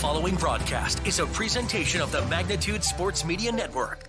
following broadcast is a presentation of the Magnitude Sports Media Network.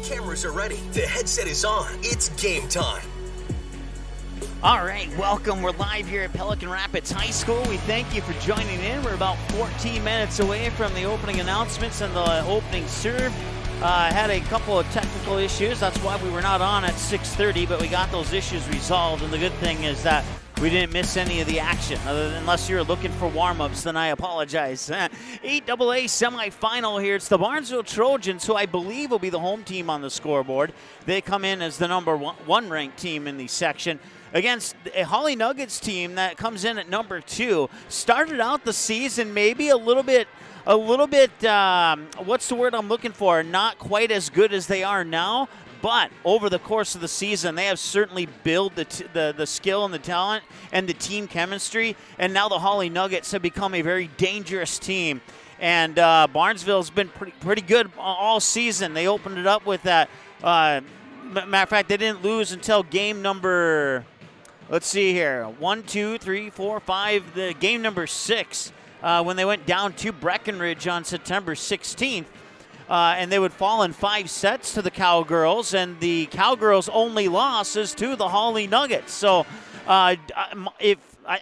Cameras are ready. The headset is on. It's game time. All right, welcome. We're live here at Pelican Rapids High School. We thank you for joining in. We're about 14 minutes away from the opening announcements and the opening serve. Had a couple of technical issues. That's why we were not on at 6:30, but we got those issues resolved. And the good thing is that we didn't miss any of the action. Unless you're looking for warm-ups, then I apologize. 8AA Semifinal here. It's the Barnesville Trojans, who I believe will be the home team on the scoreboard. They come in as the number one ranked team in the section against a Hawley Nuggets team that comes in at number 2. Started out the season maybe a little bit, what's the word I'm looking for? Not quite as good as they are now. But over the course of the season, they have certainly built the skill and the talent and the team chemistry. And now the Hawley Nuggets have become a very dangerous team. And Barnesville's been pretty good all season. They opened it up with that. Matter of fact, they didn't lose until game number, let's see here, 1, 2, 3, 4, 5, the game number 6, when they went down to Breckenridge on September 16th. And they would fall in 5 sets to the Cowgirls, and the Cowgirls' only loss is to the Hawley Nuggets. So, I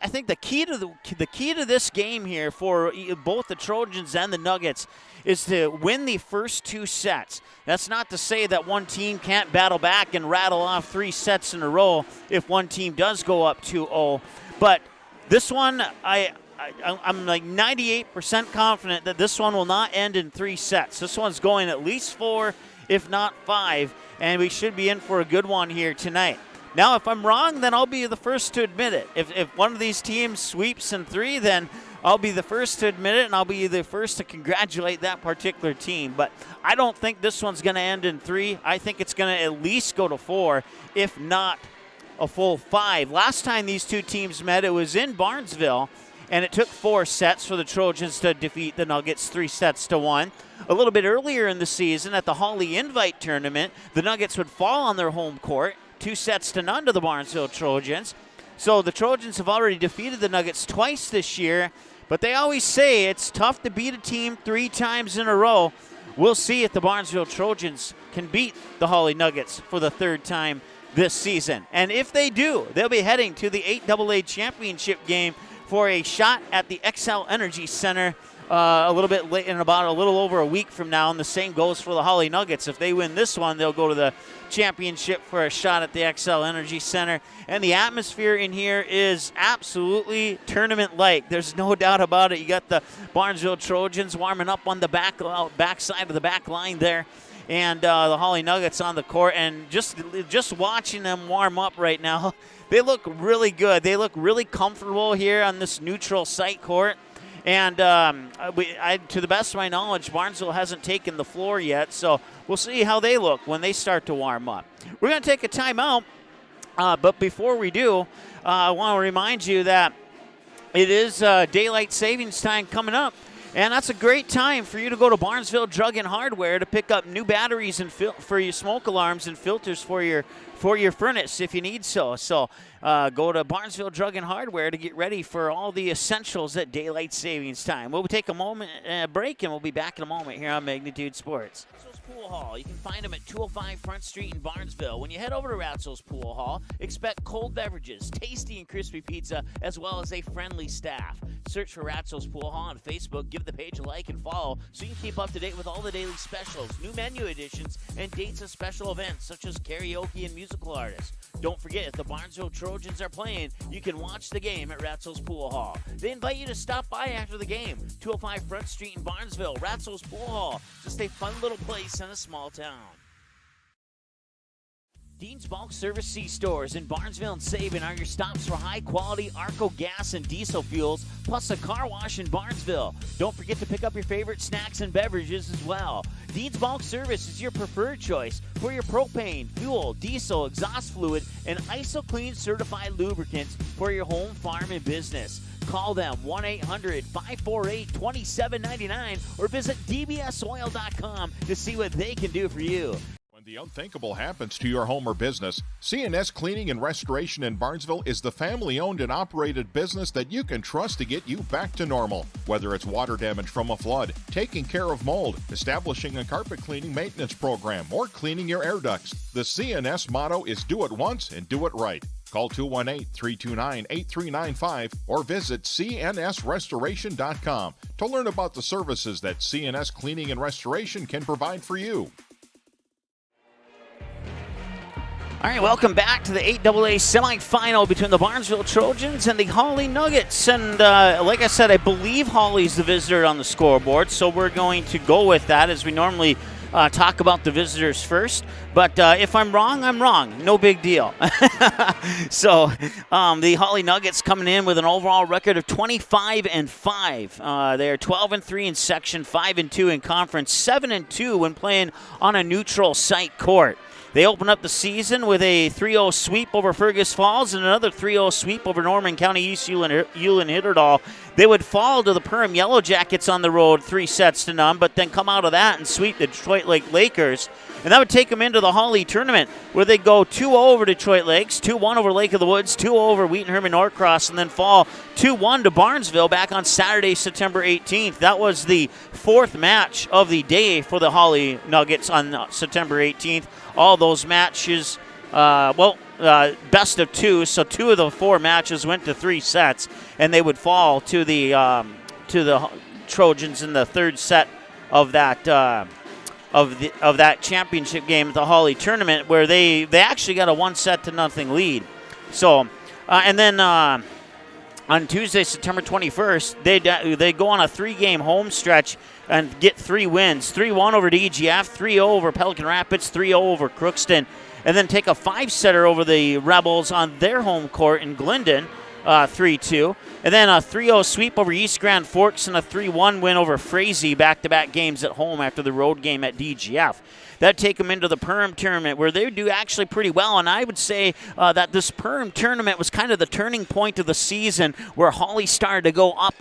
think the key to this game here for both the Trojans and the Nuggets is to win the first 2 sets. That's not to say that one team can't battle back and rattle off 3 sets in a row if one team does go up 2-0. But this one, I'm like 98% confident that this one will not end in 3 sets. This one's going at least 4, if not 5, and we should be in for a good one here tonight. Now, if I'm wrong, then I'll be the first to admit it. If one of these teams sweeps in 3, then I'll be the first to admit it, and I'll be the first to congratulate that particular team. But I don't think this one's going to end in 3. I think it's going to at least go to 4, if not a full 5. Last time these two teams met, it was in Barnesville, and it took 4 sets for the Trojans to defeat the Nuggets 3-1. A little bit earlier in the season at the Hawley Invite Tournament, the Nuggets would fall on their home court, 2-0 to the Barnesville Trojans. So the Trojans have already defeated the Nuggets twice this year, but they always say it's tough to beat a team 3 times in a row. We'll see if the Barnesville Trojans can beat the Hawley Nuggets for the 3rd time this season. And if they do, they'll be heading to the 8AA championship game for a shot at the Xcel Energy Center a little bit late, in about a little over a week from now, and the same goes for the Hawley Nuggets. If they win this one, they'll go to the championship for a shot at the Xcel Energy Center. And the atmosphere in here is absolutely tournament-like. There's no doubt about it. You got the Barnesville Trojans warming up on the back side of the back line there, and the Hawley Nuggets on the court. And just watching them warm up right now, they look really good. They look really comfortable here on this neutral site court. And to the best of my knowledge, Barnesville hasn't taken the floor yet, so we'll see how they look when they start to warm up. We're going to take a timeout, but before we do, I want to remind you that it is daylight savings time coming up And that's a great time for you to go to Barnesville Drug and Hardware to pick up new batteries and for your smoke alarms and filters for your furnace if you need so. So go to Barnesville Drug and Hardware to get ready for all the essentials at daylight savings time. We'll take a break, and we'll be back in a moment here on Magnitude Sports. Pool Hall. You can find them at 205 Front Street in Barnesville. When you head over to Ratzel's Pool Hall, expect cold beverages, tasty and crispy pizza, as well as a friendly staff. Search for Ratzel's Pool Hall on Facebook. Give the page a like and follow so you can keep up to date with all the daily specials, new menu additions, and dates of special events such as karaoke and musical artists. Don't forget, if the Barnesville Trojans are playing, you can watch the game at Ratzel's Pool Hall. They invite you to stop by after the game. 205 Front Street in Barnesville, Ratzel's Pool Hall. Just a fun little place in a small town. Dean's Bulk Service C-Stores in Barnesville and Sabin are your stops for high-quality Arco gas and diesel fuels, plus a car wash in Barnesville. Don't forget to pick up your favorite snacks and beverages as well. Dean's Bulk Service is your preferred choice for your propane, fuel, diesel, exhaust fluid, and ISO-Clean certified lubricants for your home, farm, and business. Call them 1-800-548-2799 or visit dbsoil.com to see what they can do for you. When the unthinkable happens to your home or business, C&S Cleaning and Restoration in Barnesville is the family-owned and operated business that you can trust to get you back to normal. Whether it's water damage from a flood, taking care of mold, establishing a carpet cleaning maintenance program, or cleaning your air ducts, the C&S motto is do it once and do it right. Call 218-329-8395 or visit cnsrestoration.com to learn about the services that C&S Cleaning and Restoration can provide for you. All right, welcome back to the 8AA Semifinal between the Barnesville Trojans and the Hawley Nuggets. And like I said, I believe Hawley's the visitor on the scoreboard, so we're going to go with that as we normally talk about the visitors first. But if I'm wrong, I'm wrong. No big deal. So the Hawley Nuggets coming in with an overall record of 25-5. They are 12-3 in section, 5-2 in conference, 7-2 when playing on a neutral site court. They open up the season with a 3-0 sweep over Fergus Falls and another 3-0 sweep over Norman County East Hewlin-Hitterdal. They would fall to the Perham Yellow Jackets on the road 3-0, but then come out of that and sweep the Detroit Lake Lakers. And that would take them into the Hawley tournament, where they go 2-0 over Detroit Lakes, 2-1 over Lake of the Woods, 2-0 over Wheaton Herman Norcross, and then fall 2-1 to Barnesville back on Saturday, September 18th. That was the fourth match of the day for the Hawley Nuggets on September 18th. All those matches, best of two, so two of the four matches went to 3 sets, and they would fall to the Trojans in the third set of that of that championship game at the Hawley tournament, where they actually got a 1-0 lead. So, and then on Tuesday, September 21st, they go on a 3-game home stretch and get 3 wins. 3-1 over DGF, 3-0 over Pelican Rapids, 3-0 over Crookston, and then take a 5-setter over the Rebels on their home court in Glendon, 3-2. And then a 3-0 sweep over East Grand Forks and a 3-1 win over Frazee, back-to-back games at home after the road game at DGF. That'd take them into the Perham tournament, where they do actually pretty well. And I would say that this Perham tournament was kind of the turning point of the season, where Hawley started to go up,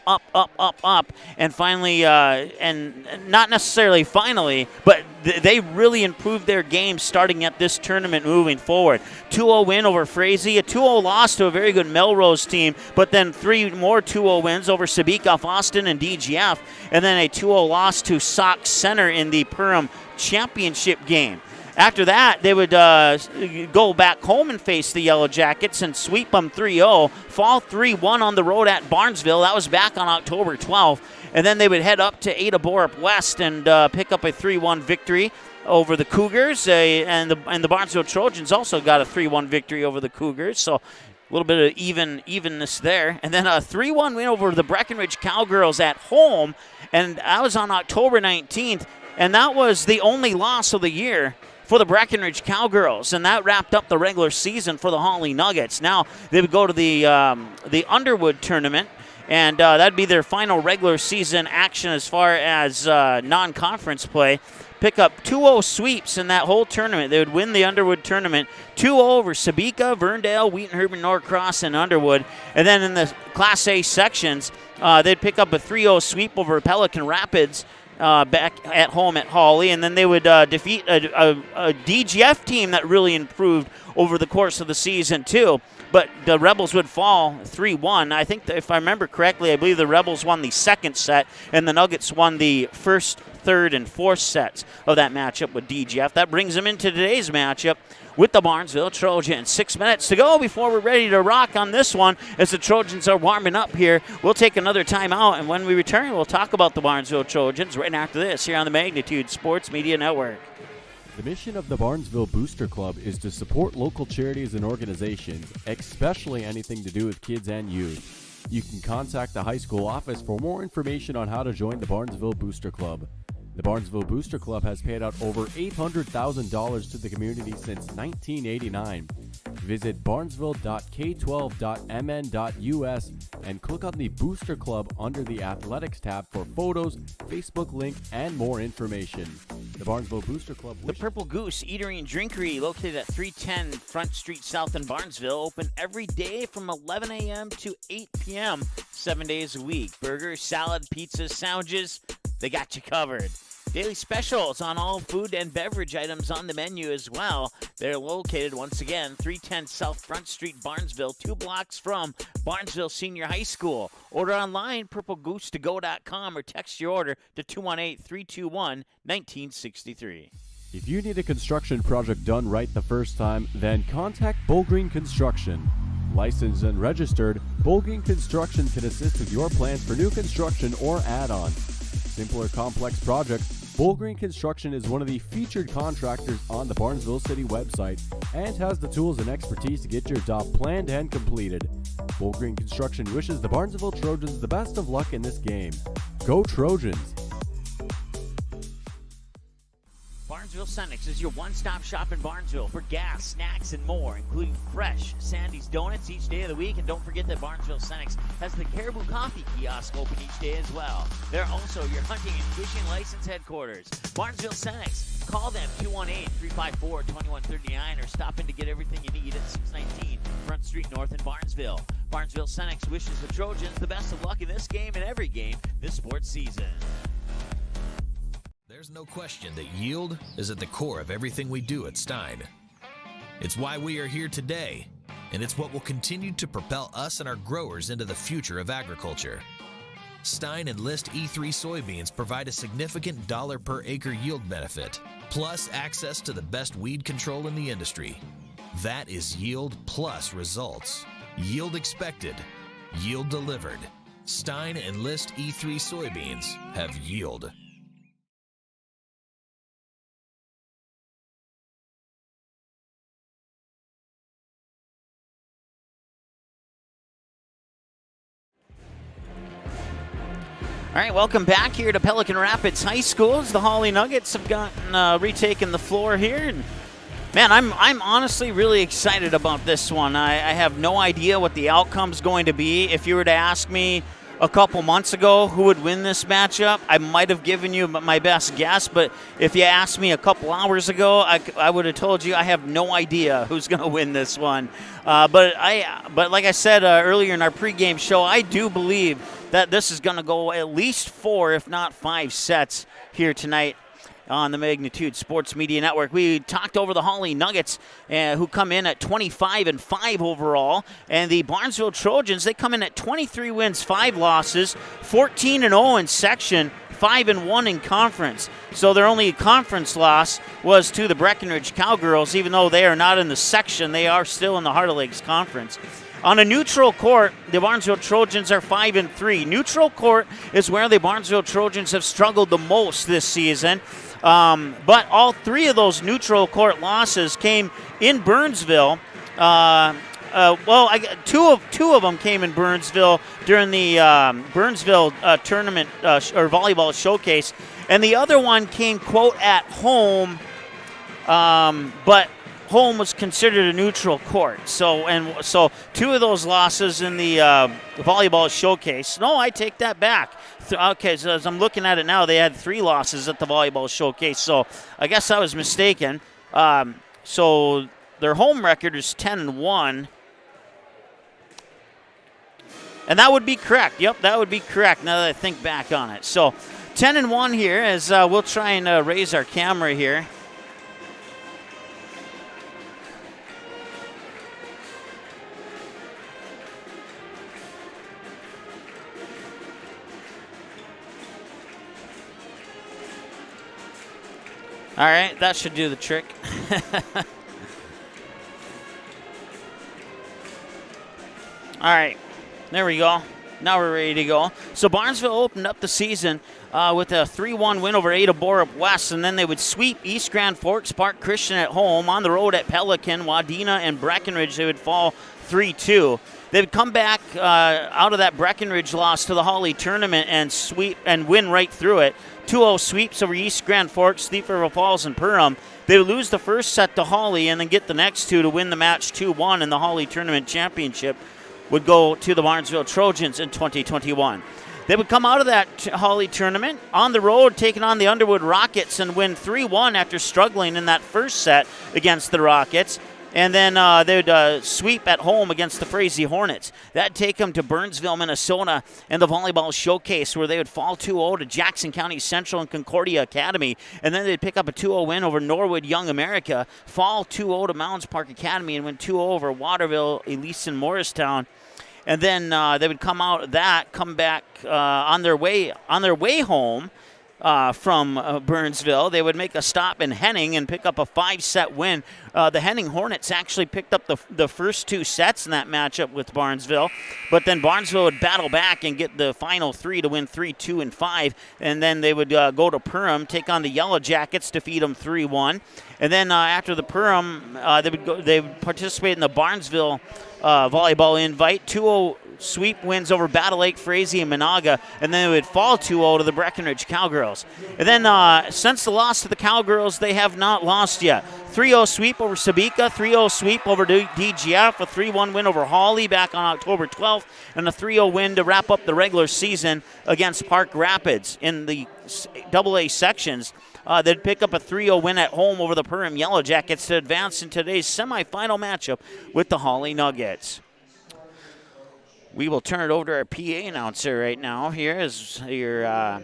and finally, and not necessarily finally, but they really improved their game starting at this tournament moving forward. 2-0 win over Frazee, a 2-0 loss to a very good Melrose team, but then 3 more 2-0 wins over Sabika, Austin, and DGF, and then a 2-0 loss to Sauk Center in the Perham championship game. After that, they would go back home and face the Yellow Jackets and sweep them 3-0, fall 3-1 on the road at Barnesville. That was back on October 12th. And then they would head up to Ada Borup West and pick up a 3-1 victory over the Cougars. And the Barnesville Trojans also got a 3-1 victory over the Cougars. So a little bit of evenness there. And then a 3-1 win over the Breckenridge Cowgirls at home. And that was on October 19th. And that was the only loss of the year for the Breckenridge Cowgirls, and that wrapped up the regular season for the Hawley Nuggets. Now they would go to the Underwood tournament, and that'd be their final regular season action as far as non-conference play. pick up 2-0 sweeps in that whole tournament. They would win the Underwood tournament 2-0 over Sabika, Verndale, Wheaton-Hurban, Norcross, and Underwood. And then in the Class A sections, they'd pick up a 3-0 sweep over Pelican Rapids back at home at Hawley, and then they would defeat a DGF team that really improved over the course of the season too. But the Rebels would fall 3-1. I think, if I remember correctly, I believe the Rebels won the second set, and the Nuggets won the first, third, and fourth sets of that matchup with DGF. That brings them into today's matchup with the Barnesville Trojans. 6 minutes to go before we're ready to rock on this one as the Trojans are warming up here. We'll take another timeout, and when we return, we'll talk about the Barnesville Trojans right after this here on the Magnitude Sports Media Network. The mission of the Barnesville Booster Club is to support local charities and organizations, especially anything to do with kids and youth. You can contact the high school office for more information on how to join the Barnesville Booster Club. The Barnesville Booster Club has paid out over $800,000 to the community since 1989. Visit barnesville.k12.mn.us and click on the Booster Club under the Athletics tab for photos, Facebook link, and more information. The Barnesville Booster Club. The Purple Goose Eatery and Drinkery, located at 310 Front Street South in Barnesville, open every day from 11 a.m. to 8 p.m., 7 days a week. Burgers, salad, pizzas, sandwiches, they got you covered. Daily specials on all food and beverage items on the menu as well. They're located, once again, 310 South Front Street, Barnesville, 2 blocks from Barnesville Senior High School. Order online, purplegoose2go.com, or text your order to 218-321-1963. If you need a construction project done right the first time, then contact Bullgreen Construction. Licensed and registered, Bullgreen Construction can assist with your plans for new construction or add-on. Simple or complex projects, Bullgreen Construction is one of the featured contractors on the Barnesville City website and has the tools and expertise to get your job planned and completed. Bullgreen Construction wishes the Barnesville Trojans the best of luck in this game. Go Trojans! Barnesville Senex is your one-stop shop in Barnesville for gas, snacks, and more, including fresh Sandy's Donuts each day of the week. And don't forget that Barnesville Senex has the Caribou Coffee kiosk open each day as well. They're also your hunting and fishing license headquarters. Barnesville Senex. Call them 218-354-2139 or stop in to get everything you need at 619 Front Street North in Barnesville. Barnesville Senex wishes the Trojans the best of luck in this game and every game this sports season. There's no question that yield is at the core of everything we do at Stein. It's why we are here today, and it's what will continue to propel us and our growers into the future of agriculture. Stein and List E3 soybeans provide a significant dollar per acre yield benefit, plus access to the best weed control in the industry. That is yield plus results. Yield expected, yield delivered. Stein and List E3 soybeans have yield. All right, welcome back here to Pelican Rapids High School as the Hawley Nuggets have gotten retaken the floor here. And man, I'm honestly really excited about this one. I have no idea what the outcome's going to be. If you were to ask me a couple months ago who would win this matchup, I might have given you my best guess. But if you asked me a couple hours ago, I would have told you I have no idea who's going to win this one. But like I said earlier in our pregame show, I do believe that this is going to go at least 4, if not 5 sets here tonight on the Magnitude Sports Media Network. We talked over the Hawley Nuggets, who come in at 25-5 overall, and the Barnesville Trojans, they come in at 23 wins, 5 losses, 14-0 in section, 5-1 in conference. So their only conference loss was to the Breckenridge Cowgirls. Even though they are not in the section, they are still in the Heart of Lakes Conference. On a neutral court, the Barnesville Trojans are 5-3. Neutral court is where the Barnesville Trojans have struggled the most this season. But all 3 of those neutral court losses came in Burnsville. Two of them came in Burnsville during the Burnsville tournament or volleyball showcase, and the other one came, quote, at home. But home was considered a neutral court. So 2 of those losses in the volleyball showcase. No, I take that back. Okay, so as I'm looking at it now, they had 3 losses at the volleyball showcase. So I guess I was mistaken. So their home record is 10-1. And that would be correct. Yep, that would be correct now that I think back on it. So 10-1 here as we'll try and raise our camera here. All right, that should do the trick. All right, there we go. Now we're ready to go. So Barnesville opened up the season with a 3-1 win over Ada Borup West, and then they would sweep East Grand Forks Park Christian at home. On the road at Pelican, Wadena, and Breckenridge, they would fall 3-2. They would come back out of that Breckenridge loss to the Hawley tournament and sweep and win right through it. 2-0 sweeps over East Grand Forks, Thief River Falls, and Perham. They would lose the first set to Hawley and then get the next 2 to win the match 2-1, and the Hawley tournament championship would go to the Barnesville Trojans in 2021. They would come out of that Hawley tournament on the road, taking on the Underwood Rockets, and win 3-1 after struggling in that first set against the Rockets. And then they would sweep at home against the Frazee Hornets. That'd take them to Burnsville, Minnesota, and the volleyball showcase, where they would fall 2-0 to Jackson County Central and Concordia Academy. And then they'd pick up a 2-0 win over Norwood Young America, fall 2-0 to Mounds Park Academy, and win 2-0 over Waterville, Elise, and Morristown. And then they would come out of that, come back on their way home from Burnsville. They would make a stop in Henning and pick up a 5-set win. The Henning Hornets actually picked up the first 2 sets in that matchup with Barnesville, but then Barnesville would battle back and get the final 3 to win 3-2 and 5. And then they would go to Perham, take on the Yellow Jackets, defeat them 3-1. And then after the Perham, they would participate in the Barnesville volleyball invite. 2-0 sweep wins over Battle Lake, Frazee, and Monaga, and then they would fall 2-0 to the Breckenridge Cowgirls. And then since the loss to the Cowgirls, they have not lost yet. 3-0 sweep over Sabika, 3-0 sweep over DGF, a 3-1 win over Hawley back on October 12th, and a 3-0 win to wrap up the regular season against Park Rapids. In the AA sections, they'd pick up a 3-0 win at home over the Perham Yellow Jackets to advance in today's semifinal matchup with the Hawley Nuggets. We will turn it over to our PA announcer right now here as your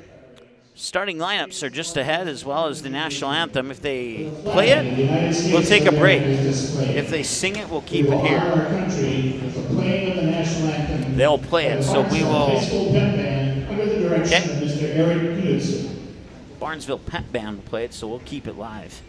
starting lineups are just ahead, as well as the national anthem. If they play it, we'll take a break. If they sing it, we'll keep it here. They'll play it, so we will. Okay. Barnesville Pet Band will play it, so we'll keep it live.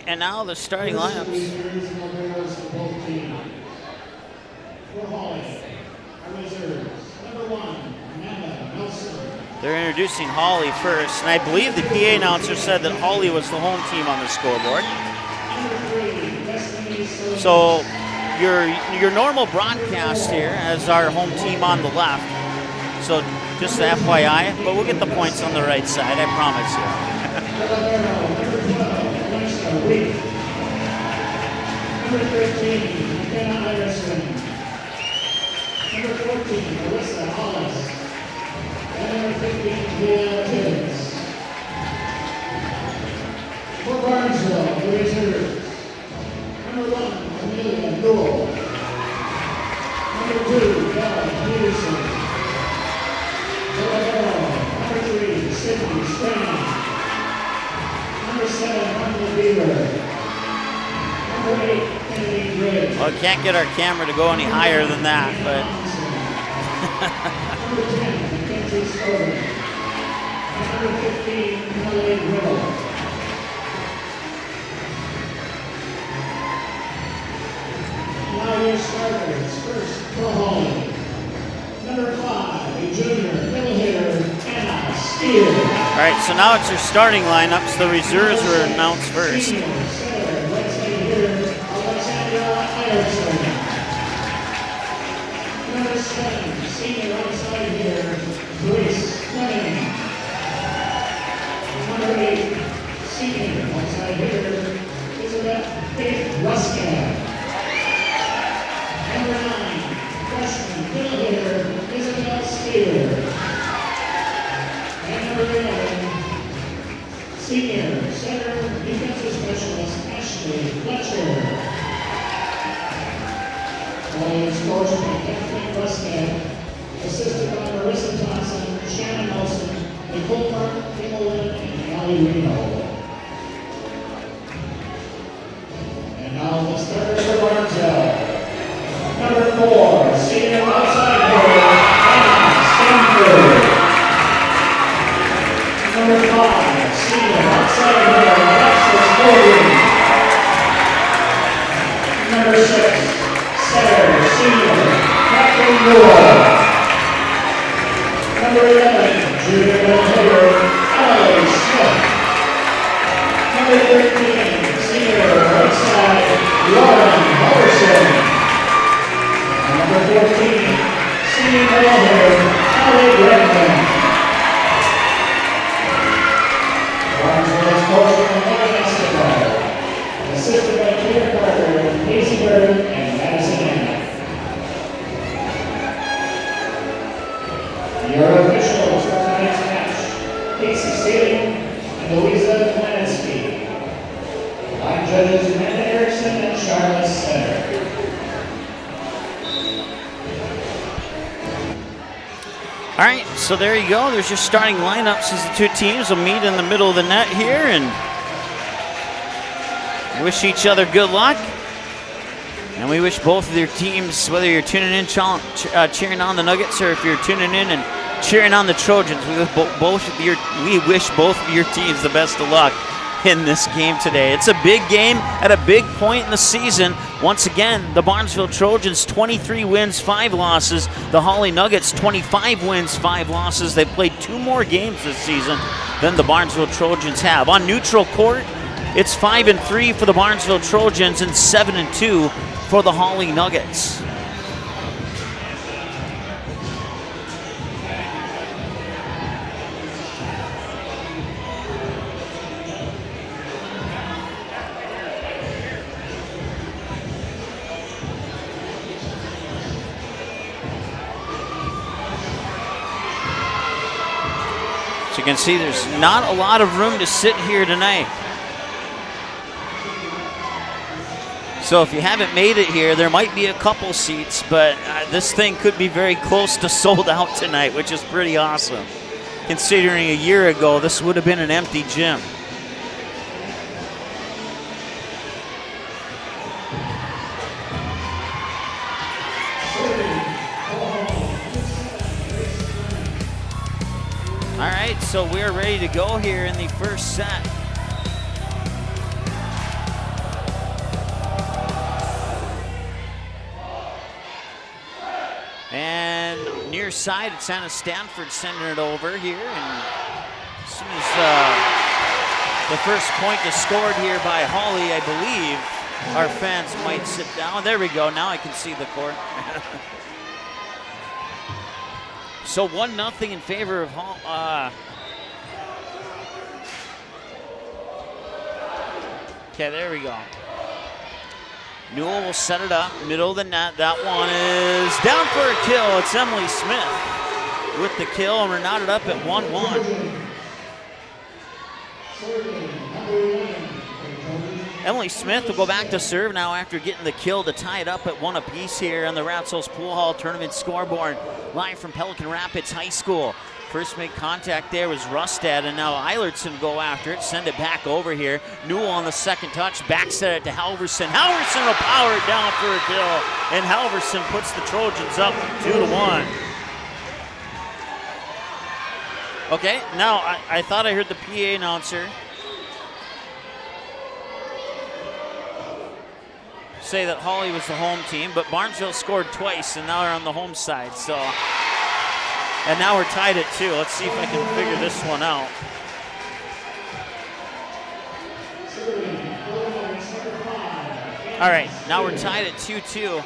And now the starting lineups. They're introducing Hawley first, and I believe the PA announcer said that Hawley was the home team on the scoreboard. So your normal broadcast here as our home team on the left. So just the FYI, but we'll get the points on the right side, I promise you. Number 13, McKenna Iverson. Number 14, Alyssa Hollis. And number 15, Leah Tibbs. For Barnesville, the reserves. Number 1, Amelia Gould. Number 2, Bella Peterson. Number 3, Sydney Strang. Number 7, Michael Beaver. Number 8, Kennedy Gray. Well, we can't get our camera to go any higher than that, but Number 10, Mackenzie Stover. And number 15, Emily Riddle. Now your starters. First, for Hawley. Number 5, a junior middle hitter, Anna Steele. all right, so now it's your starting lineups. The reserves were announced first. Senior center, right side hitter, Alexandra Iverson. Number 7, senior right side hitter, Grace Fleming. Number 8, senior right side hitter, Elizabeth Faith Ruskin. Number 9, freshman middle hitter, Isabel Steele. And number 11, senior center defensive specialist, Ashley Fletcher. Following is coached by Kathleen Ruskin, assisted by Marissa Thompson, Shannon Nelson, Nicole Mark, Kimmelin, and Allie Reno. And now the starter for Barnesville. Number 4, senior outside hitter, Anna Stanford. Number 5, senior outside hitter, Alexis Logan. Number 6, setter, senior, Kathleen Moore. Number 11, junior middle hitter, Emily Smith. Number 13, senior right side, Lauren Morrison. Number 14, senior middle hitter, Allie Redmond. Barnesville is coached by Mike Escobar, assisted by Peter Carter, Casey Bird, and Madison Anna. Your officials for tonight's match, Casey Saling and Louisa Klaninsky. Line judges Amanda Erickson and Charlotte Center. All right, so there you go. There's your starting lineups as the two teams will meet in the middle of the net here and wish each other good luck. And we wish both of your teams, whether you're tuning in cheering on the Nuggets or if you're tuning in and cheering on the Trojans, we wish both of your teams the best of luck in this game today. It's a big game at a big point in the season. Once again, the Barnesville Trojans 23 wins, 5 losses. The Hawley Nuggets 25 wins, 5 losses. They've played 2 more games this season than the Barnesville Trojans have. On neutral court, it's 5-3 for the Barnesville Trojans and 7-2 for the Hawley Nuggets. So you can see there's not a lot of room to sit here tonight. So if you haven't made it here, there might be a couple seats, but this thing could be very close to sold out tonight, which is pretty awesome. Considering a year ago, this would have been an empty gym. All right, so we're ready to go here in the first set. And near side, it's Anna Stanford sending it over here. And as soon as the first point is scored here by Hawley, I believe, Our fans might sit down. There we go. Now I can see the court. So 1-0 in favor of okay, there we go. Newell will set it up, middle of the net. That one is down for a kill. It's Emily Smith with the kill, and we're knotted up at 1-1. Emily Smith will go back to serve now after getting the kill to tie it up at 1 apiece here on the Ratzel's Pool Hall Tournament scoreboard. Live from Pelican Rapids High School. First make contact there was Rustad, and now Eilertson go after it, send it back over here. Newell on the second touch, back set it to Halverson. Halverson will power it down for a kill, and Halverson puts the Trojans up 2-1. Okay, now I thought I heard the PA announcer say that Hawley was the home team, but Barnesville scored twice, and now they're on the home side. So, and now we're tied at 2. Let's see if I can figure this one out. All right, now we're tied at 2-2.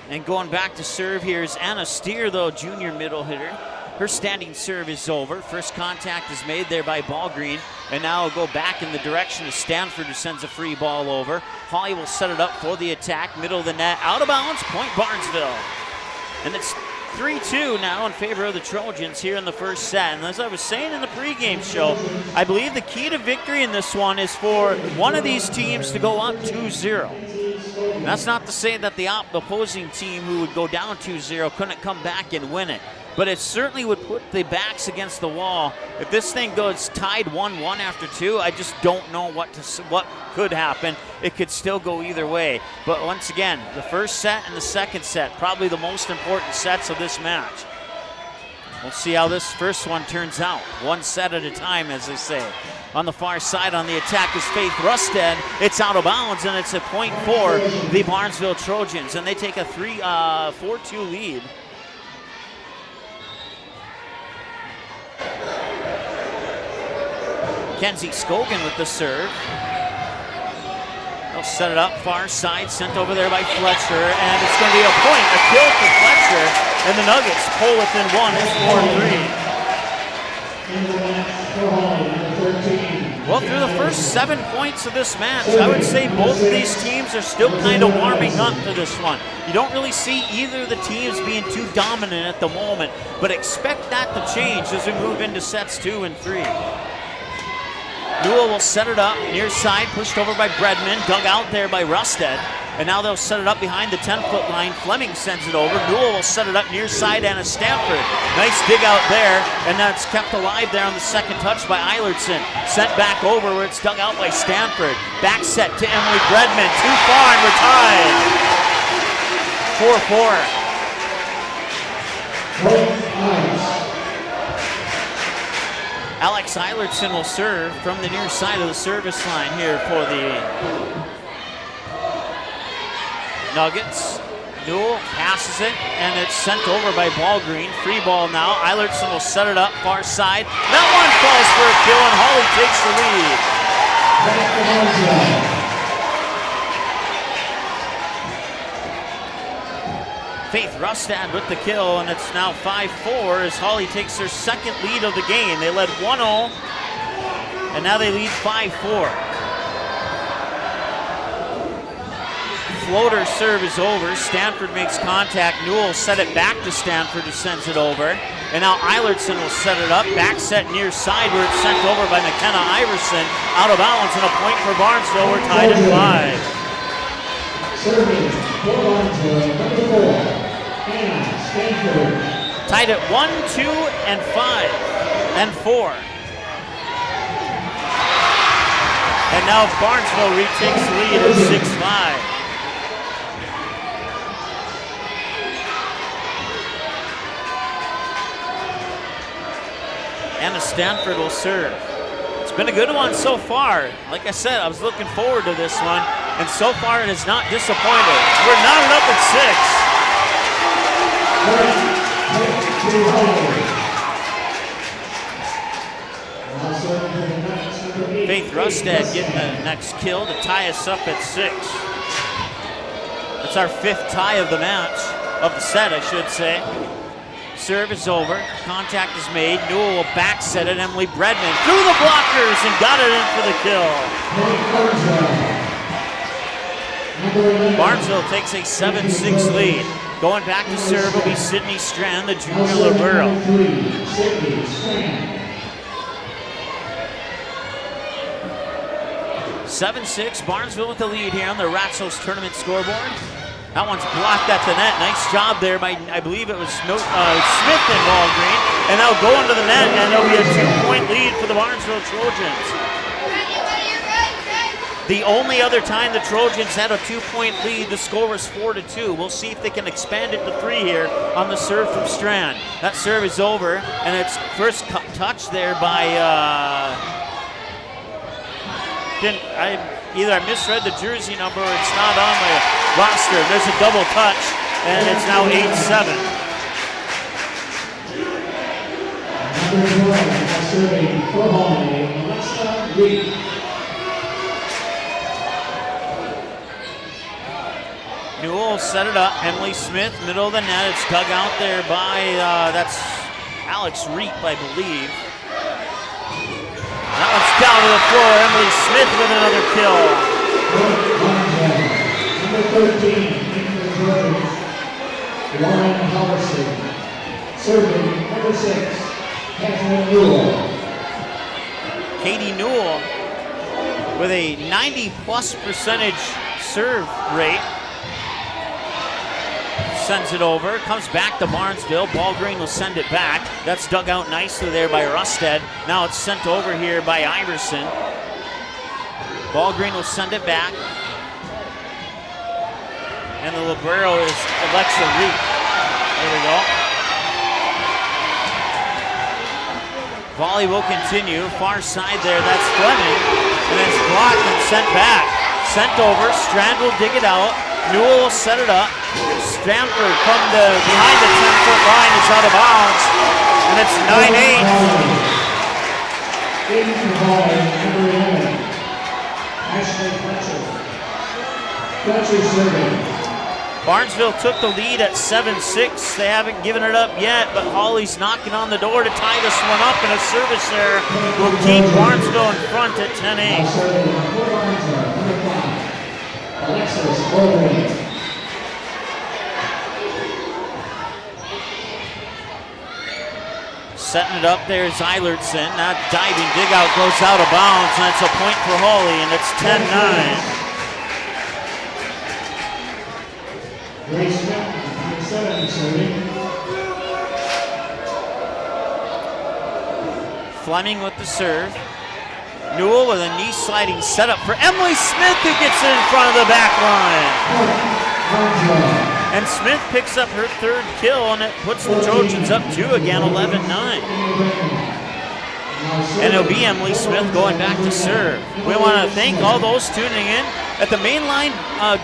And going back to serve here is Anna Steer, though, junior middle hitter. Her standing serve is over. First contact is made there by Ballgreen, and now it'll go back in the direction of Stanford, who sends a free ball over. Hawley will set it up for the attack, middle of the net, out of bounds, point Barnesville. And it's 3-2 now in favor of the Trojans here in the first set. And as I was saying in the pregame show, I believe the key to victory in this one is for one of these teams to go up 2-0. That's not to say that the opposing team who would go down 2-0 couldn't come back and win it. But it certainly would put the backs against the wall. If this thing goes tied 1-1 after 2, I just don't know what could happen. It could still go either way. But once again, the first set and the second set, probably the most important sets of this match. We'll see how this first one turns out. One set at a time, as they say. On the far side on the attack is Faith Rustad. It's out of bounds, and it's a point for the Barnesville Trojans. And they take a 4-2 lead. Kenzie Scogan with the serve. They'll set it up, far side, sent over there by Fletcher, and it's going to be a point, a kill for Fletcher, and the Nuggets pull within 1. It's 4-3. Well, through the first 7 points of this match, I would say both of these teams are still kind of warming up to this one. You don't really see either of the teams being too dominant at the moment, but expect that to change as we move into sets 2 and 3. Newell will set it up, near side, pushed over by Bredman, dug out there by Rustad. And now they'll set it up behind the 10-foot line. Fleming sends it over. Newell will set it up near side, Anna Stanford. Nice dig out there, and that's kept alive there on the second touch by Eilertson. Sent back over where it's dug out by Stanford. Back set to Emily Bredman. Too far, and we're tied. 4-4. Alex Eilertson will serve from the near side of the service line here for the Nuggets. Newell passes it, and it's sent over by Ballgreen. Free ball now. Eilertson will set it up far side. That one falls for a kill, and Hawley takes the lead. Faith Rustad with the kill, and it's now 5-4 as Hawley takes their second lead of the game. They led 1-0, and now they lead 5-4. Floater serve is over. Stanford makes contact. Newell set it back to Stanford, who sends it over. And now Eilertson will set it up. Back set near side where it's sent over by McKenna Iverson. Out of bounds, and a point for Barnesville. We're tied at 5. Serving for Barnesville, number 4. Tied at 1, 2, and 5, and 4. And now Barnesville retakes the lead at 6-5. Anna Stanford will serve. It's been a good one so far. Like I said, I was looking forward to this one, and so far it has not disappointed. We're knotted up at 6. Faith Rustad getting the next kill to tie us up at 6. That's our 5th tie of the match, of the set, I should say. Serve is over. Contact is made. Newell will back set it. Emily Bredman through the blockers and got it in for the kill. Barnesville takes a 7-6 lead. Going back to serve will be Sydney Strand, the junior libero. 7-6, Barnesville with the lead here on the Ratsos tournament scoreboard. That one's blocked at the net. Nice job there by, I believe it was Smith and Walgreen. And they'll go into the net, and there'll be a 2-point lead for the Barnesville Trojans. The only other time the Trojans had a 2-point lead, the score was 4-2. We'll see if they can expand it to 3 here on the serve from Strand. That serve is over, and it's first touch there by, either I misread the jersey number or it's not on my roster. There's a double touch, and it's now 8-7. Newell set it up. Emily Smith, middle of the net. It's dug out there by, that's Alex Reap, I believe. That one's down to the floor. Emily Smith with another kill. Number 13, Lauren Halverson. Serving, number 6, Catherine Newell. Katie Newell with a 90+% serve rate. Sends it over, comes back to Barnesville. Ballgreen will send it back. That's dug out nicely there by Rustad. Now it's sent over here by Iverson. Ballgreen will send it back. And the libero is Alexa Reap. There we go. Volley will continue. Far side there, that's Fleming. And it's blocked and sent back. Sent over, Strand will dig it out. Newell will set it up. Stanford from behind the 10-foot line is out of bounds. And it's 9-8. Barnesville took the lead at 7-6. They haven't given it up yet, but Hawley's knocking on the door to tie this one up, and a service there will keep Barnesville in front at 10-8. Setting it up there is Eilertson. That diving dig out goes out of bounds, and it's a point for Hawley, and it's 10-9. Fleming with the serve. Newell with a knee sliding setup for Emily Smith, who gets it in front of the back line. And Smith picks up her 3rd kill, and it puts the Trojans up 2 again, 11-9. And it'll be Emily Smith going back to serve. We want to thank all those tuning in at the Mainline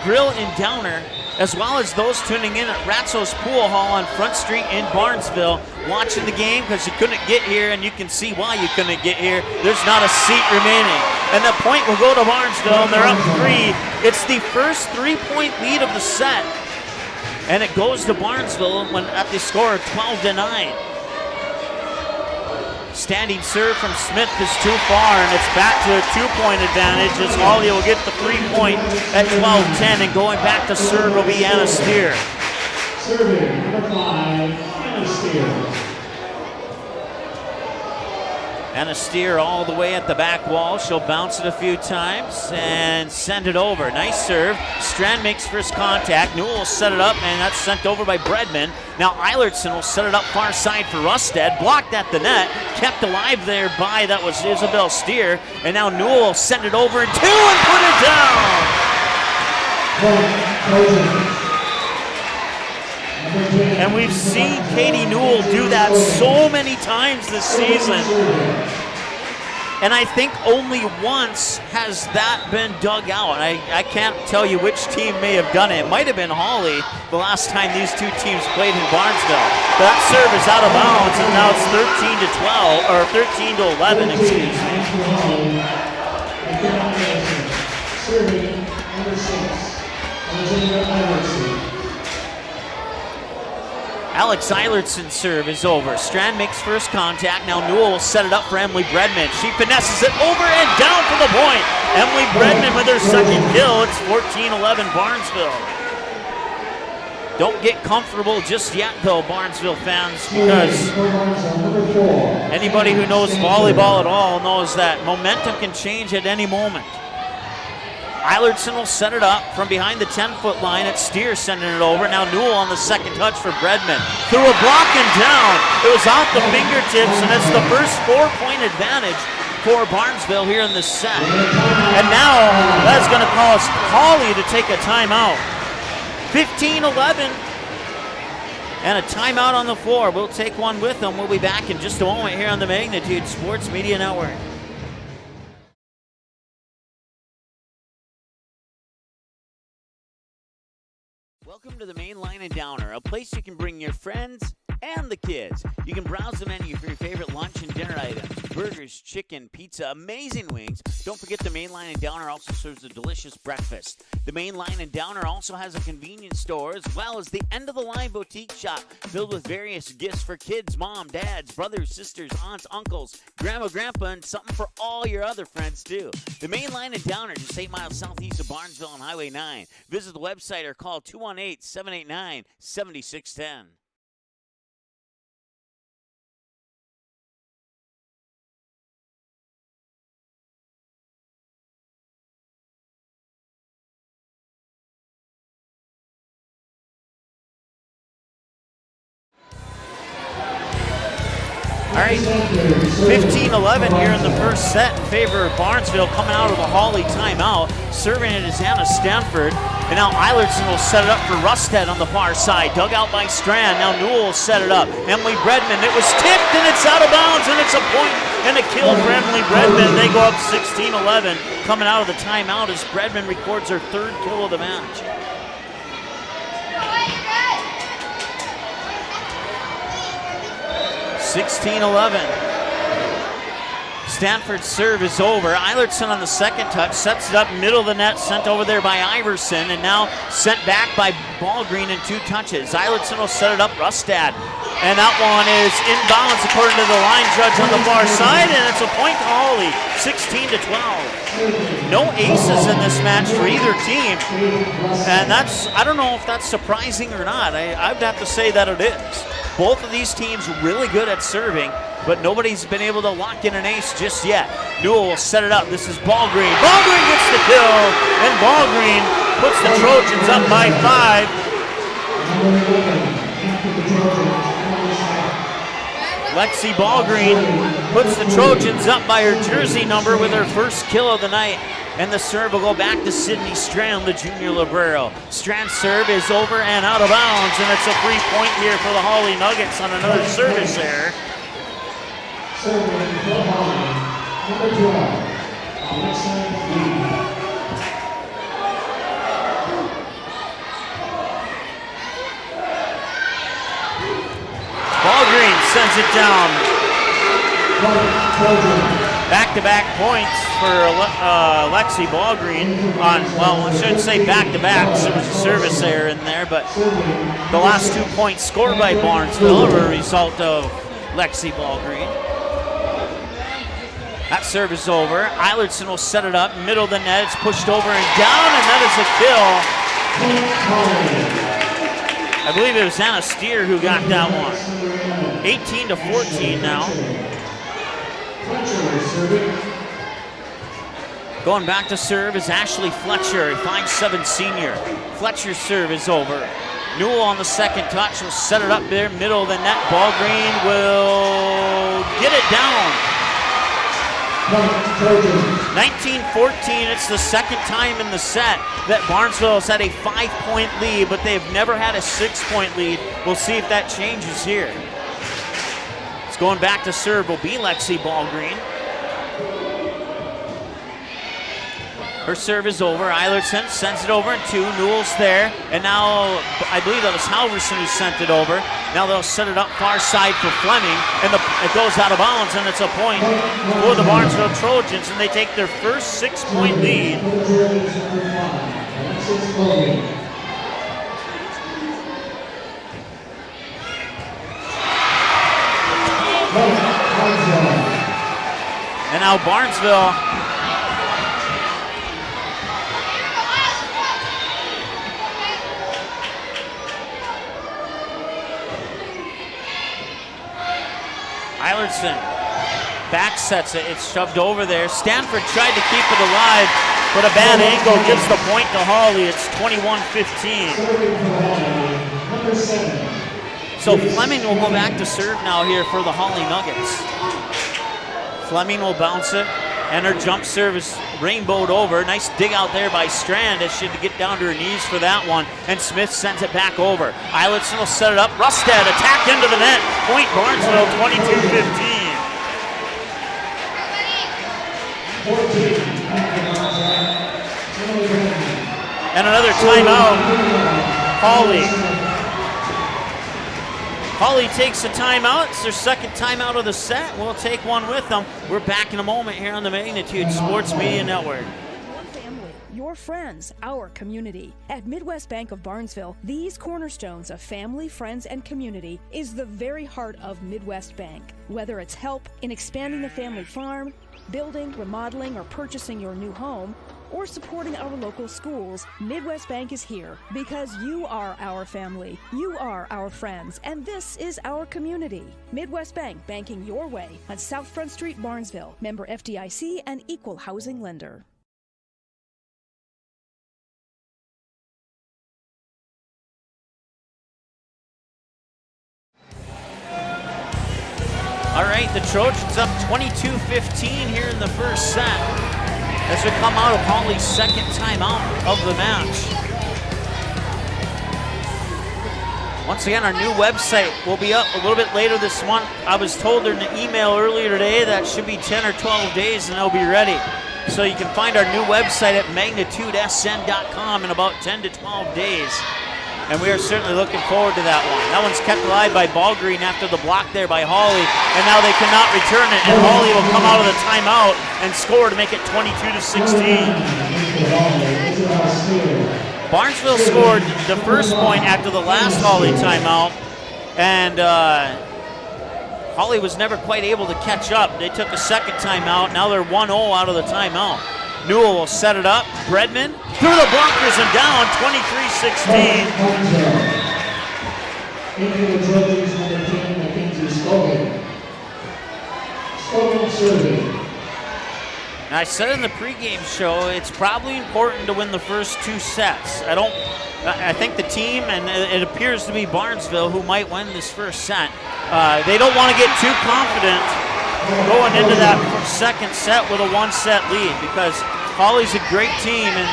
Grill in Downer, as well as those tuning in at Ratsos Pool Hall on Front Street in Barnesville, watching the game because you couldn't get here, and you can see why you couldn't get here. There's not a seat remaining. And the point will go to Barnesville, and they're up 3. It's the first 3-point lead of the set. And it goes to Barnesville when at the score of 12-9. Standing serve from Smith is too far, and it's back to a 2-point advantage as Hawley will get the 3-point at 12-10, and going back to serve will be Anna Steer. Serving, number 5, Anna Steer. Anna Steer all the way at the back wall. She'll bounce it a few times and send it over. Nice serve. Strand makes first contact. Newell will set it up, and that's sent over by Bredman. Now Eilertson will set it up far side for Rustad. Blocked at the net. Kept alive there by, that was Isabel Steer. And now Newell will send it over in 2 and put it down. And we've seen Katie Newell do that so many times this season. And I think only once has that been dug out. I can't tell you which team may have done it. It might have been Hawley the last time these two teams played in Barnesville. But that serve is out of bounds, and now it's 13-12, or 13-11, excuse me. Alex Eilertson's serve is over. Strand makes first contact. Now Newell will set it up for Emily Bredman. She finesses it over and down for the point. Emily Bredman with her second kill. It's 14-11 Barnesville. Don't get comfortable just yet, though, Barnesville fans, because anybody who knows volleyball at all knows that momentum can change at any moment. Eilertson will set it up from behind the 10-foot line. It's Steer sending it over. Now Newell on the second touch for Bredman. Through a block and down. It was off the fingertips, and it's the first 4-point advantage for Barnesville here in this set. And now that's going to cause Hawley to take a timeout. 15-11. And a timeout on the floor. We'll take one with them. We'll be back in just a moment here on the Magnitude Sports Media Network. Welcome to the Main Line and Downer, a place you can bring your friends and the kids. You can browse the menu for your favorite lunch and dinner items. Burgers, chicken, pizza, amazing wings. Don't forget the Main Line and Downer also serves a delicious breakfast. The Main Line and Downer also has a convenience store as well as the end-of-the-line boutique shop filled with various gifts for kids, mom, dads, brothers, sisters, aunts, uncles, grandma, grandpa, and something for all your other friends too. The Main Line and Downer, just 8 miles southeast of Barnesville on Highway 9. Visit the website or call 218-789-7610. All right, 15-11 here in the first set in favor of Barnesville, coming out of a Hawley timeout. Serving it is Hannah Stanford. And now Eilertson will set it up for Rusted on the far side. Dug out by Strand. Now Newell will set it up. Emily Bredman. It was tipped and it's out of bounds, and it's a point and a kill for Emily Bredman. They go up 16-11. Coming out of the timeout as Bredman records her third kill of the match. 16-11. Stanford's serve is over. Eilertson on the second touch, sets it up middle of the net, sent over there by Iverson, and now sent back by Ballgreen in 2 touches. Eilertson will set it up, Rustad, and that one is inbounds according to the line judge on the far side, and it's a point to Hawley, 16-12. No aces in this match for either team, and I don't know if that's surprising or not. I would have to say that it is. Both of these teams really good at serving, but nobody's been able to lock in an ace just yet. Newell will set it up. This is Ballgreen. Ballgreen gets the kill, and Ballgreen puts the Trojans up by 5. Lexi Ballgreen puts the Trojans up by her jersey number with her first kill of the night. And the serve will go back to Sydney Strand, the junior libero. Strand's serve is over and out of bounds, and it's a free point here for the Hawley Nuggets on another service error. Ballgreen sends it down. Back-to-back points for Lexi Ballgreen on, well, I shouldn't say back-to-back, so there was a service error in there, but the last 2 points scored by Barnesville are a result of Lexi Ballgreen. That serve is over. Eilertson will set it up, middle of the net, it's pushed over and down, and that is a kill. I believe it was Hannah Steer who got that one. 18-14 now. Going back to serve is Ashley Fletcher, a 5'7" senior. Fletcher's serve is over. Newell on the second touch will set it up there, middle of the net. Ballgreen will get it down. 19-14, it's the second time in the set that Barnesville has had a 5-point lead, but they've never had a 6-point lead. We'll see if that changes here. It's going back to serve will be Lexi Ballgreen. Her serve is over. Eilertson sends it over in 2. Newell's there. And now, I believe that was Halverson who sent it over. Now they'll set it up far side for Fleming. And it goes out of bounds, and it's a point for the Barnesville Trojans. And they take their first 6-point lead. now Barnesville Eilertson back sets it. It's shoved over there. Stanford tried to keep it alive, but a bad angle gives the point to Hawley. It's 21-15. So Fleming will go back to serve now here for the Hawley Nuggets. Fleming will bounce it, and her jump service rainbowed over. Nice dig out there by Strand as she had to get down to her knees for that one, and Smith sends it back over. Eilertson will set it up. Rustad attacked into the net. Point Barnesville, 22-15. And another timeout. Hawley takes a timeout. It's their second timeout of the set. We'll take one with them. We're back in a moment here on the Magnitude Sports Media Network. Your family, your friends, our community. At Midwest Bank of Barnesville, these cornerstones of family, friends, and community is the very heart of Midwest Bank. Whether it's help in expanding the family farm, building, remodeling, or purchasing your new home, or supporting our local schools, Midwest Bank is here because you are our family, you are our friends, and this is our community. Midwest Bank, banking your way on South Front Street, Barnesville. Member FDIC and equal housing lender. All right, the Trojans up 22-15 here in the first set as we come out of Hawley's second timeout of the match. Once again, our new website will be up a little bit later this month. I was told in an email earlier today that should be 10 or 12 days and it'll be ready. So you can find our new website at magnitudesn.com in about 10 to 12 days. And we are certainly looking forward to that one. That one's kept alive by Ballgreen after the block there by Hawley, and now they cannot return it, and Hawley will come out of the timeout and score to make it 22-16. Barnesville scored the first point after the last Hawley timeout, and Hawley was never quite able to catch up. They took a second timeout. Now they're 1-0 out of the timeout. Newell will set it up. Bredman through the bunkers and down, 23-16. Now, I said in the pregame show, it's probably important to win the first two sets. I think the team, and it appears to be Barnesville, who might win this first set. They don't want to get too confident going into that second set with a one-set lead because Hawley's a great team and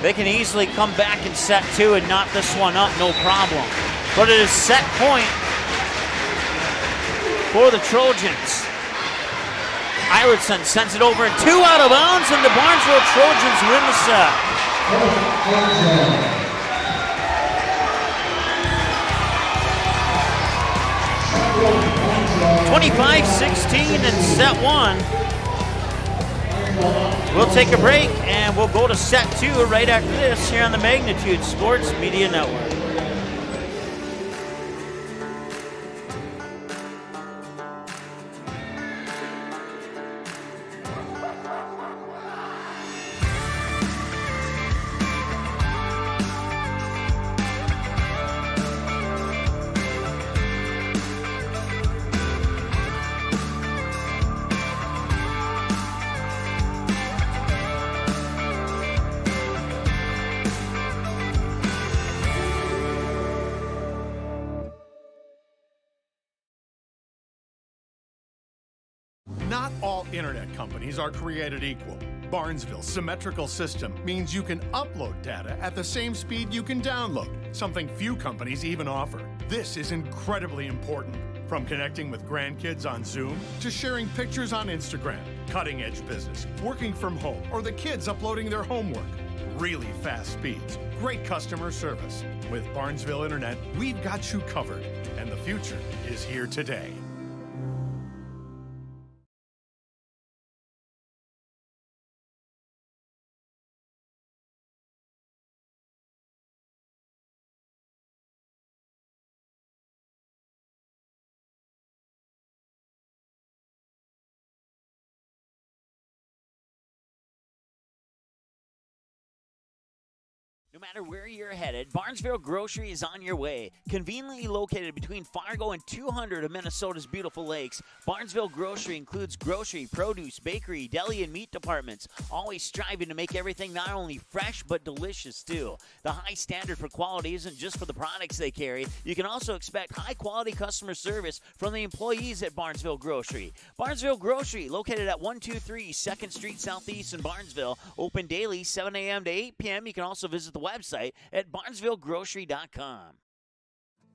they can easily come back in set two and knot this one up, no problem. But it is set point for the Trojans. Eilertson sends it over and two out of bounds, and the Barnesville Trojans win the set. 25-16 in set one. We'll take a break and we'll go to set two right after this here on the Magnitude Sports Media Network. Not all internet companies are created equal. Barnesville's symmetrical system means you can upload data at the same speed you can download, something few companies even offer. This is incredibly important. From connecting with grandkids on Zoom to sharing pictures on Instagram, cutting-edge business, working from home, or the kids uploading their homework. Really fast speeds, great customer service. With Barnesville Internet, we've got you covered, and the future is here today. No matter where you're headed, Barnesville Grocery is on your way. Conveniently located between Fargo and 200 of Minnesota's beautiful lakes, Barnesville Grocery includes grocery, produce, bakery, deli, and meat departments, always striving to make everything not only fresh but delicious too. The high standard for quality isn't just for the products they carry. You can also expect high-quality customer service from the employees at Barnesville Grocery. Barnesville Grocery, located at 123 2nd Street Southeast in Barnesville, open daily 7 a.m. to 8 p.m. You can also visit the website at barnesvillegrocery.com.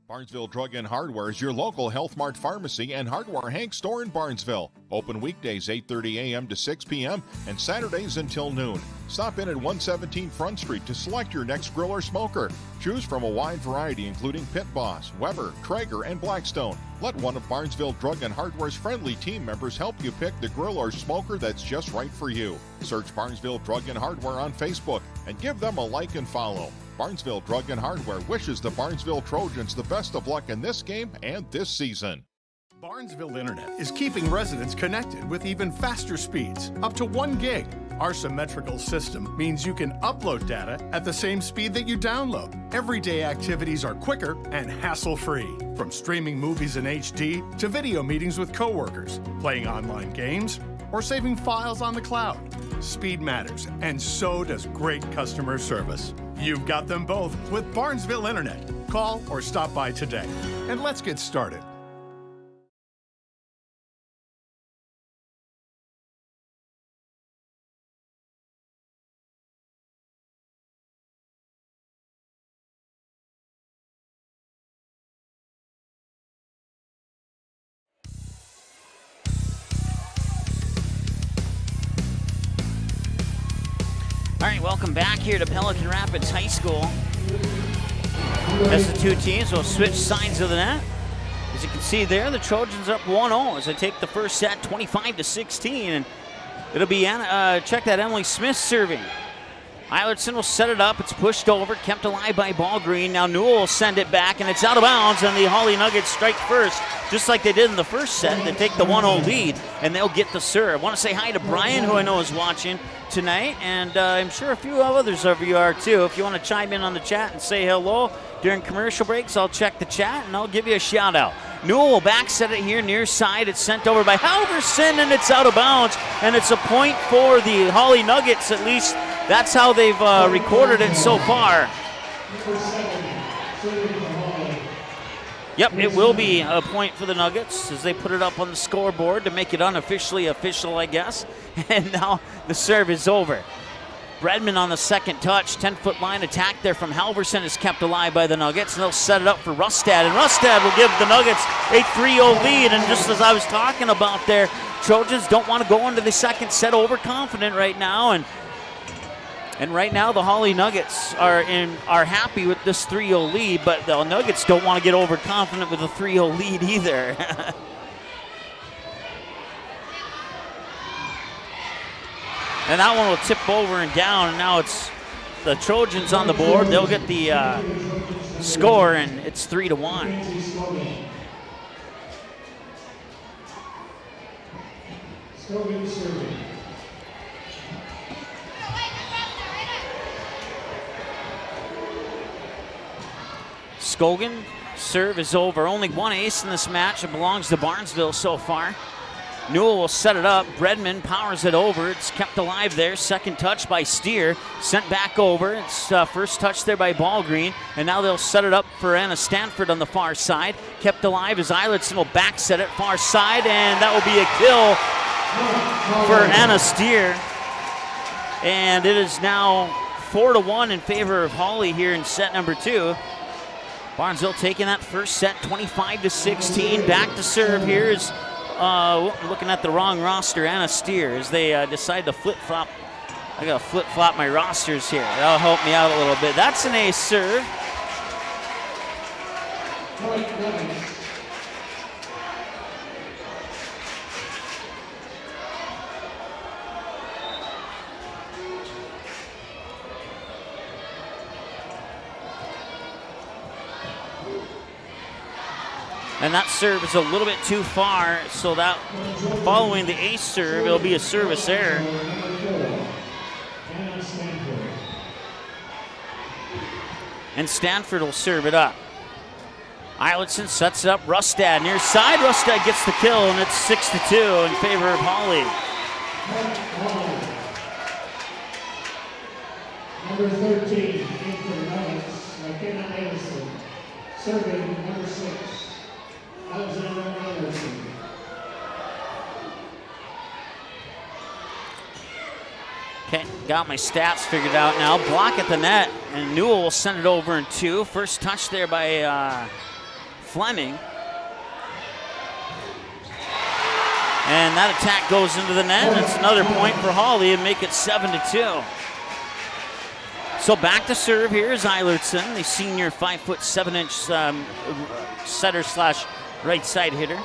Barnesville Drug and Hardware is your local Health Mart pharmacy and hardware Hank store in Barnesville. Open weekdays 8:30 a.m. to 6 p.m. and Saturdays until noon. Stop in at 117 Front Street to select your next grill or smoker. Choose from a wide variety including Pit Boss, Weber, Traeger, and Blackstone. Let one of Barnesville Drug and Hardware's friendly team members help you pick the grill or smoker that's just right for you. Search Barnesville Drug and Hardware on Facebook and give them a like and follow. Barnesville Drug and Hardware wishes the Barnesville Trojans the best of luck in this game and this season. Barnesville Internet is keeping residents connected with even faster speeds, up to 1 gig. Our symmetrical system means you can upload data at the same speed that you download. Everyday activities are quicker and hassle-free. From streaming movies in HD to video meetings with coworkers, playing online games, or saving files on the cloud. Speed matters, and so does great customer service. You've got them both with Barnesville Internet. Call or stop by today. And let's get started. All right, welcome back here to Pelican Rapids High School. As the two teams will switch sides of the net. As you can see there, the Trojans up 1-0 as they take the first set 25-16. And it'll be, check that, Emily Smith serving. Eilertson will set it up. It's pushed over, kept alive by Ballgreen. Now Newell will send it back, and it's out of bounds, and the Hawley Nuggets strike first, just like they did in the first set. They take the 1-0 lead, and they'll get the serve. I want to say hi to Brian, who I know is watching tonight, and I'm sure a few others of you are too. If you want to chime in on the chat and say hello during commercial breaks, I'll check the chat, and I'll give you a shout-out. Newell will back set it here near side. It's sent over by Halverson, and it's out of bounds, and it's a point for the Hawley Nuggets. At least that's how they've recorded it so far. Yep, it will be a point for the Nuggets as they put it up on the scoreboard to make it unofficially official, I guess. And now the serve is over. Bredman on the second touch, 10-foot line attack there from Halverson is kept alive by the Nuggets, and they'll set it up for Rustad, and Rustad will give the Nuggets a 3-0 lead. And just as I was talking about there, Trojans don't want to go into the second set overconfident right now, and right now the Hawley Nuggets are happy with this 3-0 lead, but the Nuggets don't want to get overconfident with a 3-0 lead either. And that one will tip over and down, and now it's the Trojans on the board. They'll get the score, and it's 3-1. Scogan, serve is over. Only one ace in this match. It belongs to Barnesville so far. Newell will set it up. Bredman powers it over. It's kept alive there. Second touch by Steer. Sent back over. It's first touch there by Ballgreen. And now they'll set it up for Anna Stanford on the far side. Kept alive as Eilertson will back set it far side. And that will be a kill for Anna Steer. And it is now 4-1 in favor of Hawley here in set number 2. Barnesville taking that first set 25-16. Back to serve here is looking at the wrong roster, Anna Steer, as they decide to flip-flop. I got to flip-flop my rosters here. That'll help me out a little bit. That's an ace serve. And that serve is a little bit too far, so that following the ace serve, it'll be a service error. and Stanford will serve it up. Eilertson sets it up. Rustad near side. Rustad gets the kill, and it's 6-2 in favor of Hawley. Number 13, for the Nuggets, McKenna Anderson. Serving number 6, Alexander Anderson. Okay, got my stats figured out now. Block at the net, and Newell will send it over in 2. First touch there by Fleming. And that attack goes into the net, and it's another point for Hawley and make it 7-2. So back to serve here is Eilertson, the senior 5'7" setter / right side hitter.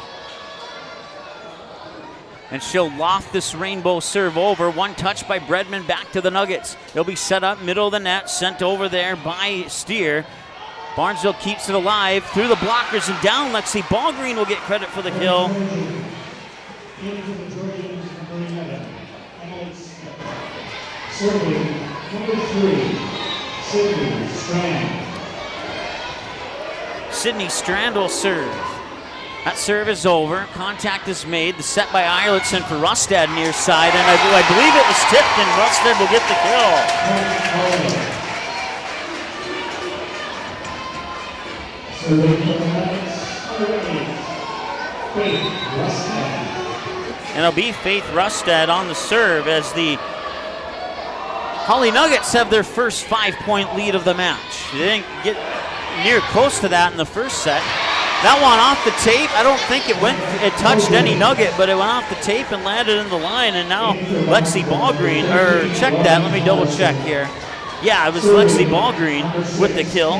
And she'll loft this rainbow serve over. One touch by Bredman back to the Nuggets. They'll be set up middle of the net, sent over there by Steer. Barnesville keeps it alive through the blockers and down. Lexi Ballgreen will get credit for the kill. Serving number 3, Sydney Strand. Sydney Strand will serve. That serve is over. Contact is made. The set by Eilertson for Rustad near side, and I believe it was tipped, and Rustad will get the kill. Serving for the Nuggets, number 8, Faith Rustad. And it'll be Faith Rustad on the serve as the Hawley Nuggets have their first 5-point lead of the match. They didn't get near close to that in the first set. That one off the tape. I don't think it touched any Nugget, but it went off the tape and landed in the line. And now Lexi Ballgreen, check that. Let me double check here. Yeah, it was Lexi Ballgreen with the kill.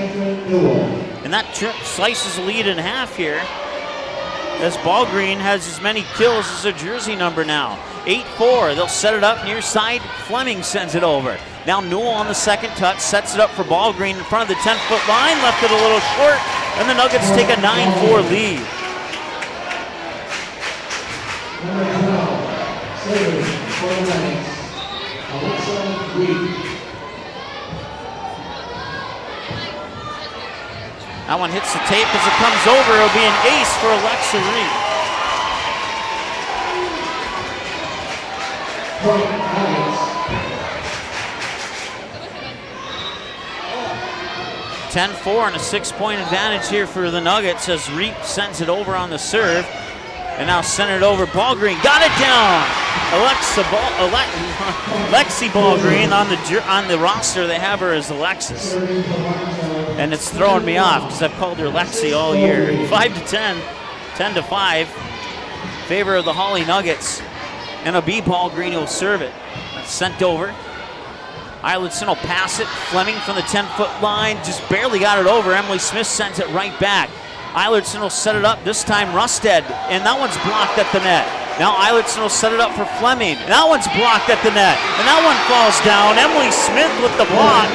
And that slices the lead in half here, as Ballgreen has as many kills as a jersey number now. 8-4, they'll set it up near side. Fleming sends it over. Now Newell on the second touch, sets it up for Ballgreen in front of the 10-foot line, left it a little short, and the Nuggets take a 9-4 lead. Number 12, serving for the Nuggets, Alexa Reed. That one hits the tape as it comes over. It'll be an ace for Alexa Reed. Point Nuggets. 10-4 and a 6-point advantage here for the Nuggets as Reed sends it over on the serve. And now sent it over. Ballgreen got it down. Lexi Ballgreen on the roster. They have her as Alexis. And it's throwing me off because I've called her Lexi all year. 5-10, 10-5, favor of the Hawley Nuggets. And a B Ballgreen will serve it. That's sent over. Eilertson will pass it. Fleming from the 10-foot line just barely got it over. Emily Smith sends it right back. Eilertson will set it up, this time Rustad, and that one's blocked at the net. Now Eilertson will set it up for Fleming, and that one's blocked at the net, and that one falls down. Emily Smith with the block.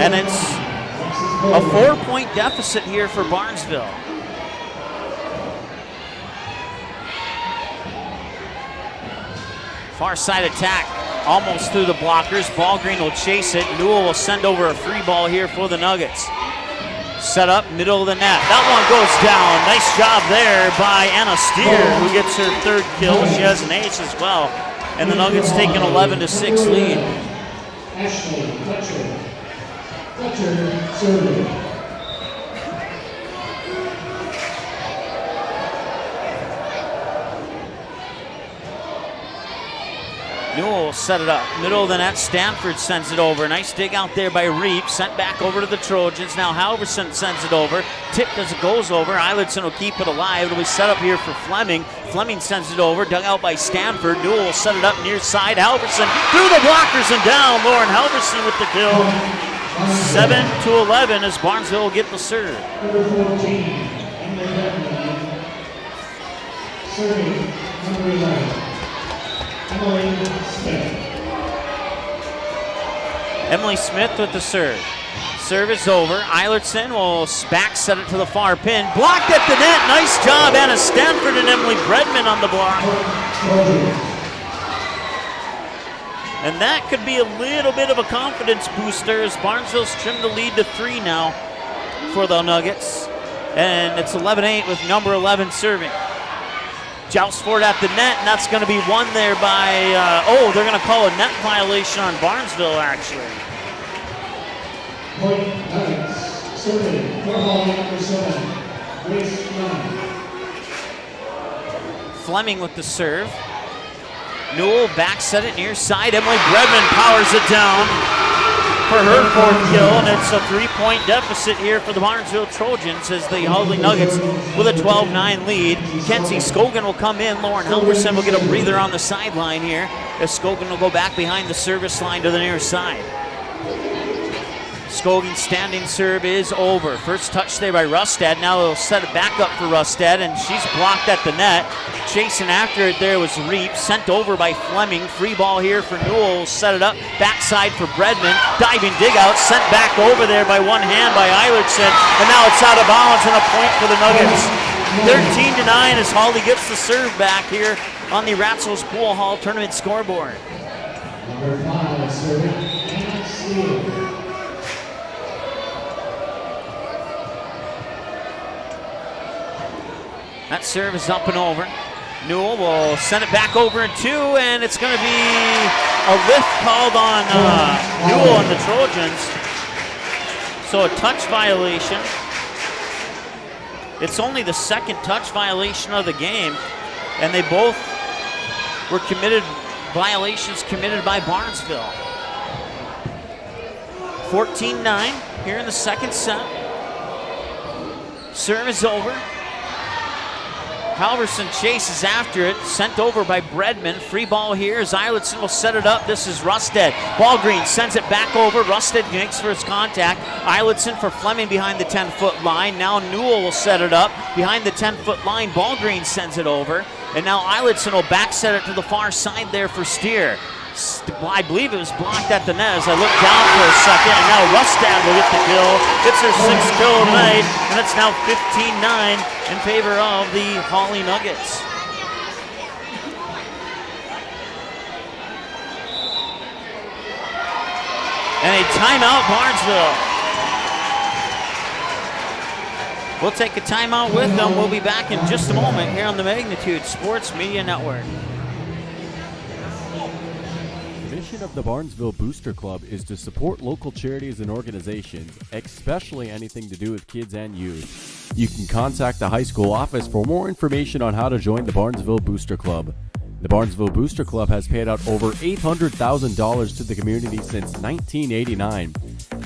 And it's a 4-point deficit here for Barnesville. Far side attack, almost through the blockers. Ballgreen will chase it. Newell will send over a free ball here for the Nuggets. Set up, middle of the net. That one goes down. Nice job there by Anna Steer, who gets her 3rd kill. She has an ace as well. And the Nuggets take an 11-6 lead. Ashley Fletcher. Fletcher serving. Newell will set it up. Middle of the net, Stanford sends it over. Nice dig out there by Reep. Sent back over to the Trojans. Now Halverson sends it over. Tipped as it goes over. Eilertson will keep it alive. It'll be set up here for Fleming. Fleming sends it over. Dug out by Stanford. Newell will set it up near side. Halverson through the blockers and down. Lauren Halverson with the kill. 7-11 as Barnesville will get the serve. Number 14, Emily Bredman. Serving number 11. Emily Smith with the serve. Serve is over. Eilertson will back set it to the far pin. Blocked at the net. Nice job, Anna Stanford and Emily Bredman on the block. And that could be a little bit of a confidence booster as Barnesville's trimmed the lead to 3 now for the Nuggets. And it's 11-8 with number 11 serving. Joust for it at the net, and that's going to be won there by, they're going to call a net violation on Barnesville, actually. Point Nuggets, serving for Hawley number 7, Grace Fleming. Fleming with the serve. Newell back set it near side. Emily Bredman powers it down for her 4th kill, and it's a 3-point deficit here for the Barnesville Trojans as the Hawley Nuggets with a 12-9 lead. Kenzie Scogan will come in. Lauren Helverson will get a breather on the sideline here as Scogan will go back behind the service line to the near side. Scogan's standing serve is over. First touch there by Rustad. Now they'll set it back up for Rustad, and she's blocked at the net. Chasing after it there was Reap, sent over by Fleming. Free ball here for Newell. Set it up, backside for Bredman. Diving dig out, sent back over there by one hand by Eilertson, and now it's out of bounds and a point for the Nuggets. 13-9 as Hawley gets the serve back here on the Ratzel's Pool Hall tournament scoreboard. Number 5 serving, Anna Steele. That serve is up and over. Newell will send it back over in 2, and it's going to be a lift called on Newell and the Trojans. So a touch violation. It's only the 2nd touch violation of the game, and they both were violations committed by Barnesville. 14-9 here in the 2nd set. Serve is over. Halverson chases after it, sent over by Bredman. Free ball here as Eilertson will set it up. This is Rustad. Ballgreen sends it back over. Rustad makes for his contact. Eilertson for Fleming behind the 10-foot line. Now Newell will set it up behind the 10-foot line. Ballgreen sends it over. And now Eilertson will back set it to the far side there for Steer. I believe it was blocked at the net as I looked down for a second, and now Rustad will get the kill. It's her 6th kill of the night, and it's now 15-9 in favor of the Hawley Nuggets. And a timeout, Barnesville. We'll take a timeout with them. We'll be back in just a moment here on the Magnitude Sports Media Network. The mission of the Barnesville Booster Club is to support local charities and organizations, especially anything to do with kids and youth. You can contact the high school office for more information on how to join the Barnesville Booster Club. The Barnesville Booster Club has paid out over $800,000 to the community since 1989.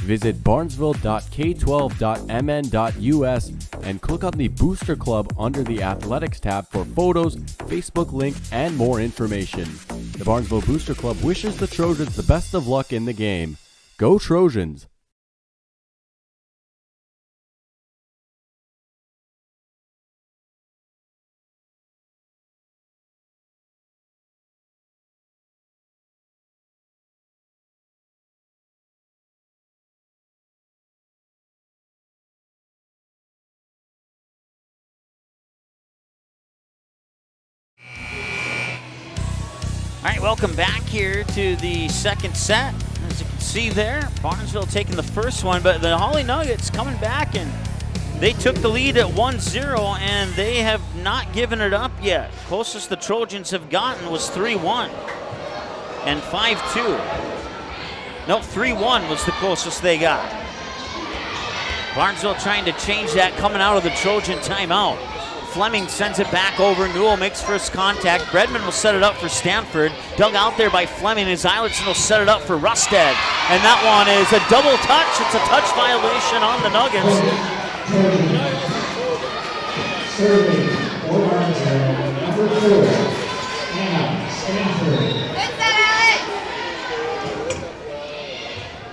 Visit barnesville.k12.mn.us and click on the Booster Club under the Athletics tab for photos, Facebook link, and more information. The Barnesville Booster Club wishes the Trojans the best of luck in the game. Go Trojans! All right, welcome back here to the 2nd set. As you can see there, Barnesville taking the first one, but the Hawley Nuggets coming back, and they took the lead at 1-0, and they have not given it up yet. Closest the Trojans have gotten was 3-1 and 5-2. No, 3-1 was the closest they got. Barnesville trying to change that coming out of the Trojan timeout. Fleming sends it back over. Newell makes first contact. Bredman will set it up for Stanford. Dug out there by Fleming as Eilertson will set it up for Rustad. And that one is a double touch. It's a touch violation on the Nuggets. Serving for Barnesville, number 4, Anna Stanford.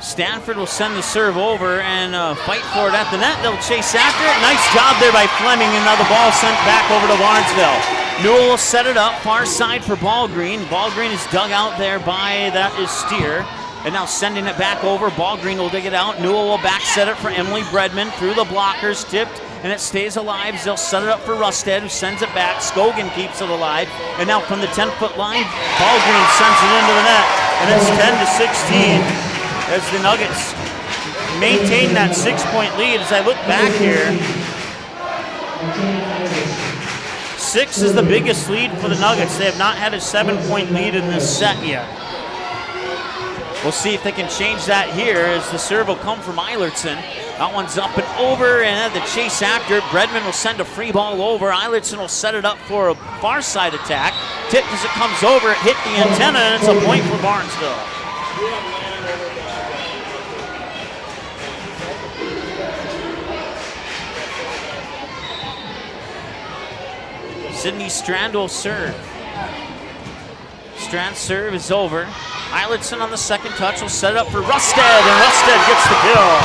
Stanford will send the serve over and fight for it at the net. They'll chase after it. Nice job there by Fleming, and now the ball sent back over to Barnesville. Newell will set it up, far side for Ballgreen. Ballgreen is dug out there by, that is Steer. And now sending it back over. Ballgreen will dig it out. Newell will back set it for Emily Bredman. Through the blockers, tipped, and it stays alive. They'll set it up for Rustad, who sends it back. Scogan keeps it alive. And now from the 10-foot line, Ballgreen sends it into the net. and it's 10-16 as the Nuggets maintain that 6-point lead. As I look back here, 6 is the biggest lead for the Nuggets. They have not had a 7-point lead in this set yet. We'll see if they can change that here as the serve will come from Eilertson. That one's up and over, and the chase after it. Bredman will send a free ball over. Eilertson will set it up for a far side attack. Tipped as it comes over, it hit the antenna, and it's a point for Barnesville. Sydney Strand will serve. Strand's serve is over. Eilertson on the second touch will set it up for Rusted, and Rusted gets the kill.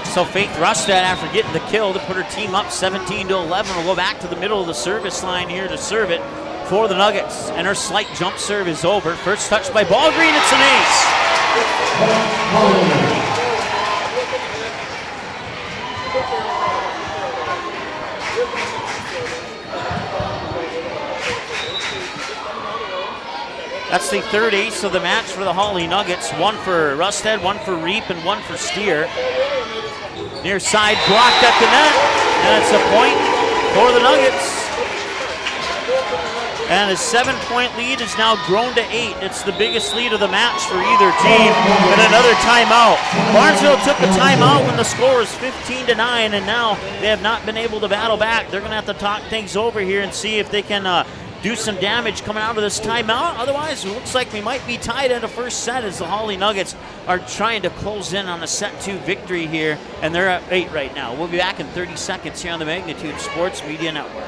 So Faith Rusted, after getting the kill to put her team up 17-11, will go back to the middle of the service line here to serve it for the Nuggets. And her slight jump serve is over. First touch by Ballgreen, it's an ace. That's the third ace of the match for the Hawley Nuggets. One for Rusted, one for Reap, and one for Steer. Near side blocked at the net, and it's a point for the Nuggets. And a 7-point lead has now grown to 8. It's the biggest lead of the match for either team. And another timeout. Barnesville took a timeout when the score was 15-9, and now they have not been able to battle back. They're going to have to talk things over here and see if they can do some damage coming out of this timeout. Otherwise, it looks like we might be tied in the first set as the Hawley Nuggets are trying to close in on a set 2 victory here, and they're at 8 right now. We'll be back in 30 seconds here on the Magnitude Sports Media Network.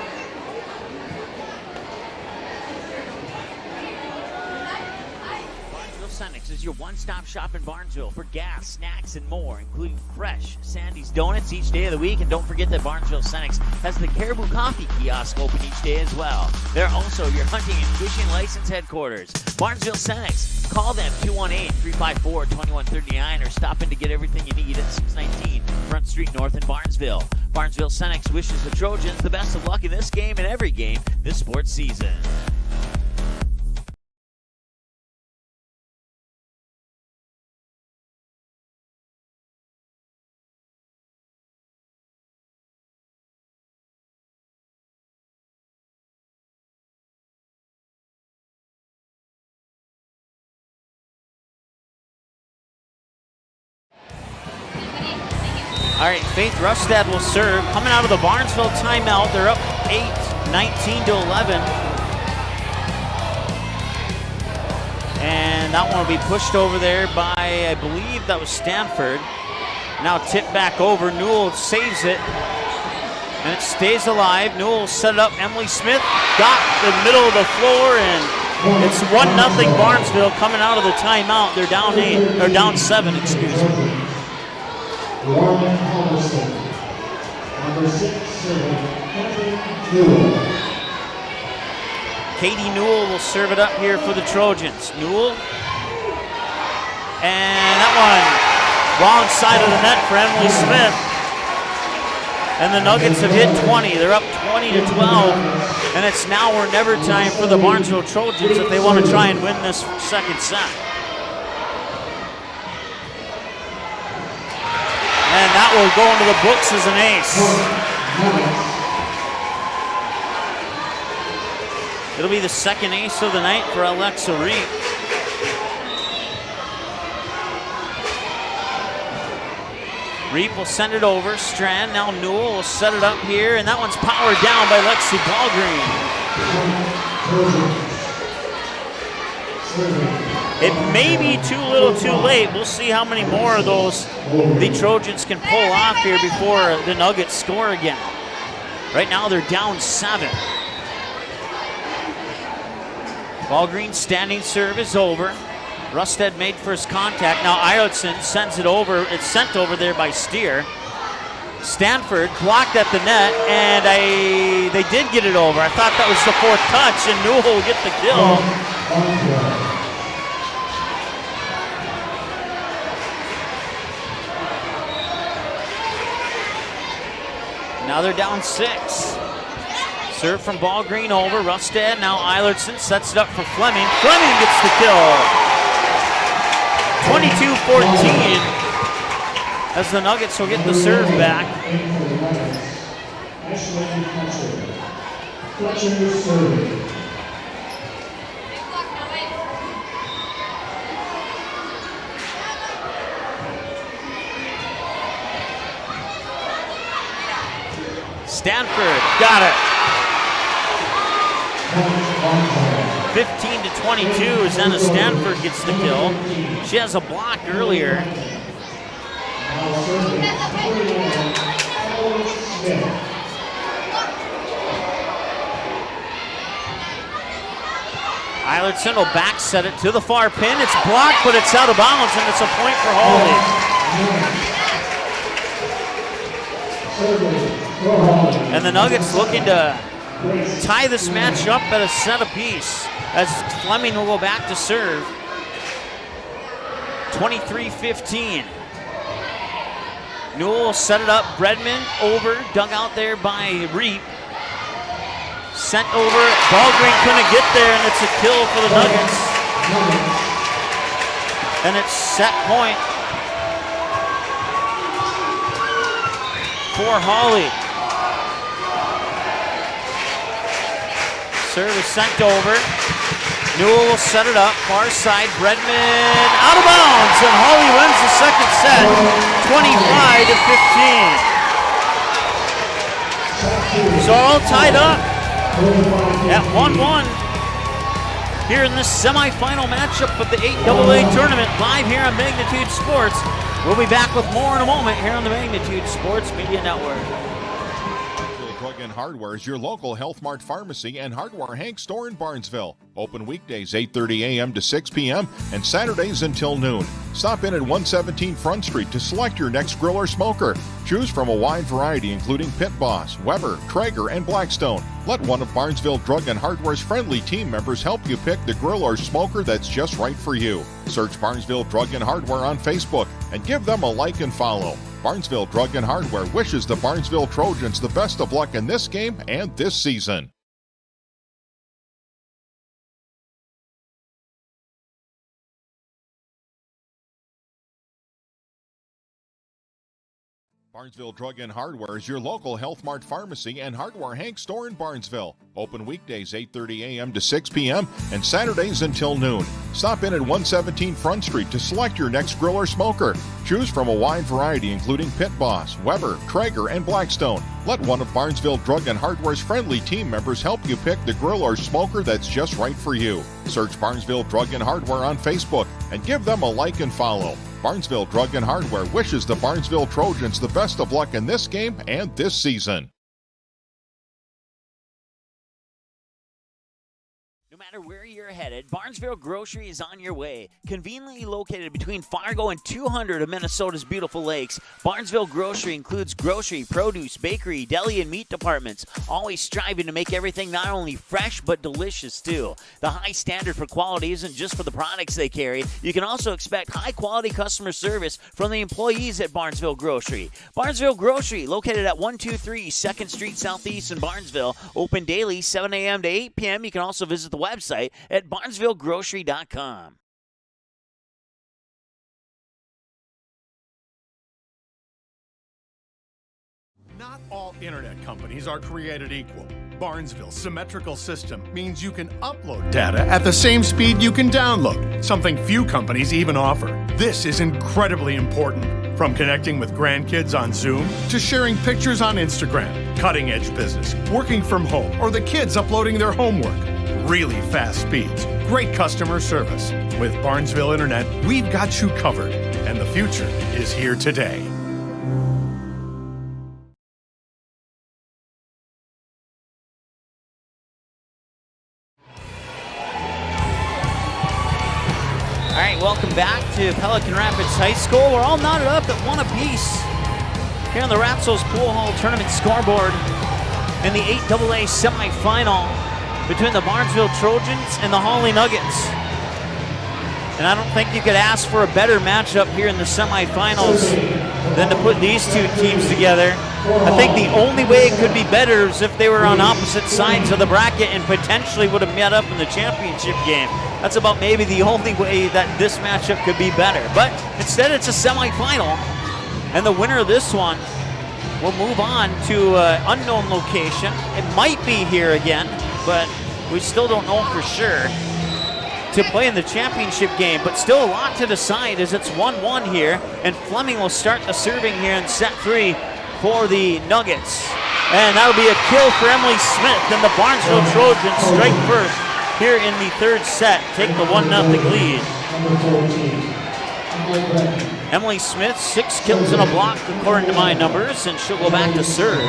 Senex is your one-stop shop in Barnesville for gas, snacks, and more, including fresh Sandy's Donuts each day of the week. And don't forget that Barnesville Senex has the Caribou Coffee kiosk open each day as well. They're also your hunting and fishing license headquarters. Barnesville Senex. Call them 218-354-2139 or stop in to get everything you need at 619 Front Street North in Barnesville. Barnesville Senex wishes the Trojans the best of luck in this game and every game this sports season. All right, Faith Rustad will serve. Coming out of the Barnesville timeout, they're up 8, 19-11. And that one will be pushed over there by, I believe that was Stanford. Now tipped back over. Newell saves it. And it stays alive. Newell will set it up. Emily Smith got the middle of the floor, and it's 1-0 Barnesville coming out of the timeout. They're down 8, or down 7, excuse me. Norman Halverson, number 6, serving Newell. Katie Newell will serve it up here for the Trojans. Newell, and that one wrong side of the net for Emily Smith. And the Nuggets have hit 20. They're up 20-12, and it's now or never time for the Barnesville Trojans if they want to try and win this second set. And that will go into the books as an ace. It'll be the second ace of the night for Alexa Reap. Reap will send it over. Strand, now Newell will set it up here, and that one's powered down by Lexi Ballgreen. It may be too little too late. We'll see how many more of those the Trojans can pull off here before the Nuggets score again. Right now they're down 7. Ballgreen's standing serve is over. Rusted made first contact. Now Eilertson sends it over. It's sent over there by Steer. Stanford blocked at the net, and they did get it over. I thought that was the 4th touch, and Newell will get the kill. Now they're down 6. Serve from Ball Green over. Rustad, now Eilertson sets it up for Fleming. Fleming gets the kill. 22-14 as the Nuggets will get the serve back. Stanford got it. 15-22 as Anna Stanford gets the kill. She has a block earlier. Eilertson will back set it to the far pin. It's blocked, but it's out of bounds, and it's a point for Hawley. And the Nuggets looking to tie this match up at a set apiece as Fleming will go back to serve. 23-15. Newell will set it up. Bredman over, dug out there by Reap. Sent over. Ballgreen couldn't get there, and it's a kill for the Nuggets. And it's set point for Hawley. Serve is sent over. Newell will set it up. Far side. Bredman out of bounds. And Hawley wins the second set. 25-15. So all tied up at 1-1 here in this semifinal matchup of the 8AA tournament live here on Magnitude Sports. We'll be back with more in a moment here on the Magnitude Sports Media Network. Drug and Hardware is your local Health Mart pharmacy and hardware Hank store in Barnesville. Open weekdays 8:30 a.m. to 6 p.m. and Saturdays until noon. Stop in at 117 Front Street to select your next grill or smoker. Choose from a wide variety including Pit Boss, Weber, Traeger, and Blackstone. Let one of Barnesville Drug and Hardware's friendly team members help you pick the grill or smoker that's just right for you. Search Barnesville Drug and Hardware on Facebook and give them a like and follow. Barnesville Drug and Hardware wishes the Barnesville Trojans the best of luck in this game and this season. Barnesville Drug and Hardware is your local Health Mart pharmacy and hardware Hank store in Barnesville. Open weekdays 8:30 a.m. to 6 p.m. and Saturdays until noon. Stop in at 117 Front Street to select your next grill or smoker. Choose from a wide variety including Pit Boss, Weber, Traeger, and Blackstone. Let one of Barnesville Drug and Hardware's friendly team members help you pick the grill or smoker that's just right for you. Search Barnesville Drug and Hardware on Facebook and give them a like and follow. Barnesville Drug and Hardware wishes the Barnesville Trojans the best of luck in this game and this season. No matter where you're headed, Barnesville Grocery is on your way. Conveniently located between Fargo and 200 of Minnesota's beautiful lakes, Barnesville Grocery includes grocery, produce, bakery, deli, and meat departments, always striving to make everything not only fresh but delicious too. The high standard for quality isn't just for the products they carry. You can also expect high-quality customer service from the employees at Barnesville Grocery. Barnesville Grocery, located at 123 2nd Street Southeast in Barnesville, open daily 7 a.m. to 8 p.m. You can also visit the website at barnesvillegrocery.com. Not all internet companies are created equal. Barnesville's symmetrical system means you can upload data at the same speed you can download, something few companies even offer. This is incredibly important. From connecting with grandkids on Zoom to sharing pictures on Instagram, cutting-edge business, working from home, or the kids uploading their homework. Really fast speeds, great customer service. With Barnesville Internet, we've got you covered, and the future is here today. All right, welcome back to Pelican Rapids High School. We're all knotted up at one apiece here on the Ratsos Pool Hall Tournament scoreboard in the 8AA Semifinal between the Barnesville Trojans and the Hawley Nuggets. And I don't think you could ask for a better matchup here in the semifinals than to put these two teams together. I think the only way it could be better is if they were on opposite sides of the bracket and potentially would have met up in the championship game. That's about maybe the only way that this matchup could be better. But instead, it's a semifinal, and the winner of this one will move on to an unknown location. It might be here again, but we still don't know for sure, to play in the championship game. But still a lot to decide as it's 1-1 here, and Fleming will start the serving here in set 3 for the Nuggets. And that'll be a kill for Emily Smith, and the Barnesville Trojans strike first here in the third set, take the 1-0 lead. Emily Smith, 6 kills and a block according to my numbers, and she'll go back to serve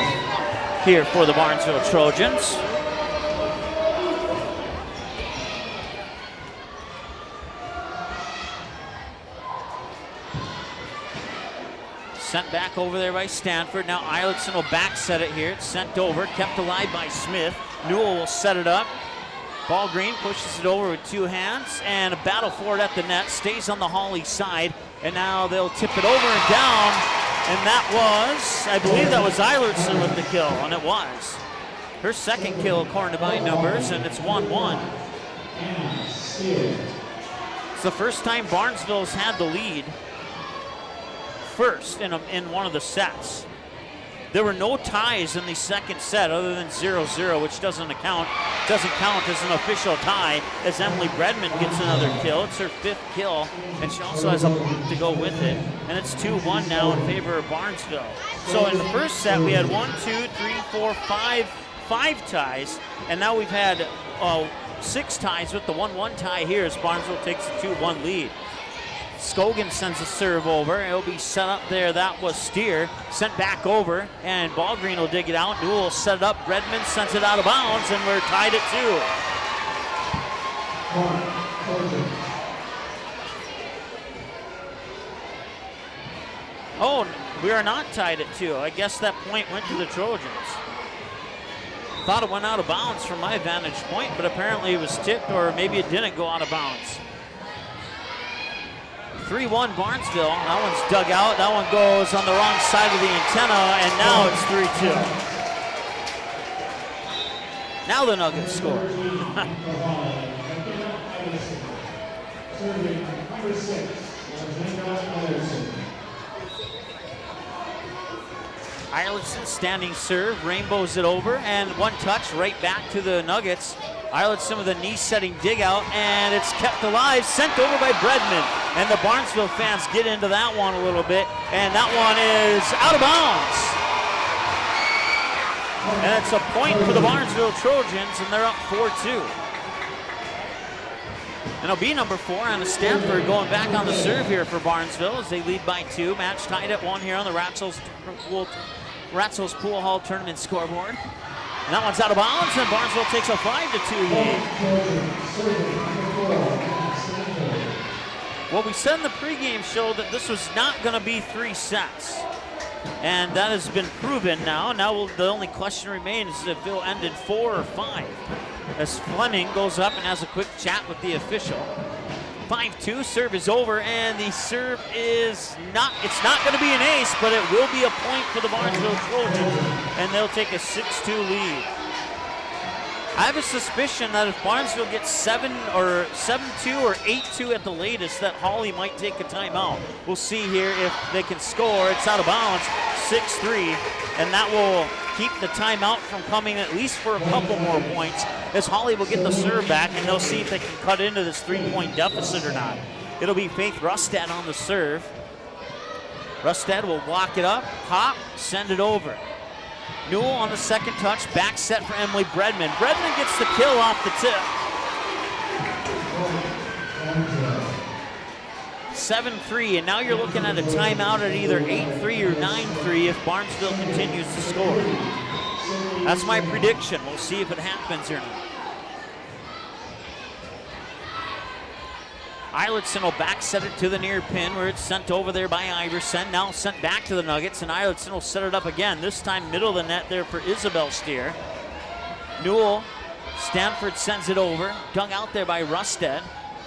here for the Barnesville Trojans. Sent back over there by Stanford. Now Eilertson will back set it here. It's sent over, kept alive by Smith. Newell will set it up. Ball Green pushes it over with 2 hands, and a battle for it at the net. Stays on the Hawley side, and now they'll tip it over and down. And that was, I believe that was Eilertson with the kill, and it was her second kill according to my numbers, and it's 1-1. It's the first time Barnesville's had the lead first in one of the sets. There were no ties in the second set other than 0-0, which doesn't count as an official tie, as Emily Bredman gets another kill. It's her 5th kill, and she also has a block to go with it. And it's 2-1 now in favor of Barnesville. So in the first set, we had 5 ties, and now we've had 6 ties with the 1-1 tie here as Barnesville takes a 2-1 lead. Scogan sends a serve over. It'll be set up there. That was Steer. Sent back over, and Ball Green will dig it out. Newell will set it up. Redmond sends it out of bounds, and we're tied at 2. Oh, we are not tied at 2. I guess that point went to the Trojans. Thought it went out of bounds from my vantage point, but apparently it was tipped, or maybe it didn't go out of bounds. 3-1 Barnesville. That one's dug out. That one goes on the wrong side of the antenna, and now it's 3-2. Now the Nuggets score. Eilertson standing serve, rainbows it over, and one touch right back to the Nuggets. Eilertson with a knee-setting dig out, and it's kept alive, sent over by Bredman. And the Barnesville fans get into that one a little bit, and that one is out of bounds. And it's a point for the Barnesville Trojans, and they're up 4-2. And it'll be number 4 on the Stanford going back on the serve here for Barnesville as they lead by 2. Match tied at 1 here on the Ratzel's Pool Hall Tournament scoreboard. And that one's out of bounds, and Barnesville takes a 5-2 lead. Well, we said in the pregame show that this was not going to be 3 sets. And that has been proven now. Now the only question remains is if it'll end in 4 or 5. As Fleming goes up and has a quick chat with the official. 5-2, serve is over, and the serve is not, it's not going to be an ace, but it will be a point for the Barnesville Trojans, and they'll take a 6-2 lead. I have a suspicion that if Barnesville gets 7-2 or 8-2 at the latest, that Hawley might take a timeout. We'll see here if they can score. It's out of bounds, 6-3, and that will keep the timeout from coming at least for a couple more points, as Hawley will get the serve back, and they'll see if they can cut into this 3-point deficit or not. It'll be Faith Rustad on the serve. Rustad will lock it up, pop, send it over. Newell on the second touch, back set for Emily Bredman. Bredman gets the kill off the tip. 7-3, and now you're looking at a timeout at either 8-3 or 9-3 if Barnesville continues to score. That's my prediction. We'll see if it happens or not. Eilertson will back set it to the near pin where it's sent over there by Iverson. Now sent back to the Nuggets, and Eilertson will set it up again. This time middle of the net there for Isabel Steer. Newell, Stanford sends it over. Dug out there by Rustad.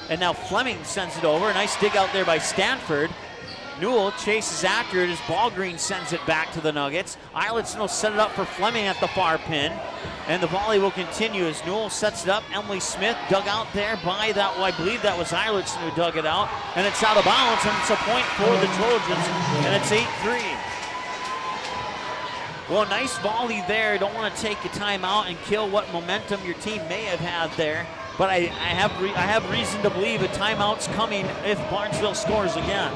And now Fleming sends it over. A nice dig out there by Stanford. Newell chases after it as Ballgreen sends it back to the Nuggets. Eilertson will set it up for Fleming at the far pin. And the volley will continue as Newell sets it up. Emily Smith dug out there by that, well, I believe that was Eilertson who dug it out. And it's out of bounds, and it's a point for the Trojans, and it's 8-3. Well, nice volley there. Don't want to take a timeout and kill what momentum your team may have had there. But I have reason to believe a timeout's coming if Barnesville scores again.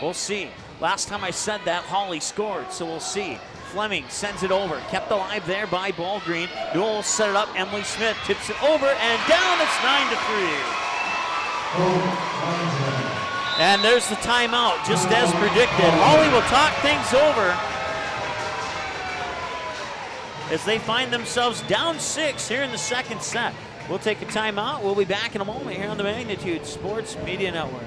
We'll see. Last time I said that, Hawley scored, so we'll see. Fleming sends it over, kept alive there by Ballgreen. Newell set it up, Emily Smith tips it over and down. It's 9-3. And there's the timeout, just as predicted. Hawley will talk things over as they find themselves down 6 here in the second set. We'll take a timeout. We'll be back in a moment here on the Magnitude Sports Media Network.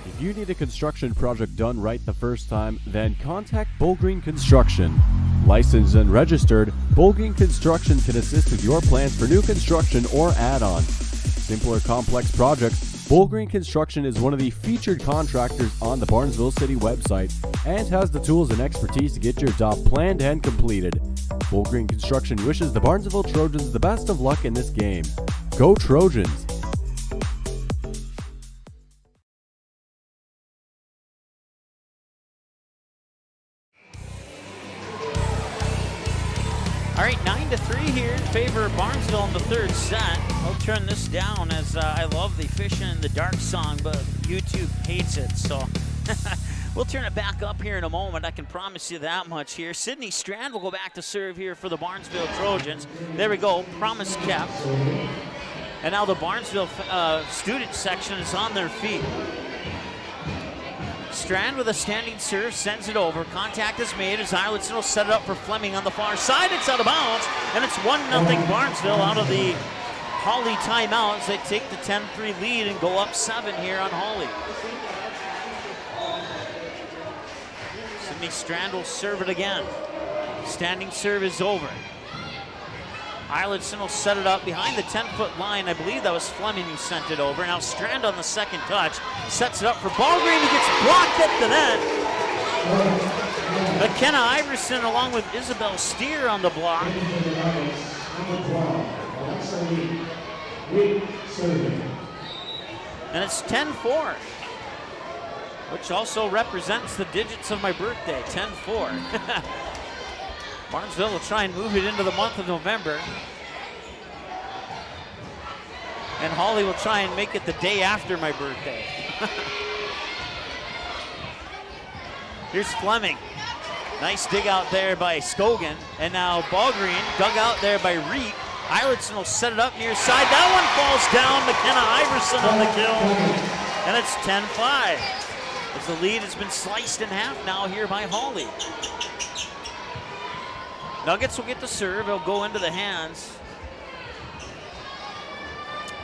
If you need a construction project done right the first time, then contact Bullgreen Construction. Licensed and registered, Bullgreen Construction can assist with your plans for new construction or add-on. Simple or complex projects, Bullgreen Construction is one of the featured contractors on the Barnesville City website and has the tools and expertise to get your job planned and completed. Bullgreen Construction wishes the Barnesville Trojans the best of luck in this game. Go Trojans! All right, 9-3 here in favor of Barnesville in the third set. I'll turn this down as I love the Fishing in the Dark song, but YouTube hates it, so we'll turn it back up here in a moment. I can promise you that much here. Sydney Strand will go back to serve here for the Barnesville Trojans. There we go, promise kept. And now the Barnesville student section is on their feet. Strand with a standing serve, sends it over. Contact is made as Eilertson will set it up for Fleming on the far side. It's out of bounds, and it's 1-0 Barnesville out of the Hawley timeout as they take the 10-3 lead and go up 7 here on Hawley. Sydney Strand will serve it again. Standing serve is over. Eilertson will set it up behind the 10-foot line. I believe that was Fleming who sent it over. Now Strand on the second touch sets it up for Ballgreen, who gets blocked at the net. McKenna Iverson along with Isabel Steer on the block. And it's 10-4, which also represents the digits of my birthday, 10-4. Barnesville will try and move it into the month of November. And Hawley will try and make it the day after my birthday. Here's Fleming. Nice dig out there by Scogan. And now Ballgreen dug out there by Reap. Eilertson will set it up near side. That one falls down. McKenna Iverson on the kill. And it's 10-5. As the lead has been sliced in half now here by Hawley. Nuggets will get the serve. It'll go into the hands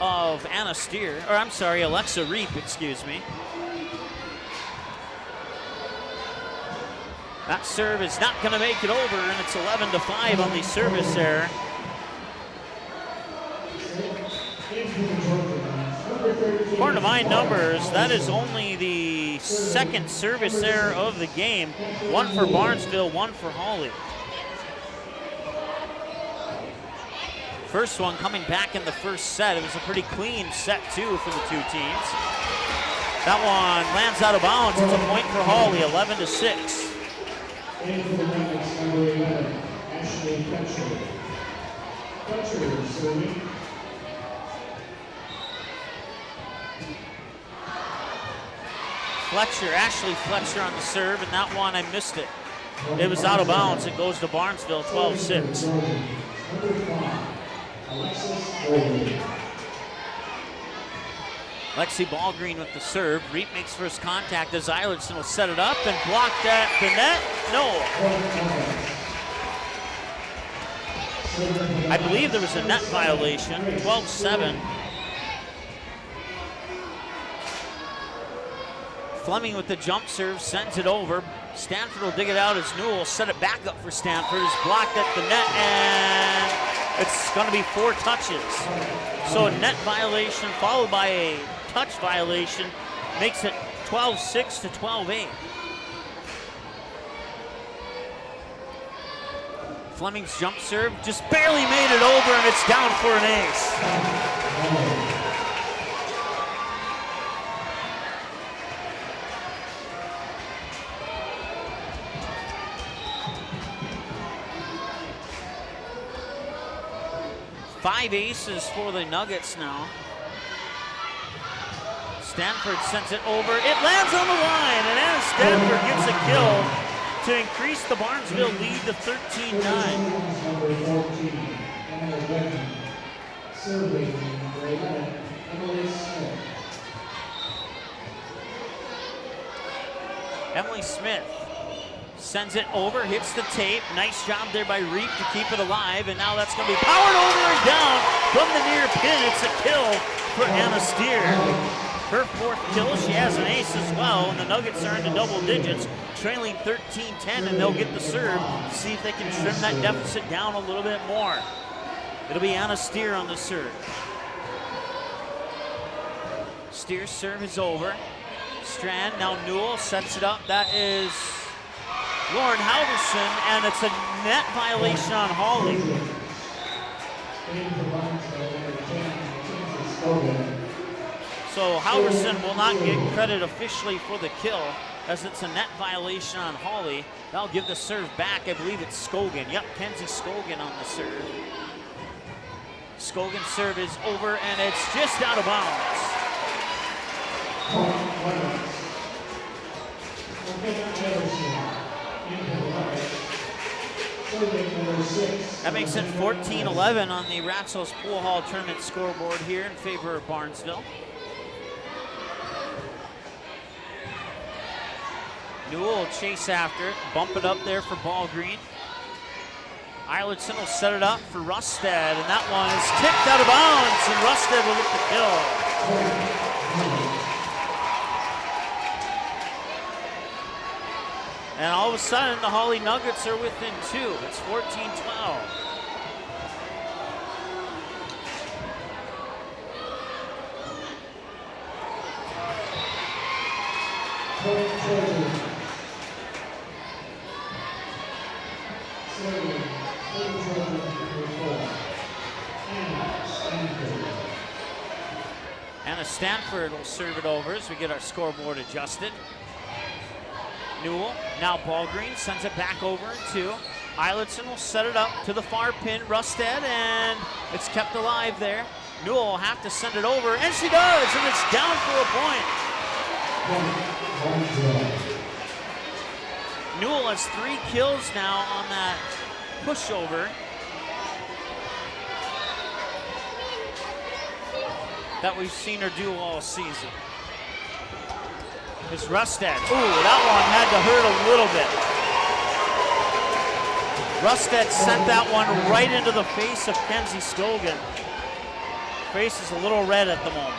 of Anna Steer, or I'm sorry, Alexa Reap, excuse me. That serve is not going to make it over, and it's 11-5 on the service error. According to my numbers, that is only the second service error of the game. One for Barnesville, one for Hawley. First one coming back in the first set. It was a pretty clean set, too, for the two teams. That one lands out of bounds. It's a point for Hawley, 11-6. Ashley Fletcher on the serve, and that one I missed it. It was out of bounds. It goes to Barnesville, 12-6. Lexi Ballgreen with the serve. Reap makes first contact as Eilertson will set it up and blocked at the net. No. I believe there was a net violation. 12-7. Fleming with the jump serve, sends it over. Stanford will dig it out as Newell set it back up for Stanford. It's blocked at the net, and it's going to be 4 touches. So a net violation followed by a touch violation makes it 12-6 to 12-8. Fleming's jump serve just barely made it over, and it's down for an ace. Five aces for the Nuggets now. Stanford sends it over. It lands on the line, and Anna Stanford gets a kill to increase the Barnesville lead to 13-9. Emily Smith sends it over, hits the tape. Nice job there by Reap to keep it alive, and now that's going to be powered over and down from the near pin. It's a kill for Anna Steer. Her fourth kill, she has an ace as well, and the Nuggets are into double digits, trailing 13-10, and they'll get the serve to see if they can trim that deficit down a little bit more. It'll be Anna Steer on the serve. Steer's serve is over. Strand, now Newell sets it up. That is Lauren Halverson, and it's a net violation on Hawley. So Halverson will not get credit officially for the kill, as it's a net violation on Hawley. That'll give the serve back. I believe it's Scogan. Yep, Kenzie Scogan on the serve. Scogan's serve is over, and it's just out of bounds. That makes it 14-11 on the Ratzel's Pool Hall tournament scoreboard here in favor of Barnesville. Newell will chase after it, bump it up there for Ball Green. Eilertson will set it up for Rustad, and that one is tipped out of bounds, and Rustad will get the kill. And all of a sudden, the Hawley Nuggets are within two. It's 14-12. Anna Stanford will serve it over as we get our scoreboard adjusted. Newell, now Ball Green, sends it back over in two. Eilertson will set it up to the far pin, Rustad, and it's kept alive there. Newell will have to send it over, and she does, and it's down for a point. Newell has 3 kills now on that pushover. That we've seen her do all season. It's Rustad. Ooh, that one had to hurt a little bit. Rustad sent that one right into the face of Kenzie Scogan. Face is a little red at the moment.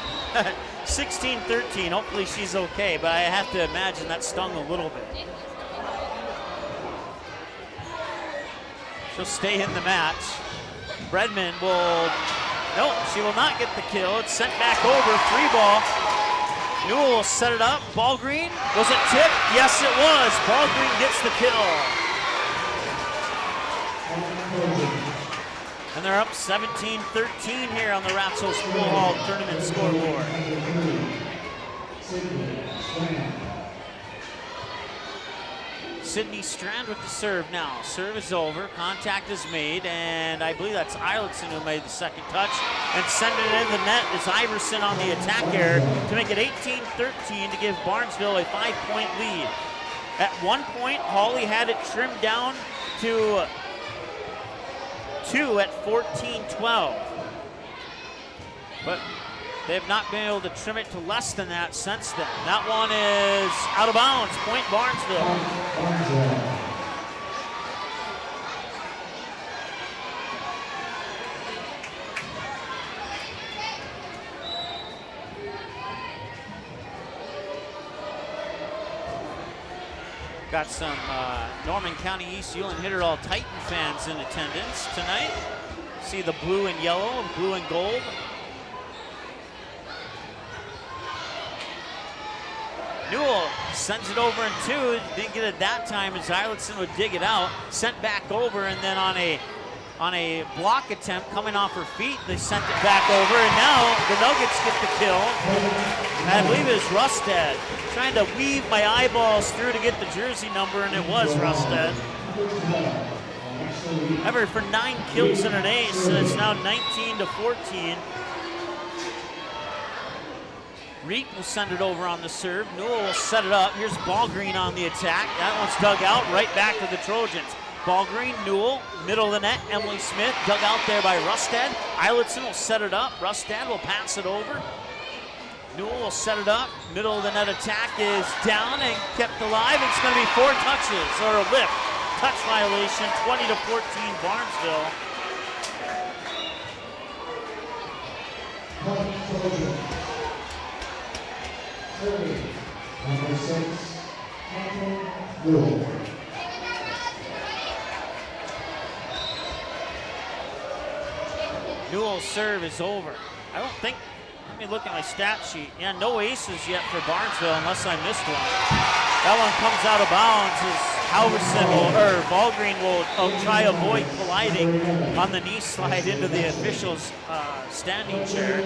16-13, hopefully she's okay, but I have to imagine that stung a little bit. She'll stay in the match. Bredman will, nope, she will not get the kill. It's sent back over, 3-ball. Newell will set it up. Ball Green, was it tipped? Yes, it was. Ball Green gets the kill. And they're up 17-13 here on the Ratzel's Pool Hall tournament scoreboard. Sydney Strand with the serve now. Serve is over, contact is made, and I believe that's Eilertson who made the second touch and send it in the net is Iverson on the attack error to make it 18-13 to give Barnesville a 5-point lead. At one point, Hawley had it trimmed down to 2 at 14-12. But they have not been able to trim it to less than that since then. That one is out of bounds, point Barnesville. Got some Norman County East Hewlin Hitterall Titan fans in attendance tonight. See the blue and yellow, blue and gold. Newell sends it over in two. Didn't get it that time as Eilertson would dig it out. Sent back over, and then on a block attempt coming off her feet, they sent it back over, and now the Nuggets get the kill. I believe it was Rustad. Trying to weave my eyeballs through to get the jersey number, and it was Rustad. Ever for 9 kills and an ace, and it's now 19-14. Reek will send it over on the serve. Newell will set it up. Here's Ballgreen on the attack. That one's dug out right back to the Trojans. Ballgreen, Newell, middle of the net. Emily Smith dug out there by Rustad. Eilertson will set it up. Rustad will pass it over. Newell will set it up. Middle of the net attack is down and kept alive. It's going to be 4 touches or a lift. Touch violation, 20-14 Barnesville. Number 6, Anthem. Newell's serve is over. I don't think, let me look at my stat sheet. Yeah, no aces yet for Barnesville unless I missed one. That one comes out of bounds as Halverson or Ballgreen will try to avoid colliding on the knee slide into the official's standing chair.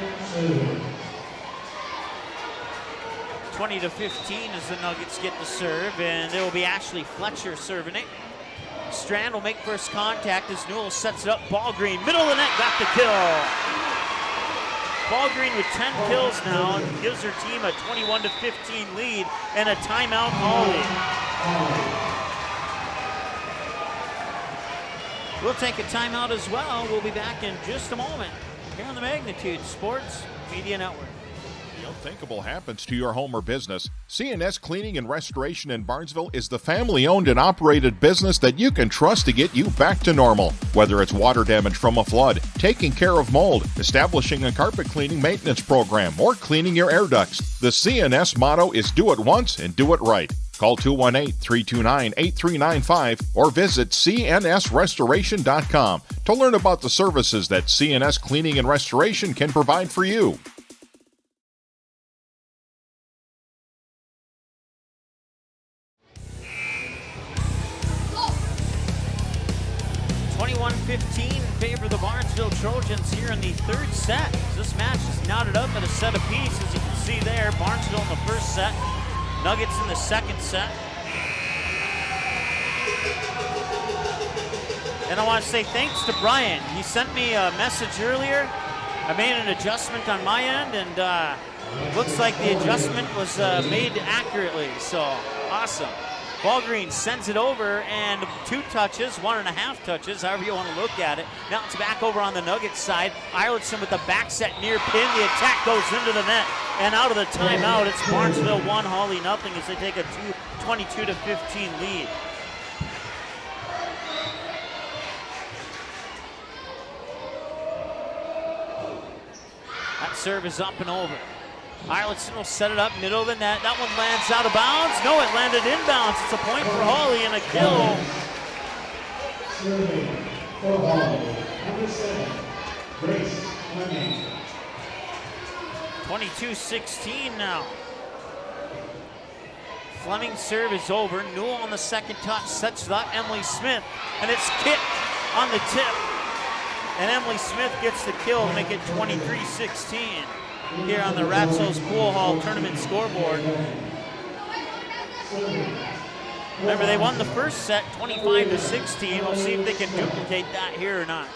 20-15 as the Nuggets get the serve, and it will be Ashley Fletcher serving it. Strand will make first contact as Newell sets it up. Ballgreen, middle of the net, got the kill. Ballgreen with 10 kills now and gives her team a 21-15 lead and a timeout Hawley. We'll take a timeout as well. We'll be back in just a moment here on the Magnitude Sports Media Network. The unthinkable happens to your home or business. C&S Cleaning and Restoration in Barnesville is the family-owned and operated business that you can trust to get you back to normal. Whether it's water damage from a flood, taking care of mold, establishing a carpet cleaning maintenance program, or cleaning your air ducts, the C&S motto is do it once and do it right. Call 218-329-8395 or visit cnsrestoration.com to learn about the services that C&S Cleaning and Restoration can provide for you. 21-15 in favor of the Barnesville Trojans here in the third set. This match is knotted up at a set apiece, as you can see there. Barnesville in the first set, Nuggets in the second set. And I want to say thanks to Brian. He sent me a message earlier. I made an adjustment on my end, and looks like the adjustment was made accurately, so awesome. Ballgreen sends it over, and 2 touches, 1.5 touches, however you want to look at it. Now it's back over on the Nuggets side. Eilertson with the back set near pin. The attack goes into the net, and out of the timeout, it's Barnesville 1, Hawley nothing, as they take a 22-15 lead. That serve is up and over. Eilertson will set it up, middle of the net. That one lands out of bounds. No, it landed inbounds. It's a point for Hawley and a kill. 22-16 now. Fleming's serve is over. Newell on the second touch sets it up. Emily Smith, and it's kicked on the tip. And Emily Smith gets the kill to make it 23-16. Here on the Ratsos Pool Hall tournament scoreboard. Remember, they won the first set 25-16. We'll see if they can duplicate that here or not.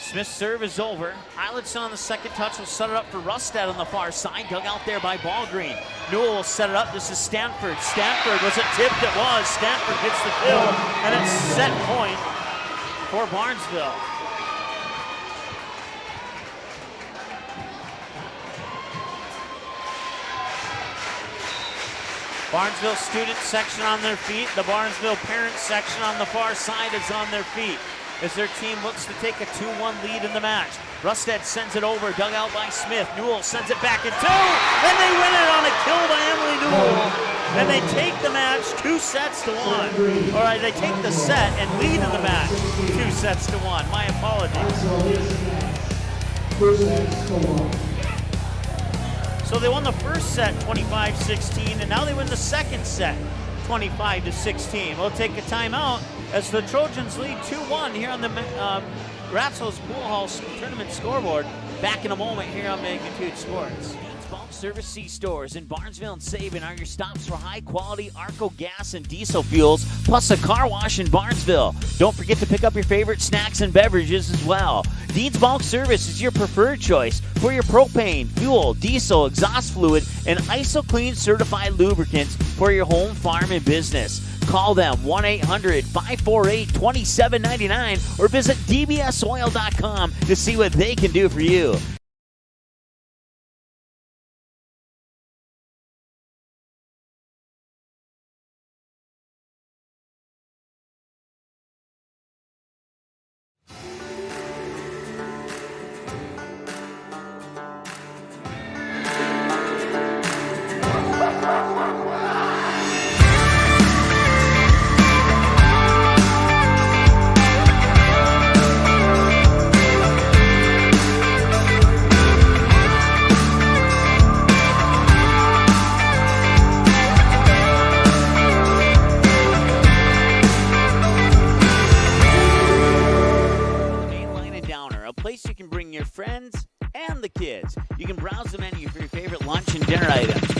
Smith's serve is over. Eilertson on the second touch will set it up for Rustad on the far side. Dug out there by Ballgreen. Newell will set it up. This is Stanford. Stanford, was it tipped? It was. Stanford gets the kill, and it's set point for Barnesville. Barnesville student section on their feet. The Barnesville parent section on the far side is on their feet as their team looks to take a 2-1 lead in the match. Rustad sends it over, dug out by Smith. Newell sends it back in 2, and they win it on a kill by Emily Newell. And they take the match 2-1. All right, they take the set and lead in the match 2-1. My apologies. So they won the first set 25-16, and now they win the second set 25-16. We'll take a timeout as the Trojans lead 2-1 here on the Ratzel's Pool Hall Tournament scoreboard. Back in a moment here on Magnitude Sports. Bulk Service C-stores in Barnesville and Sabin are your stops for high-quality Arco gas and diesel fuels, plus a car wash in Barnesville. Don't forget to pick up your favorite snacks and beverages as well. Dean's Bulk Service is your preferred choice for your propane, fuel, diesel, exhaust fluid, and ISO-Clean certified lubricants for your home, farm, and business. Call them 1-800-548-2799 or visit dbsoil.com to see what they can do for you.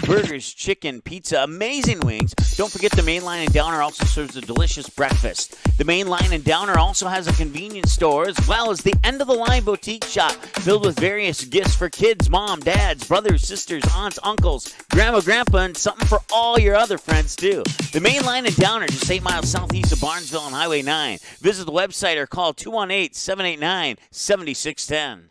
Burgers, chicken, pizza, amazing wings. Don't forget the Main Line and Downer also serves a delicious breakfast. The Main Line and Downer also has a convenience store as well as the end-of-the-line boutique shop filled with various gifts for kids, mom, dads, brothers, sisters, aunts, uncles, grandma, grandpa, and something for all your other friends too. The Main Line and Downer, just 8 miles southeast of Barnesville on Highway 9. Visit the website or call 218-789-7610.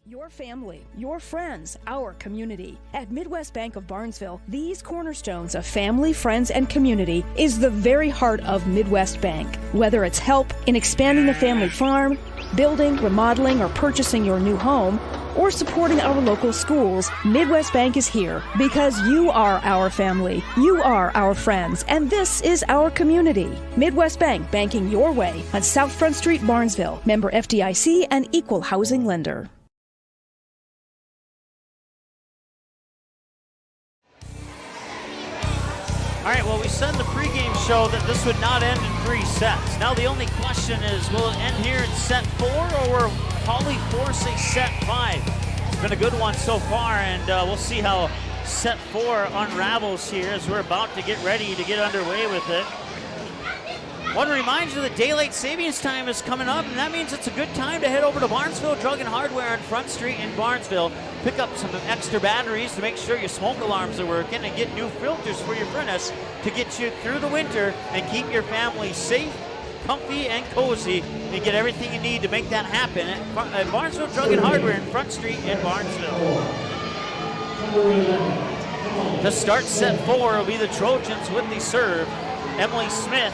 Your family, your friends, our community. At Midwest Bank of Barnesville, these cornerstones of family, friends, and community is the very heart of Midwest Bank. Whether it's help in expanding the family farm, building, remodeling, or purchasing your new home, or supporting our local schools, Midwest Bank is here because you are our family, you are our friends, and this is our community. Midwest Bank, banking your way on South Front Street, Barnesville. Member FDIC and equal housing lender. All right, well, we said in the pregame show that this would not end in 3 sets. Now the only question is, will it end here in set 4, or will Hawley force a set 5? It's been a good one so far, and we'll see how set 4 unravels here as we're about to get ready to get underway with it. Want to remind you that daylight savings time is coming up, and that means it's a good time to head over to Barnesville Drug and Hardware on Front Street in Barnesville. Pick up some extra batteries to make sure your smoke alarms are working, and get new filters for your furnace to get you through the winter and keep your family safe, comfy, and cozy, and get everything you need to make that happen at Barnesville Drug and Hardware in Front Street in Barnesville. To start set 4 will be the Trojans with the serve, Emily Smith.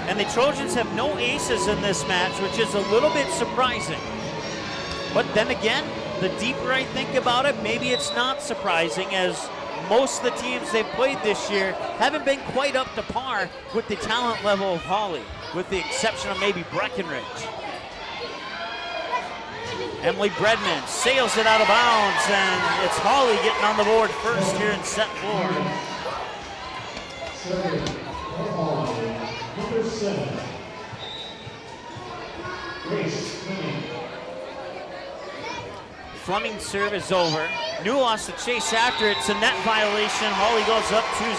And the Trojans have no aces in this match, which is a little bit surprising. But then again, the deeper I think about it, maybe it's not surprising, as most of the teams they've played this year haven't been quite up to par with the talent level of Hawley, with the exception of maybe Breckenridge. Emily Bredman sails it out of bounds, and it's Hawley getting on the board first here in set 4. Number 7, Grace Fleming's serve is over. Newell has to chase after it. It's a net violation. Hawley goes up 2-0.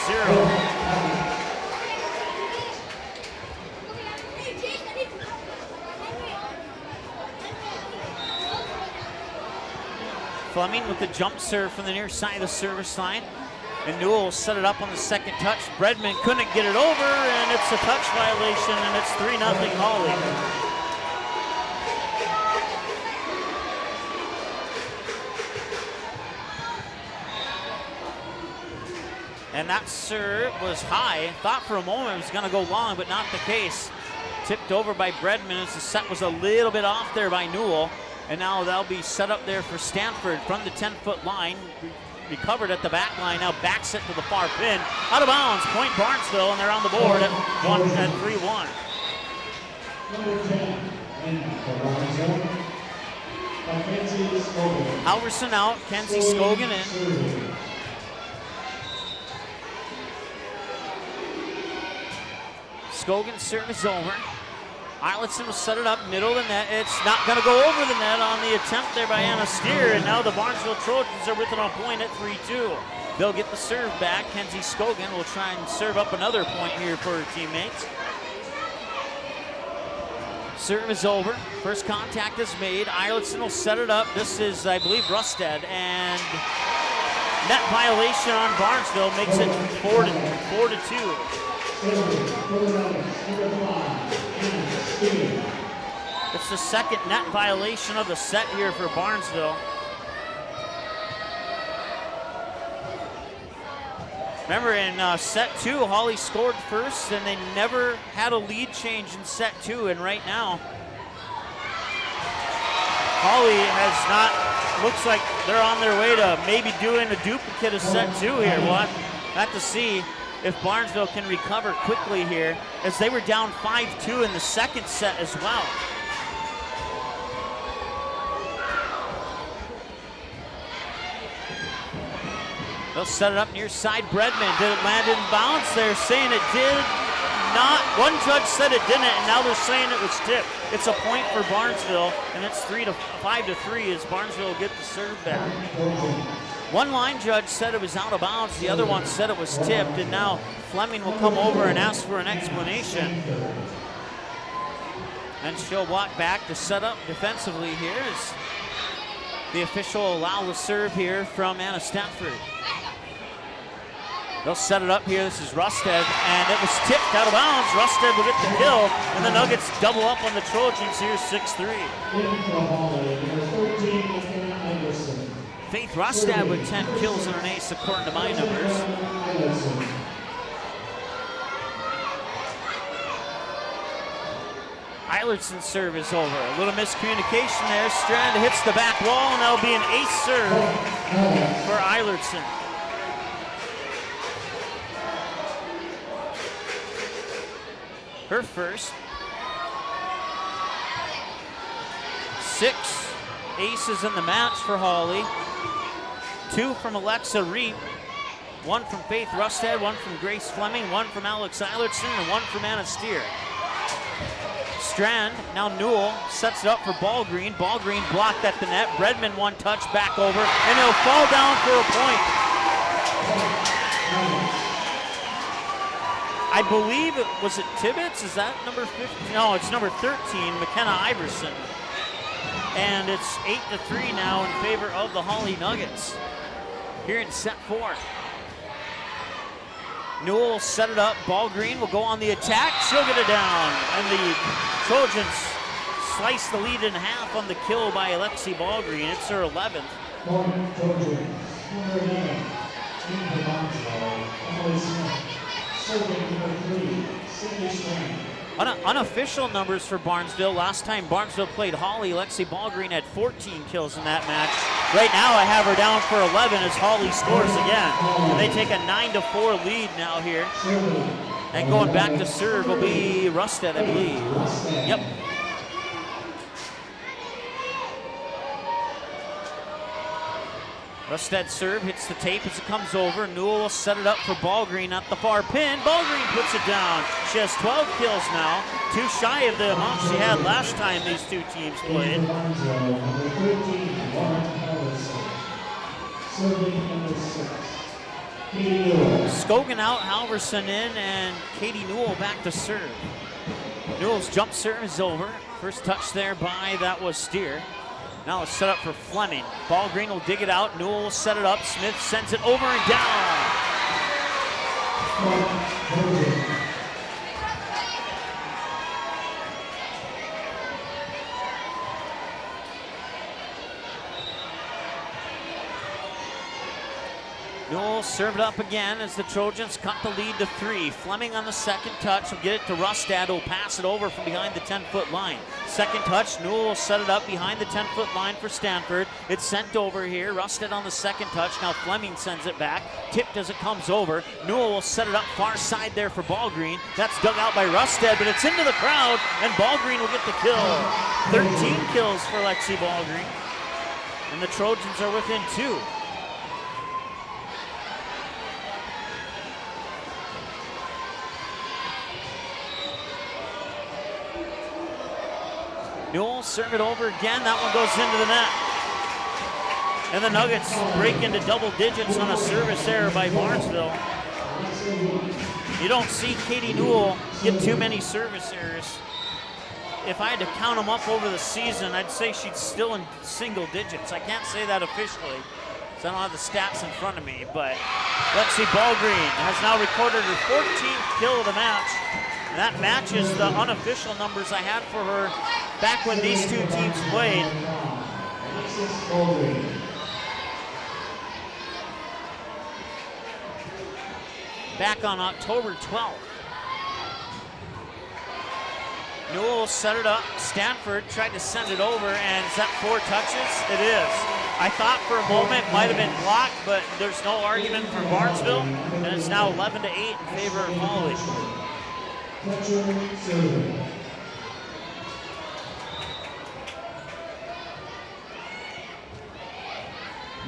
Fleming with the jump serve from the near side of the service line. And Newell will set it up on the second touch. Bredman couldn't get it over, and it's a touch violation, and it's 3-0 Hawley. And that serve was high. Thought for a moment it was going to go long, but not the case. Tipped over by Bredman as the set was a little bit off there by Newell. And now they'll be set up there for Stanford from the 10-foot line. Recovered at the back line, now backs it to the far pin. Out of bounds, point Barnesville, and they're on the board at 3-1. Halverson out, Kenzie Scogan in. Scogan's serve is over. Eilertson will set it up, middle of the net. It's not going to go over the net on the attempt there by Anna Steer, and now the Barnesville Trojans are with it on point at 3-2. They'll get the serve back. Kenzie Scogan will try and serve up another point here for her teammates. Serve is over. First contact is made. Eilertson will set it up. This is, I believe, Rusted, and net violation on Barnesville makes it 4-2. It's the second net violation of the set here for Barnesville. Remember, in set 2, Hawley scored first, and they never had a lead change in set 2, and right now, Hawley has not, looks like they're on their way to maybe doing a duplicate of set 2 here. We'll have to see if Barnesville can recover quickly here, as they were down 5-2 in the second set as well. They'll set it up near side. Bredman, did it land in bounds? They're saying it did not. One judge said it didn't, and now they're saying it was tipped. It's a point for Barnesville, and it's 5-3 as Barnesville will get the serve back. One line judge said it was out of bounds. The other one said it was tipped, and now Fleming will come over and ask for an explanation. And she'll walk back to set up defensively here as the official will allow the serve here from Anna Stafford. They'll set it up here. This is Rusted, and it was tipped out of bounds. Rusted will get the kill, and the Nuggets double up on the Trojans here, 6-3. Faith Rusted with 10 kills and an ace, according to my numbers. Eilertson's serve is over. A little miscommunication there. Strand hits the back wall, and that'll be an ace serve for Eilertson. Her first. 6 aces in the match for Hawley. 2 from Alexa Reap. 1 from Faith Rusted, 1 from Grace Fleming, 1 from Alex Eilertson, and 1 from Anna Steer. Strand, now Newell, sets it up for Ballgreen. Ballgreen blocked at the net. Bredman one touch, back over, and he'll fall down for a point. I believe was it Tibbetts? Is that number 15? No, it's number 13, McKenna Iverson. And it's 8-3 now in favor of the Hawley Nuggets here in set 4. Newell set it up. Ballgreen will go on the attack. She'll get it down. And the Trojans slice the lead in half on the kill by Alexi Ballgreen. It's her 11th. Unofficial numbers for Barnesville. Last time Barnesville played Hawley, Alexi Ballgreen had 14 kills in that match. Right now I have her down for 11 as Hawley scores again. And they take a 9-4 lead now here. And going back to serve will be Rusted, I believe. Yep. Rusted serve hits the tape as it comes over. Newell will set it up for Ballgreen at the far pin. Ballgreen puts it down. She has 12 kills now, 2 shy of the amount she had last time these two teams played. Scogan out, Halverson in, and Katie Newell back to serve. Newell's jump serve is over. First touch there by, that was Steer. Now it's set up for Fleming. Ballgreen will dig it out. Newell will set it up. Smith sends it over and down. Newell served up again as the Trojans cut the lead to 3. Fleming on the second touch will get it to Rusted, who will pass it over from behind the 10-foot line. Second touch, Newell will set it up behind the 10-foot line for Stanford. It's sent over here. Rusted on the second touch. Now Fleming sends it back. Tipped as it comes over. Newell will set it up far side there for Ballgreen. That's dug out by Rusted, but it's into the crowd, and Ballgreen will get the kill. 13 kills for Lexi Ballgreen. And the Trojans are within 2. Newell serve it over again. That one goes into the net. And the Nuggets break into double digits on a service error by Barnesville. You don't see Katie Newell get too many service errors. If I had to count them up over the season, I'd say she's still in single digits. I can't say that officially, because I don't have the stats in front of me, but Lexi Ballgreen has now recorded her 14th kill of the match. And that matches the unofficial numbers I had for her back when these two teams played. Back on October 12th. Newell set it up. Stanford tried to send it over, and is that 4 touches? It is. I thought for a moment it might have been blocked, but there's no argument for Barnesville, and it's now 11-8 in favor of Hawley.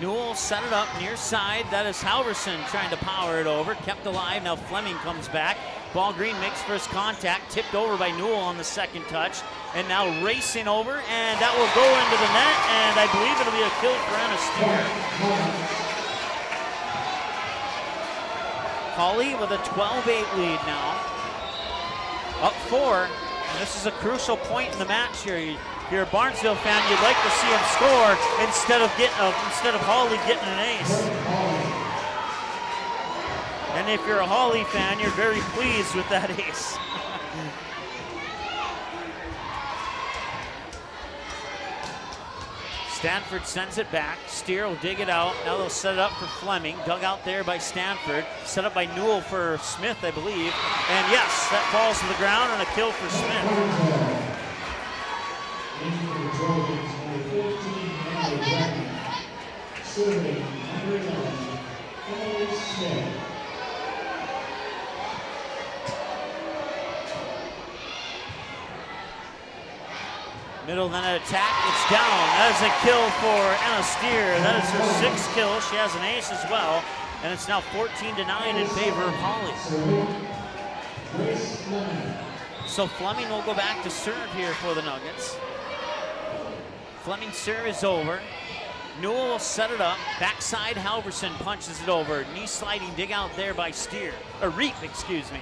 Newell set it up near side. That is Halverson trying to power it over. Kept alive. Now Fleming comes back. Ballgreen makes first contact. Tipped over by Newell on the second touch. And now racing over. And that will go into the net. And I believe it'll be a kill for Anna Steer. Hawley with a 12-8 lead now. Up 4. And this is a crucial point in the match here. If you're a Barnesville fan, you'd like to see him score instead of Hawley getting an ace. And if you're a Hawley fan, you're very pleased with that ace. Stanford sends it back. Steer will dig it out. Now they'll set it up for Fleming. Dug out there by Stanford. Set up by Newell for Smith, I believe. And yes, that falls to the ground and a kill for Smith. Middle then an attack, it's down. That is a kill for Anna Steer. That is her 6th kill. She has an ace as well. And it's now 14-9 in favor of Hawley. So Fleming will go back to serve here for the Nuggets. Fleming's serve is over. Newell will set it up. Backside Halverson punches it over. Knee sliding dig out there by Reap, excuse me.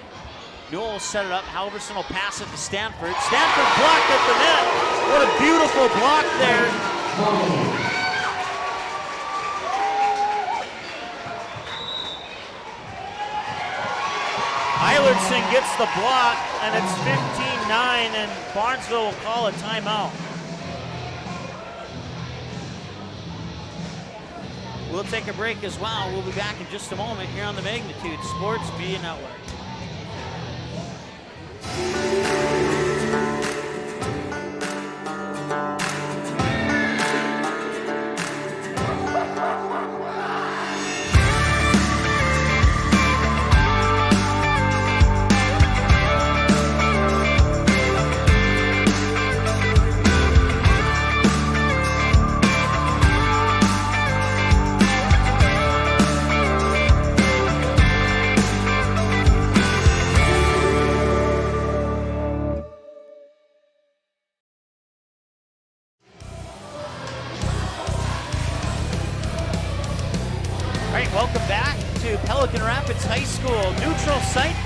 Newell will set it up. Halverson will pass it to Stanford. Stanford blocked at the net. What a beautiful block there. Eilertson gets the block, and it's 15-9, and Barnesville will call a timeout. We'll take a break as well. We'll be back in just a moment here on the Magnitude Sports Media Network.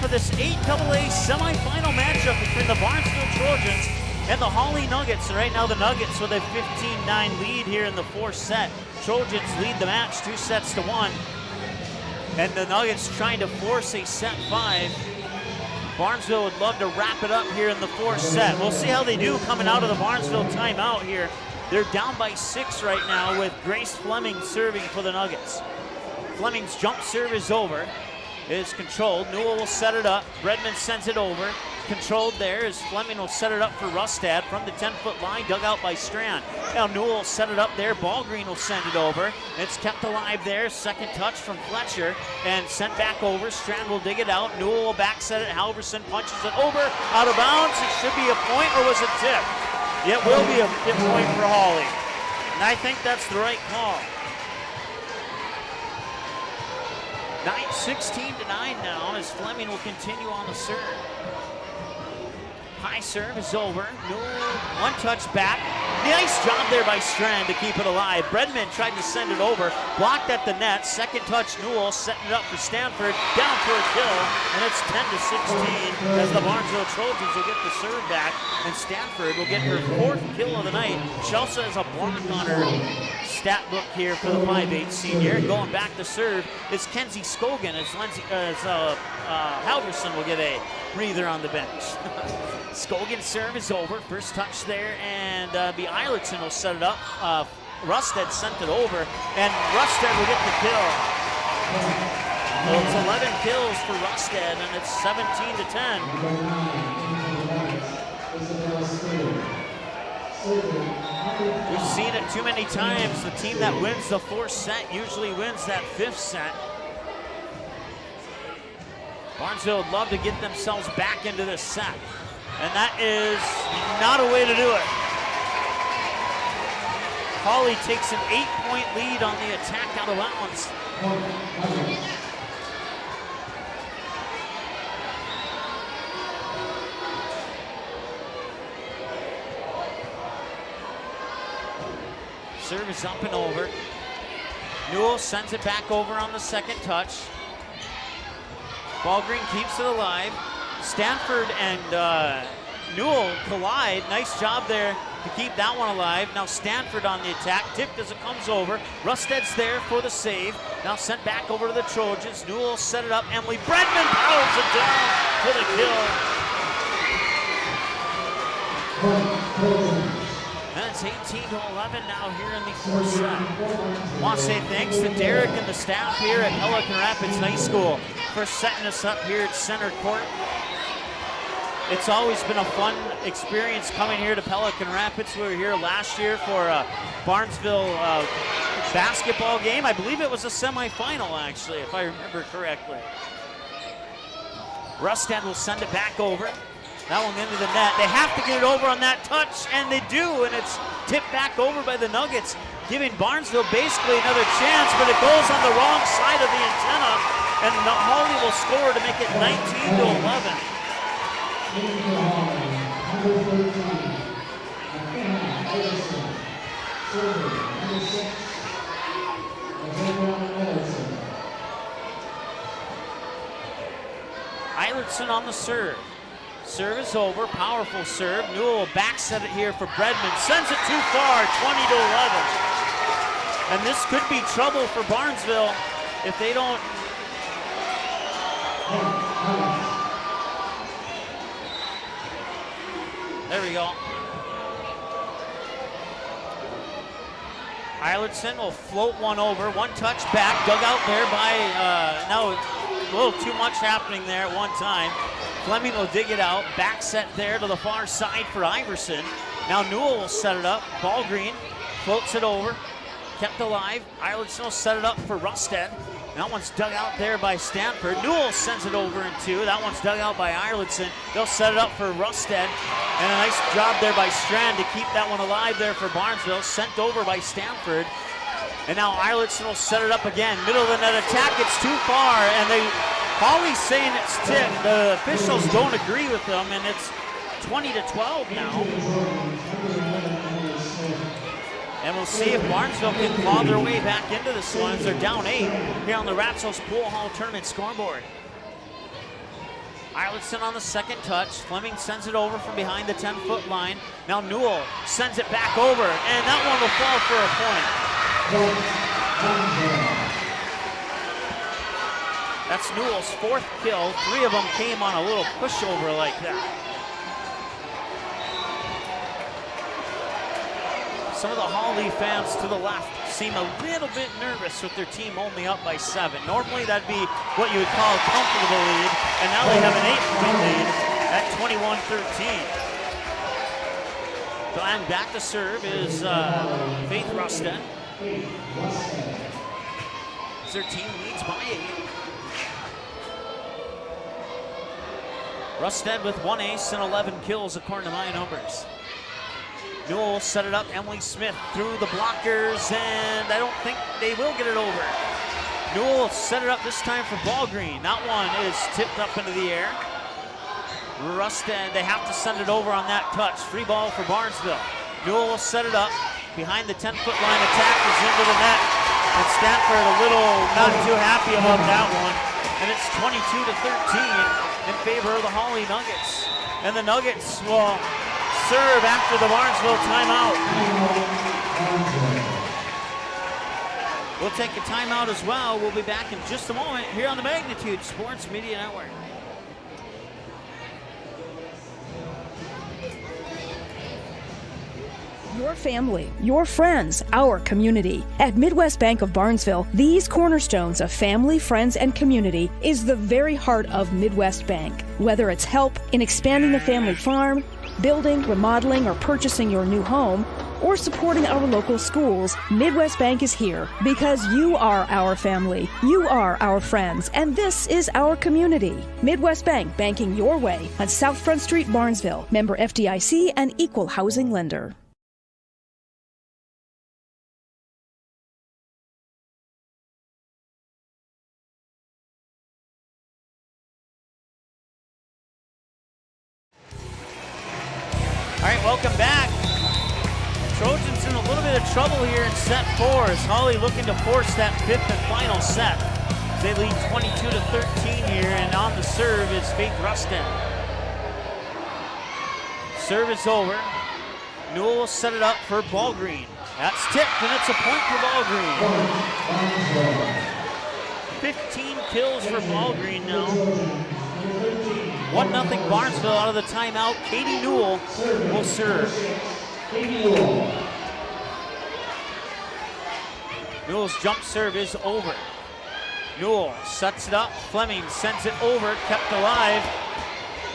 For this 8AA Semifinal matchup between the Barnesville Trojans and the Hawley Nuggets. And right now the Nuggets with a 15-9 lead here in the 4th set. Trojans lead the match 2-1. And the Nuggets trying to force a set 5. Barnesville would love to wrap it up here in the 4th set. We'll see how they do coming out of the Barnesville timeout here. They're down by 6 right now with Grace Fleming serving for the Nuggets. Fleming's jump serve is over. It is controlled. Newell will set it up. Bredman sends it over. Controlled there as Fleming will set it up for Rustad from the 10-foot line, dug out by Strand. Now Newell will set it up there. Ballgreen will send it over. It's kept alive there. Second touch from Fletcher and sent back over. Strand will dig it out. Newell will back set it. Halverson punches it over. Out of bounds. It should be a point, or was it tip? It will be a point for Hawley. And I think that's the right call. 16-9 now as Fleming will continue on the serve. High serve is over. Newell, one touch back. Nice job there by Strand to keep it alive. Bredman tried to send it over, blocked at the net. Second touch, Newell setting it up for Stanford, down for a kill, and it's 10-16 as the Barnesville Trojans will get the serve back, and Stanford will get her 4th kill of the night. She also has a block on her stat book here for the 5'8" senior. Going back to serve is Kenzie Scogan as Halverson will get a breather on the bench. Scogan's serve is over. First touch there, and B. Eilertson will set it up. Rusted sent it over, and Rusted will get the kill. Well, it's 11 kills for Rusted, and it's 17-10. We've seen it too many times. The team that wins the 4th set usually wins that 5th set. Barnesville would love to get themselves back into this set. And that is not a way to do it. Hawley takes an 8-point lead on the attack out of bounds. Serve is up and over. Newell sends it back over on the second touch. Ballgreen keeps it alive. Stanford and Newell collide. Nice job there to keep that one alive. Now Stanford on the attack. Tipped as it comes over. Rusted's there for the save. Now sent back over to the Trojans. Newell set it up. Emily Bredman powers it down for the kill. And it's 18-11 now here in the 4th set. I want to say thanks to Derek and the staff here at Pelican Rapids High School for setting us up here at center court. It's always been a fun experience coming here to Pelican Rapids. We were here last year for a Barnesville basketball game. I believe it was a semifinal, actually, if I remember correctly. Rusted will send it back over. That one into the net. They have to get it over on that touch, and they do, and it's tipped back over by the Nuggets, giving Barnesville basically another chance, but it goes on the wrong side of the antenna, and Hawley will score to make it 19-11. Eilertson on the serve. Serve is over, powerful serve. Newell backset it here for Bredman. Sends it too far, 20-11. And this could be trouble for Barnesville if they don't. There we go. Eilertson will float one over, one touch back, dug out there by, now a little too much happening there at one time. Fleming will dig it out, back set there to the far side for Iverson. Now Newell will set it up, Ballgreen floats it over, kept alive. Eilertson will set it up for Rusted. That one's dug out there by Stanford. Newell sends it over in 2. That one's dug out by Eilertson. They'll set it up for Rusted. And a nice job there by Strand to keep that one alive there for Barnesville. Sent over by Stanford. And now Eilertson will set it up again. Middle of the net attack, it's too far. And Hawley's saying it's tipped. The officials don't agree with them, and it's 20-12 now. And we'll see if Barnesville can claw their way back into this one as they're down 8 here on the Ratsos Pool Hall Tournament scoreboard. Eilertson on the second touch. Fleming sends it over from behind the 10-foot line. Now Newell sends it back over, and that one will fall for a point. That's Newell's 4th kill. 3 of them came on a little pushover like that. Some of the Hawley fans to the left seem a little bit nervous with their team only up by 7. Normally that'd be what you would call a comfortable lead, and now they have an 8-point lead at 21-13. And back to serve is Faith Rusted. Their team leads by 8. Rusted with 1 ace and 11 kills according to my numbers. Newell set it up. Emily Smith through the blockers, and I don't think they will get it over. Newell set it up this time for ball green. That one is tipped up into the air. Rustin, they have to send it over on that touch. Free ball for Barnesville. Newell will set it up behind the 10-foot line. Attack is into the net. And Stanford a little not too happy about that one. And it's 22-13 in favor of the Hawley Nuggets. And the Nuggets will serve after the Barnesville timeout. We'll take a timeout as well. We'll be back in just a moment here on the Magnitude Sports Media Network. Your family, your friends, our community. At Midwest Bank of Barnesville, these cornerstones of family, friends, and community is the very heart of Midwest Bank. Whether it's help in expanding the family farm, building, remodeling, or purchasing your new home, or supporting our local schools, Midwest Bank is here because you are our family, you are our friends, and this is our community. Midwest Bank, banking your way on South Front Street, Barnesville. Member FDIC and equal housing lender. All right, welcome back. Trojans in a little bit of trouble here in set 4 as Hawley looking to force that 5th and final set. They lead 22-13 here, and on the serve is Faith Rustin. Serve is over. Newell will set it up for ball green. That's tipped, and it's a point for ball green. 15 kills for ball green now. 1-0 Barnesville out of the timeout. Katie Newell will serve. Newell's jump serve is over. Newell sets it up. Fleming sends it over, kept alive.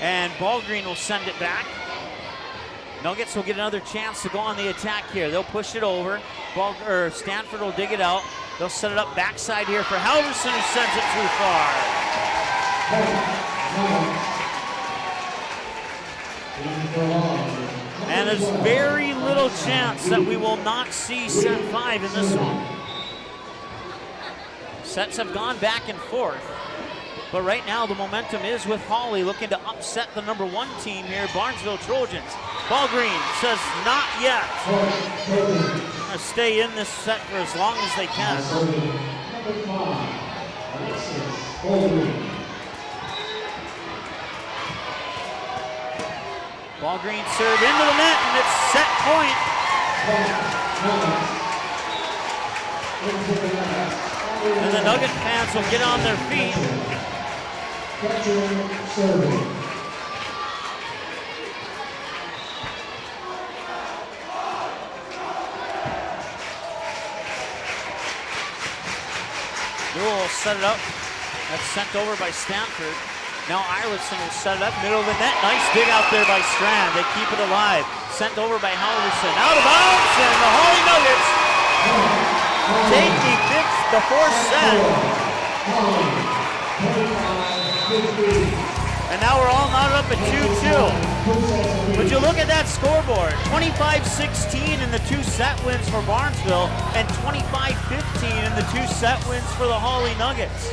And Ball Green will send it back. Nuggets will get another chance to go on the attack here. They'll push it over. Stanford will dig it out. They'll set it up backside here for Halverson, who sends it too far. And there's very little chance that we will not see set 5 in this one. Sets have gone back and forth, but right now the momentum is with Hawley looking to upset the number 1 team here, Barnesville Trojans. Ball Green says not yet. They're going to stay in this set for as long as they can. Ball Green serve into the net, and it's set point. And the Nugget fans will get on their feet. Newell will set it up. That's sent over by Stanford. Now Eilertson will set it up, middle of the net. Nice dig out there by Strand. They keep it alive. Sent over by Halverson. Out of bounds, and the Hawley Nuggets take the 4th set. And now we're all knotted up at 2-2. Would you look at that scoreboard? 25-16 in the 2 set wins for Barnesville, and 25-15 in the 2 set wins for the Hawley Nuggets.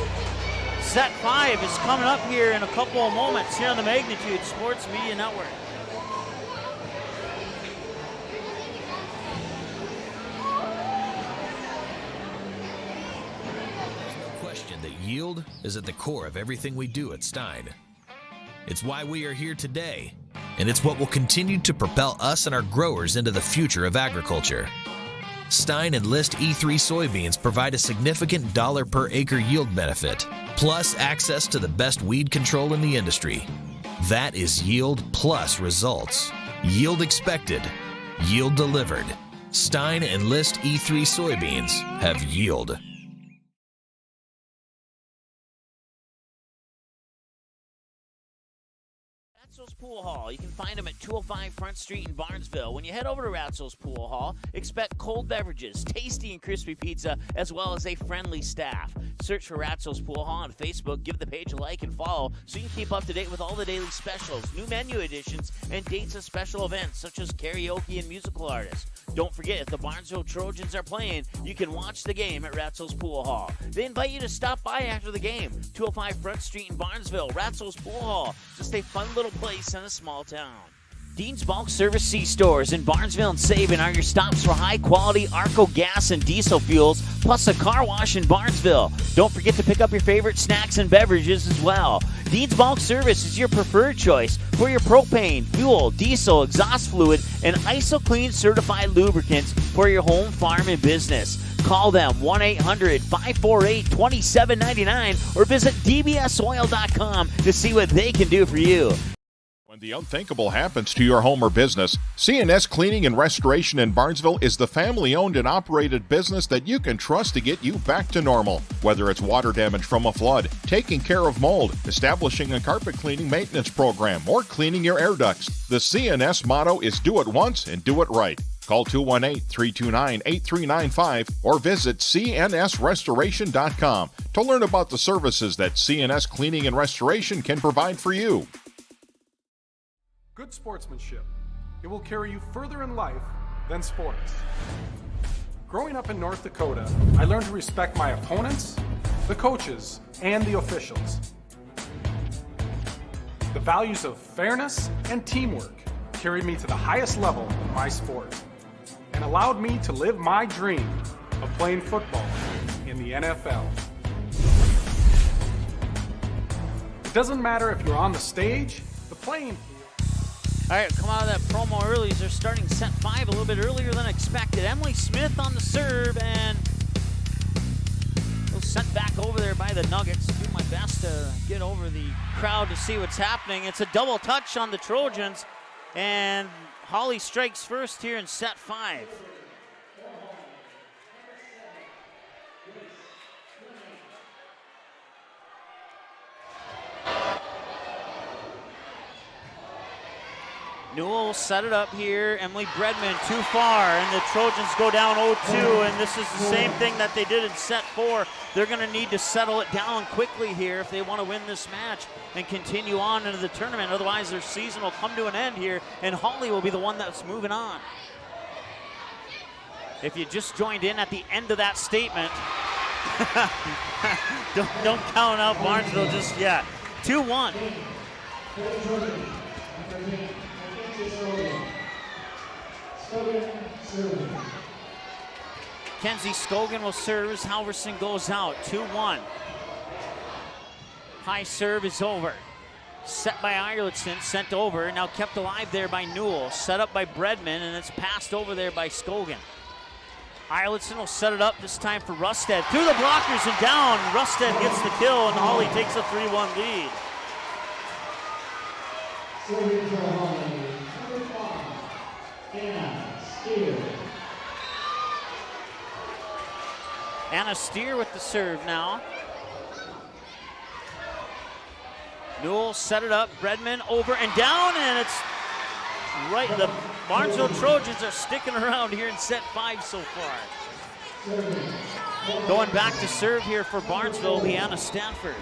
Set 5 is coming up here in a couple of moments here on the Magnitude Sports Media Network. There's no question that yield is at the core of everything we do at Stein. It's why we are here today, and it's what will continue to propel us and our growers into the future of agriculture. Stein Enlist E3 soybeans provide a significant dollar per acre yield benefit, plus access to the best weed control in the industry. That is yield plus results. Yield expected, yield delivered. Stein Enlist E3 soybeans have yield. Pool Hall. You can find them at 205 Front Street in Barnesville. When you head over to Ratzel's Pool Hall, expect cold beverages, tasty and crispy pizza, as well as a friendly staff. Search for Ratzel's Pool Hall on Facebook. Give the page a like and follow so you can keep up to date with all the daily specials, new menu additions, and dates of special events such as karaoke and musical artists. Don't forget, if the Barnesville Trojans are playing, you can watch the game at Ratzel's Pool Hall. They invite you to stop by after the game. 205 Front Street in Barnesville, Ratzel's Pool Hall. Just a fun little place in a small town. Dean's Bulk Service C-Stores in Barnesville and Sabin are your stops for high-quality Arco gas and diesel fuels, plus a car wash in Barnesville. Don't forget to pick up your favorite snacks and beverages as well. Dean's Bulk Service is your preferred choice for your propane, fuel, diesel, exhaust fluid, and ISO-Clean certified lubricants for your home, farm, and business. Call them 1-800-548-2799 or visit dbsoil.com to see what they can do for you. When the unthinkable happens to your home or business, C&S Cleaning and Restoration in Barnesville is the family-owned and operated business that you can trust to get you back to normal. Whether it's water damage from a flood, taking care of mold, establishing a carpet cleaning maintenance program, or cleaning your air ducts, the C&S motto is do it once and do it right. Call 218-329-8395 or visit cnsrestoration.com to learn about the services that C&S Cleaning and Restoration can provide for you. Good sportsmanship. It will carry you further in life than sports. Growing up in North Dakota, I learned to respect my opponents, the coaches, and the officials. The values of fairness and teamwork carried me to the highest level in my sport and allowed me to live my dream of playing football in the NFL. It doesn't matter if you're on the stage, the playing field. All right, come out of that promo early. They're starting set 5 a little bit earlier than expected. Emily Smith on the serve, and sent back over there by the Nuggets. Do my best to get over the crowd to see what's happening. It's a double touch on the Trojans, and Hawley strikes first here in set 5. Newell will set it up here. Emily Bredman too far, and the Trojans go down 0-2, and this is the same thing that they did in set 4. They're going to need to settle it down quickly here if they want to win this match and continue on into the tournament. Otherwise, their season will come to an end here, and Hawley will be the one that's moving on. If you just joined in at the end of that statement, don't count out Barnesville just yet. 2-1. Kenzie Scogan will serve as Halverson goes out. 2-1. High serve is over. Set by Eilertson, sent over. Now kept alive there by Newell. Set up by Bredman, and it's passed over there by Scogan. Eilertson will set it up this time for Rustad. Through the blockers and down. Rustad gets the kill, and Hawley takes a 3-1 lead. Anna Steer with the serve now. Newell set it up, Bredman over and down, and it's right. The Barnesville Trojans are sticking around here in set 5 so far. Going back to serve here for Barnesville, Leanna Stanford.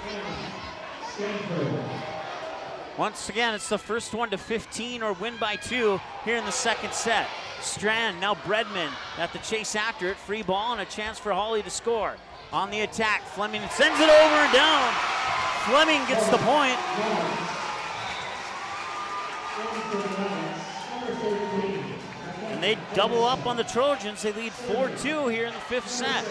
Once again, it's the first one to 15 or win by 2 here in the second set. Strand, now Bredman at the chase after it. Free ball and a chance for Hawley to score. On the attack, Fleming sends it over and down. Fleming gets the point. And they double up on the Trojans. They lead 4-2 here in the 5th set.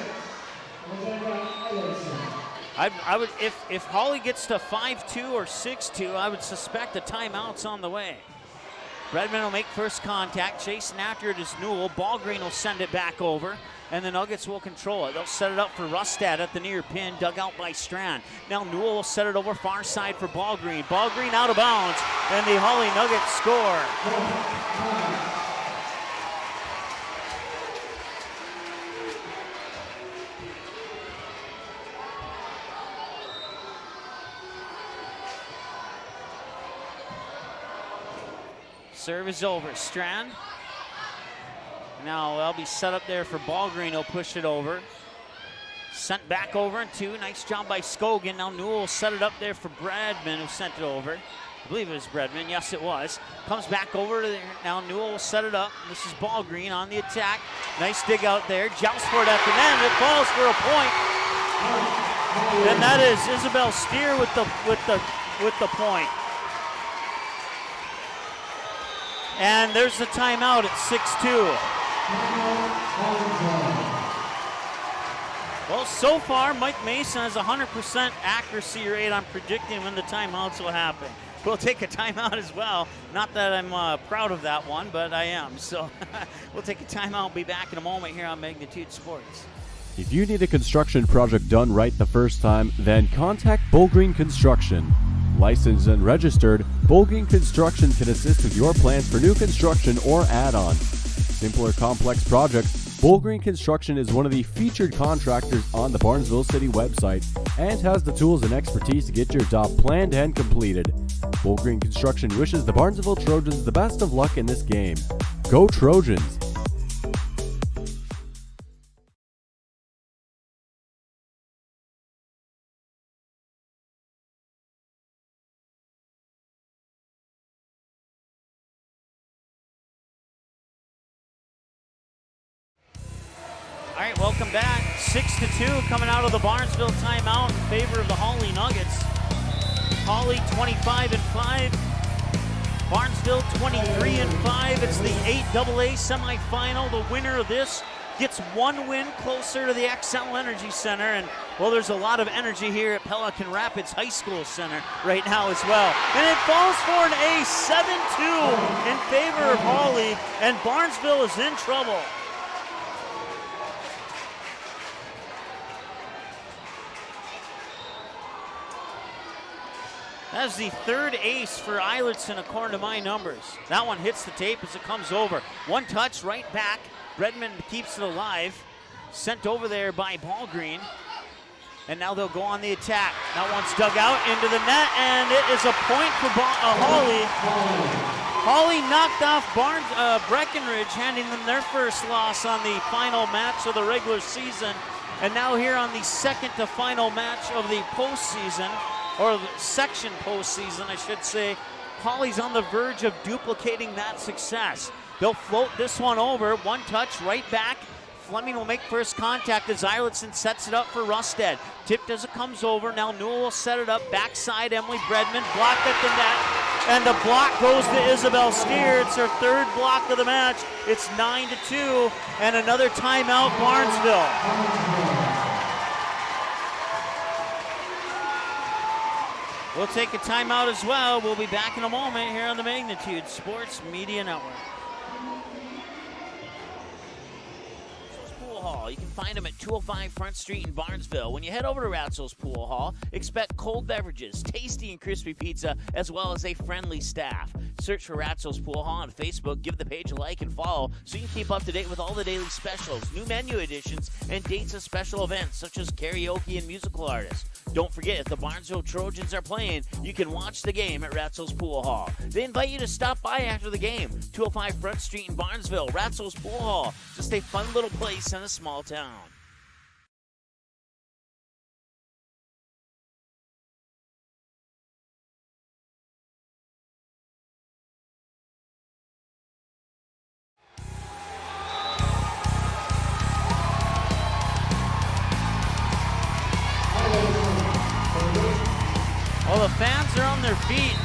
I would, if Hawley gets to 5-2 or 6-2, I would suspect a timeout's on the way. Bredman will make first contact. Chasing after it is Newell. Ballgreen will send it back over, and the Nuggets will control it. They'll set it up for Rustad at the near pin, dug out by Strand. Now Newell will set it over far side for Ballgreen. Ballgreen out of bounds, and the Hawley Nuggets score. Serve is over. Strand. Now they'll be set up there for Ballgreen. He'll push it over. Sent back over in 2. Nice job by Scogan. Now Newell will set it up there for Bradman, who sent it over. I believe it was Bradman. Yes, it was. Comes back over to there. Now Newell will set it up. This is Ballgreen on the attack. Nice dig out there. Joust for it at the end. It falls for a point. And that is Isabel Steer with the point. And there's the timeout at 6-2. Well, so far, Mike Mason has 100% accuracy rate on predicting when the timeouts will happen. We'll take a timeout as well. Not that I'm proud of that one, but I am. So we'll take a timeout. Be back in a moment here on Magnitude Sports. If you need a construction project done right the first time, then contact Bullgreen Construction. Licensed and registered, Bullgreen Construction can assist with your plans for new construction or add-on. Simple or complex projects, Bullgreen Construction is one of the featured contractors on the Barnesville City website and has the tools and expertise to get your job planned and completed. Bullgreen Construction wishes the Barnesville Trojans the best of luck in this game. Go Trojans! All right, welcome back. 6-2 coming out of the Barnesville timeout in favor of the Hawley Nuggets. Hawley 25-5. Barnesville 23-5. It's the 8AA Semifinal. The winner of this gets one win closer to the Xcel Energy Center. And, well, there's a lot of energy here at Pelican Rapids High School Center right now as well. And it falls for an ace, 7-2 in favor of Hawley. And Barnesville is in trouble. That's the third ace for Eilertson according to my numbers. That one hits the tape as it comes over. One touch right back. Redmond keeps it alive. Sent over there by Ballgreen. And now they'll go on the attack. That one's dug out into the net, and it is a point for Hawley. Hawley knocked off Breckenridge, handing them their first loss on the final match of the regular season. And now here on the second to final match of the postseason, or section postseason, I should say, Hawley's on the verge of duplicating that success. They'll float this one over, one touch, right back. Fleming will make first contact as Eilertson sets it up for Rusted. Tipped as it comes over, now Newell will set it up, backside Emily Bredman, blocked at the net, and the block goes to Isabel Steer. It's her third block of the match. It's 9-2, and another timeout, Barnesville. We'll take a timeout as well. We'll be back in a moment here on the Magnitude Sports Media Network. Pool Hall. You can find them at 205 Front Street in Barnesville. When you head over to Ratzel's Pool Hall, expect cold beverages, tasty and crispy pizza, as well as a friendly staff. Search for Ratzel's Pool Hall on Facebook. Give the page a like and follow so you can keep up to date with all the daily specials, new menu additions, and dates of special events such as karaoke and musical artists. Don't forget, if the Barnesville Trojans are playing, you can watch the game at Ratzel's Pool Hall. They invite you to stop by after the game. 205 Front Street in Barnesville, Ratzel's Pool Hall. Just a fun little place in a small town. Well, the fans are on their feet.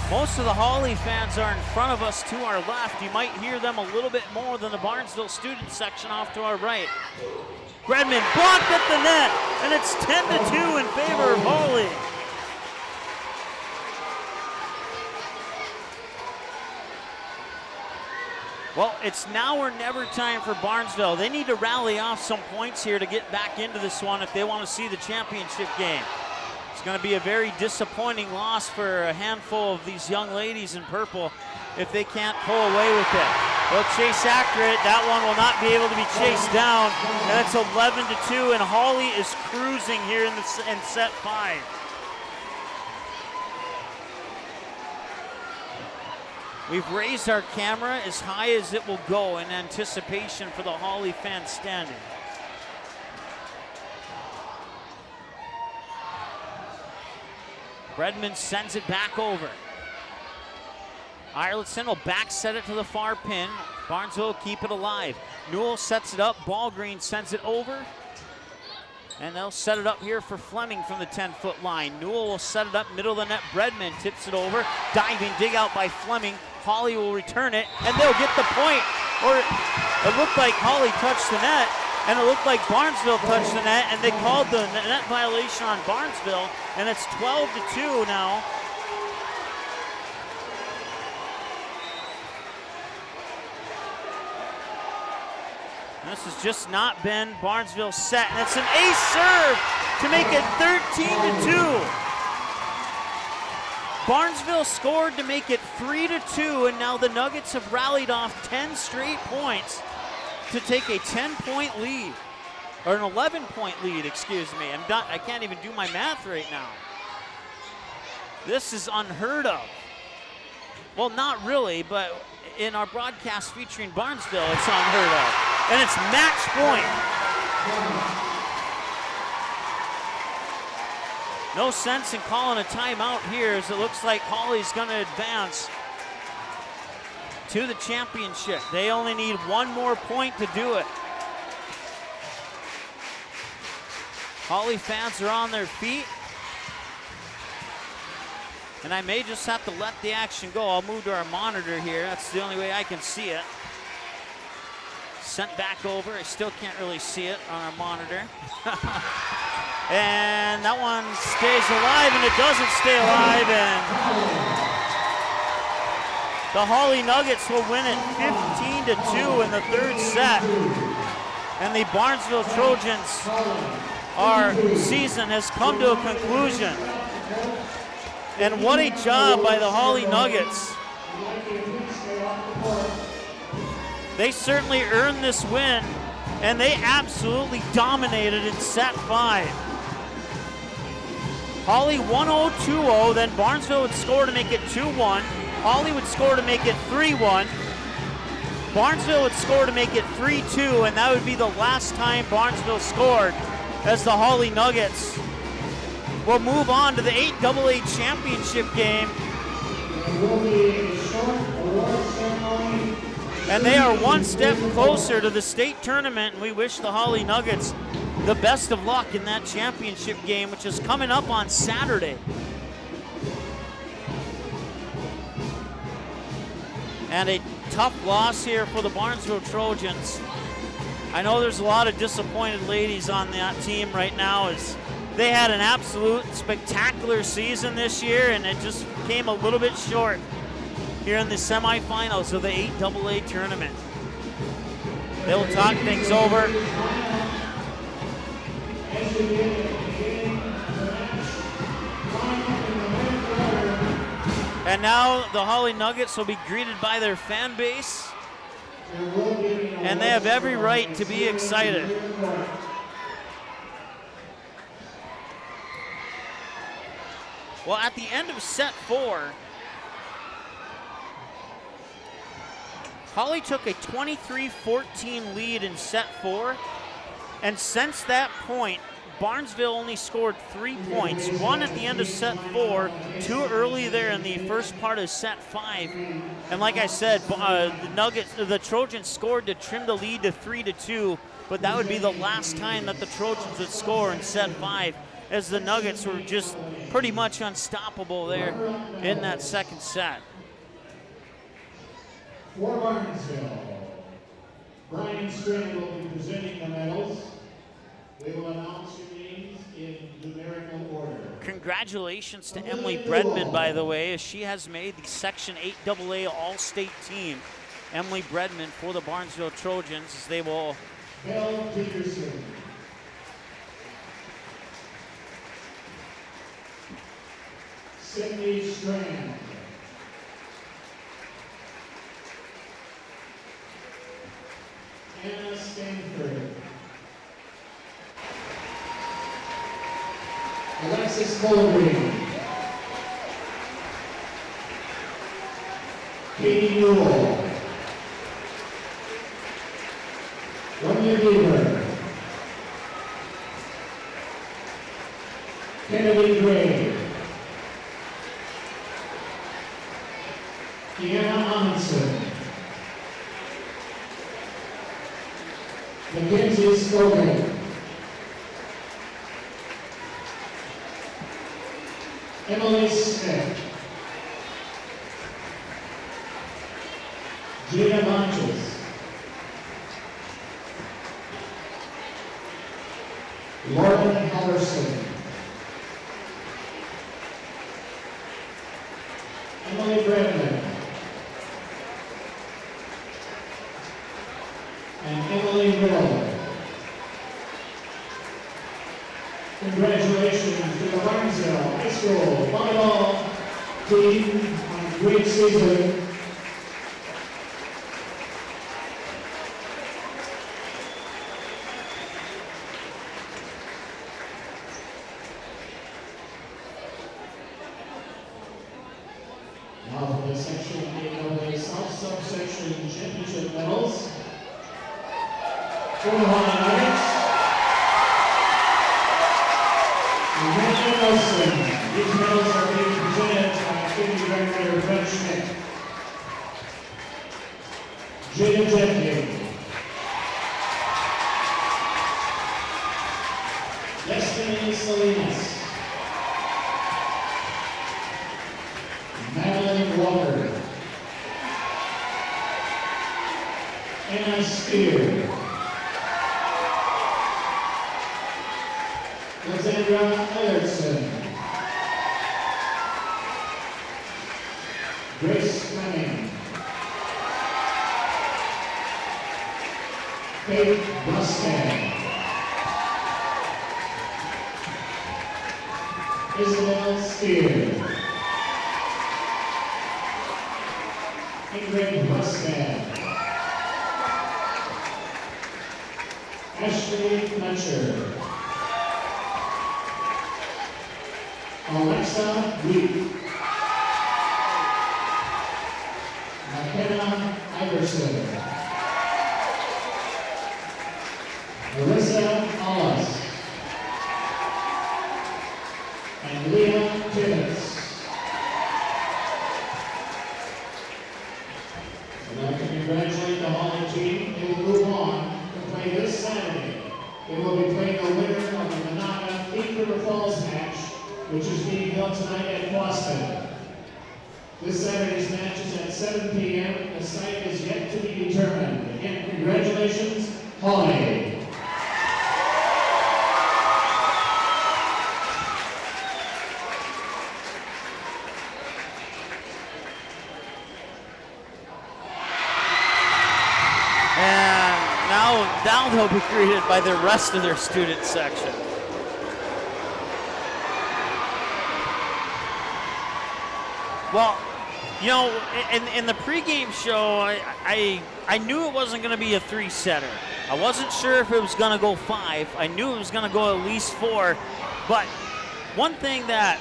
Most of the Hawley fans are in front of us to our left. You might hear them a little bit more than the Barnesville student section off to our right. Bredman blocked at the net, and it's 10-2 in favor of Hawley. Well, it's now or never time for Barnesville. They need to rally off some points here to get back into this one if they want to see the championship game. It's going to be a very disappointing loss for a handful of these young ladies in purple if they can't pull away with it. They'll chase after it. That one will not be able to be chased down. And it's 11-2, and Hawley is cruising here in set 5. We've raised our camera as high as it will go in anticipation for the Hawley fans standing. Bredman sends it back over. Irelandson will back set it to the far pin. Barnesville will keep it alive. Newell sets it up. Ballgreen sends it over. And they'll set it up here for Fleming from the 10-foot line. Newell will set it up middle of the net. Bredman tips it over. Diving dig out by Fleming. Hawley will return it, and they'll get the point. Or it looked like Hawley touched the net, and it looked like Barnesville touched the net, and they called the net violation on Barnesville, and it's 12-2 now. This has just not been Barnesville's set, and it's an ace serve to make it 13-2. Barnesville scored to make it 3-2, and now the Nuggets have rallied off 10 straight points to take a 10-point lead, or an 11-point lead, excuse me. I can't even do my math right now. This is unheard of. Well, not really, but in our broadcast featuring Barnesville, it's unheard of. And it's match point. No sense in calling a timeout here, as it looks like Hawley's going to advance to the championship. They only need one more point to do it. Hawley fans are on their feet. And I may just have to let the action go. I'll move to our monitor here. That's the only way I can see it. Sent back over. I still can't really see it on our monitor. And that one stays alive, and it doesn't stay alive. And the Hawley Nuggets will win it 15-2 in the third set. And the Barnesville Trojans, our season has come to a conclusion. And what a job by the Hawley Nuggets. They certainly earned this win, and they absolutely dominated in set 5. Hawley 1-0, 2-0, then Barnesville would score to make it 2-1. Hawley would score to make it 3-1. Barnesville would score to make it 3-2, and that would be the last time Barnesville scored, as the Hawley Nuggets will move on to the 8AA championship game. And they are one step closer to the state tournament, and we wish the Hawley Nuggets the best of luck in that championship game, which is coming up on Saturday. And a tough loss here for the Barnesville Trojans. I know there's a lot of disappointed ladies on that team right now, as they had an absolute spectacular season this year, and it just came a little bit short here in the semifinals of the 8AA tournament. They'll talk things over. And now the Hawley Nuggets will be greeted by their fan base, and they have every right to be excited. Well, at the end of set 4, Hawley took a 23-14 lead in set 4, and since that point, Barnesville only scored 3 points, one at the end of set 4, 2 early there in the first part of set 5. And like I said, the Trojans scored to trim the lead to 3-2, but that would be the last time that the Trojans would score in set 5, as the Nuggets were just pretty much unstoppable there in that second set. For Barnesville, Brian String will be presenting the medals. They will announce your names in numerical order. Congratulations to Emily Bredman, by the way, as she has made the Section 8AA All-State team. Emily Bredman for the Barnesville Trojans, as they will... Bill Peterson. Cindy Strand. Anna Stanford. Alexis Mulgreen. Katie Newell. Romeo Beaver. Kennedy Gray. Deanna Amundsen. Mackenzie Scogan. Emily Smith. Gina Montes. Lauren Halverson. Emily Bradman. And Emily Riddle. Congratulations to the Barnesville High School volleyball team on a great season. Now for the Section 8AA South Subsection Championship medals. For the Hawley Nuggets. These medals are being presented by Activity Director Brett Schmidt. Jada Jetkin. Destiny Salinas. Madeline Walker. Anna Spear. Alexandra Ellerson. Grace Fleming. Kate Mustang. Isabel Spear. Ingrid Mustang. Ashley Fletcher. Alexa Wheat. McKenna Iverson. Marissa Hollis. And Leah Tibbetts. I'd like to congratulate the Hawley team. They will move on to play this Saturday. They will be playing the winner of the Monaca Thief River Falls match, which is being held tonight at Boston. This Saturday's match is at 7 p.m. The site is yet to be determined. Again, congratulations, Hawley. And now they'll be greeted by the rest of their student section. Well, you know, in the pregame show, I knew it wasn't going to be a 3-setter. I wasn't sure if it was going to go 5. I knew it was going to go at least 4. But one thing that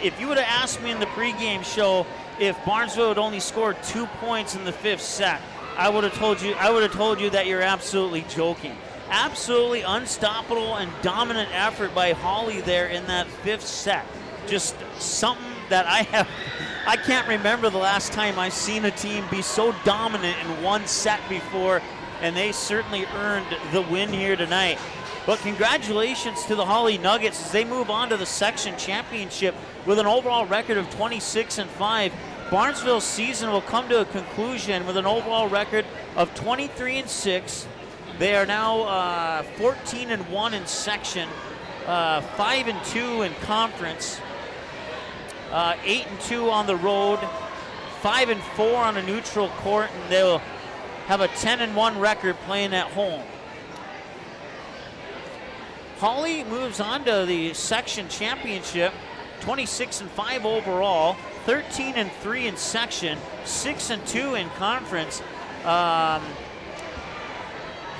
if you would have asked me in the pregame show if Barnesville had only scored 2 points in the 5th set, I would have told you that you're absolutely joking. Absolutely unstoppable and dominant effort by Hawley there in that 5th set. Just something that I can't remember the last time I've seen a team be so dominant in one set before, and they certainly earned the win here tonight. But congratulations to the Hawley Nuggets as they move on to the section championship with an overall record of 26-5. Barnesville's season will come to a conclusion with an overall record of 23-6. They are now 14-1 in section, 5-2 in conference. 8-2 on the road, 5-4 on a neutral court, and they'll have a 10-1 record playing at home. Hawley moves on to the section championship, 26-5 overall, 13-3 in section, 6-2 in conference,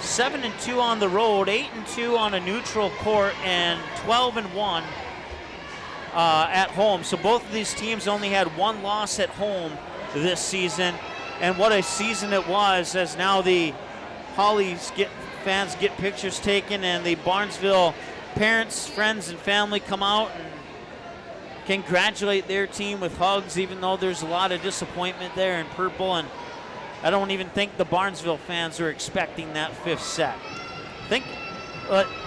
7-2 on the road, 8-2 on a neutral court, and 12-1 at home. So both of these teams only had one loss at home this season. And what a season it was, as now the Hawley fans get pictures taken, and the Barnesville parents, friends, and family come out and congratulate their team with hugs, even though there's a lot of disappointment there in purple. And I don't even think the Barnesville fans are expecting that 5th set. Think,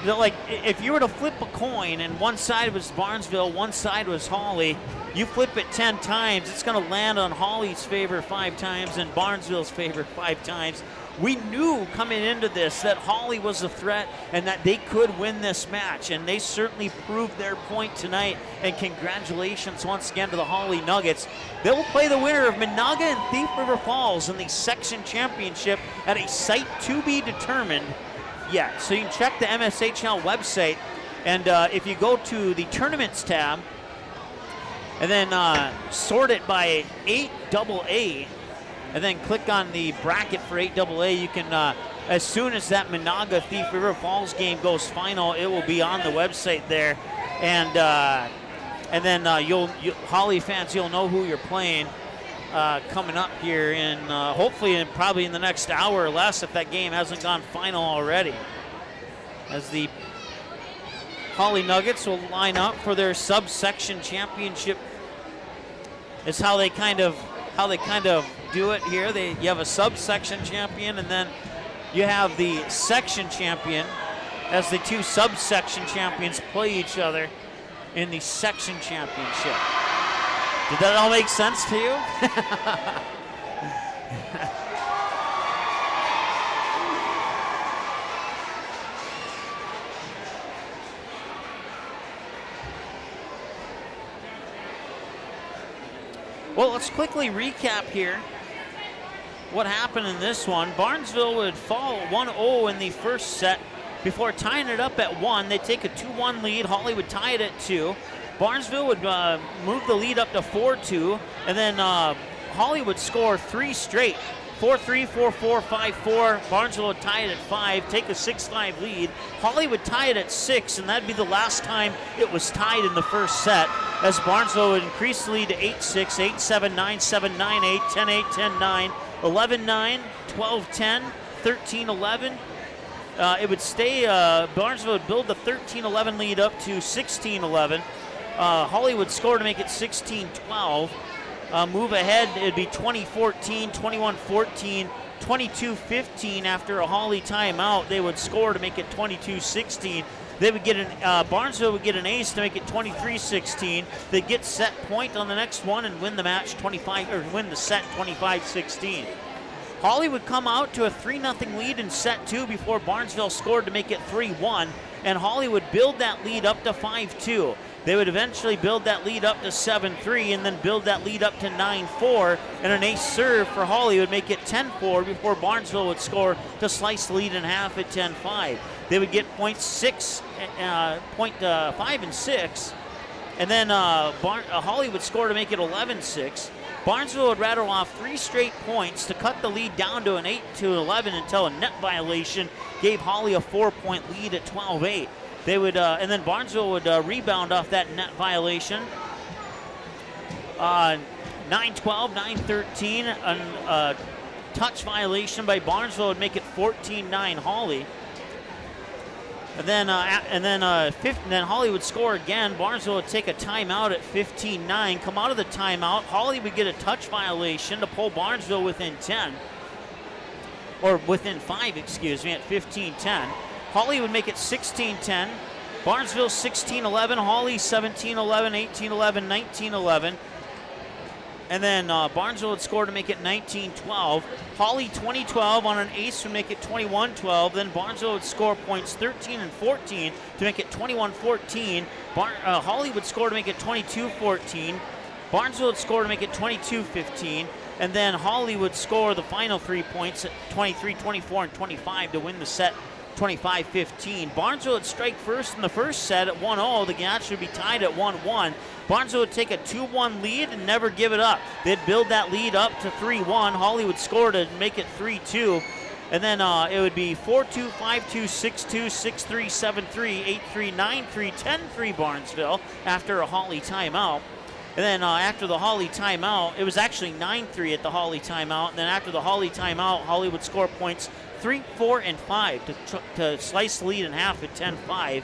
like, if you were to flip a coin and one side was Barnesville, one side was Hawley, you flip it 10 times, it's going to land on Hawley's favor 5 times and Barnesville's favor 5 times. We knew coming into this that Hawley was a threat and that they could win this match, and they certainly proved their point tonight. And congratulations once again to the Hawley Nuggets. They will play the winner of Menahga and Thief River Falls in the section championship at a site to be determined yet. So you can check the MSHL website, and if you go to the tournaments tab and then sort it by 8AA, and then click on the bracket for 8AA, you can, as soon as that Menahga Thief River Falls game goes final, it will be on the website there. And then Hawley fans, you'll know who you're playing coming up here in, hopefully probably in the next hour or less, if that game hasn't gone final already. As the Hawley Nuggets will line up for their subsection championship. Is how they kind of do it here. You have a subsection champion, and then you have the section champion as the 2 subsection champions play each other in the section championship. Did that all make sense to you? Well, let's quickly recap here what happened in this one. Barnesville would fall 1-0 in the first set before tying it up at 1. They take a 2-1 lead. Hawley would tie it at 2. Barnesville would move the lead up to 4-2, and then Hawley would score 3 straight. 4-3, 4-4, 5-4. Barnesville would tie it at 5, take a 6-5 lead. Hawley would tie it at 6, and that'd be the last time it was tied in the first set, as Barnesville would increase the lead to 8-6, 8-7, 9-7, 9-8, 10-8, 10-9, 11-9, 12-10, 13-11. It would stay, Barnesville would build the 13-11 lead up to 16-11. Hawley would score to make it 16-12. Move ahead, it'd be 20-14, 21-14, 22-15 after a Hawley timeout. They would score to make it 22-16. They would get Barnesville would get an ace to make it 23-16. They'd get set point on the next one and win the match win the set 25-16. Hawley would come out to a 3-0 lead in set 2 before Barnesville scored to make it 3-1, and Hawley would build that lead up to 5-2. They would eventually build that lead up to 7-3 and then build that lead up to 9-4, and an ace serve for Hawley would make it 10-4 before Barnesville would score to slice the lead in half at 10-5. They would get point 5 and 6, and then Hawley would score to make it 11-6. Barnesville would rattle off 3 straight points to cut the lead down to an 8-11 until a net violation gave Hawley a 4-point lead at 12-8. They would, and then Barnesville would rebound off that net violation. 9-12, 9-13, a touch violation by Barnesville would make it 14-9 Hawley. And then Hawley would score again. Barnesville would take a timeout at 15-9. Come out of the timeout, Hawley would get a touch violation to pull Barnesville within 10, or within 5, excuse me, at 15-10. Hawley would make it 16-10. Barnesville 16-11. Hawley 17-11, 18-11, 19-11. And then Barnesville would score to make it 19-12. Hawley 20-12 on an ace would make it 21-12. Then Barnesville would score points 13 and 14 to make it 21-14. Hawley would score to make it 22-14. Barnesville would score to make it 22-15. And then Hawley would score the final 3 points at 23, 24, and 25 to win the set 25-15. Barnesville would strike first in the first set at 1-0. The match would be tied at 1-1. Barnesville would take a 2-1 lead and never give it up. They'd build that lead up to 3-1. Hawley would score to make it 3-2. And then it would be 4-2, 5-2, 6-2, 6-3, 7-3, 8-3, 9-3, 10-3 Barnesville after a Hawley timeout. And then after the Hawley timeout, it was actually 9-3 at the Hawley timeout. And then after the Hawley timeout, Hawley would score points 3, 4, and 5 to slice the lead in half at 10-5.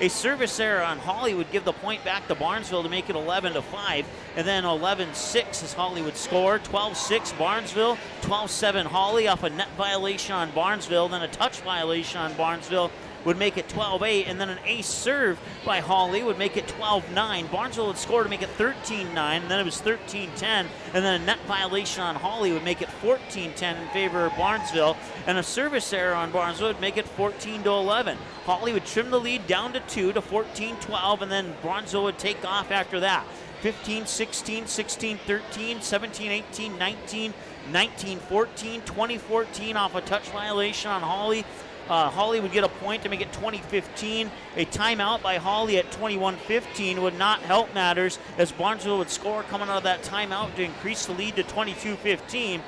A service error on Hawley would give the point back to Barnesville to make it 11-5. And then 11-6 as Hawley would score. 12-6 Barnesville. 12-7 Hawley off a net violation on Barnesville. Then a touch violation on Barnesville would make it 12-8. And then an ace serve by Hawley would make it 12-9. Barnesville would score to make it 13-9. And then it was 13-10. And then a net violation on Hawley would make it 14-10 in favor of Barnesville. And a service error on Barnesville would make it 14-11. Hawley would trim the lead down to 2 to 14-12, and then Barnesville would take off after that. 15-16, 16-13, 17-18, 19, 19-14, 20-14 off a touch violation on Hawley. Hawley would get a point to make it 20-15. A timeout by Hawley at 21-15 would not help matters as Barnesville would score coming out of that timeout to increase the lead to 22-15.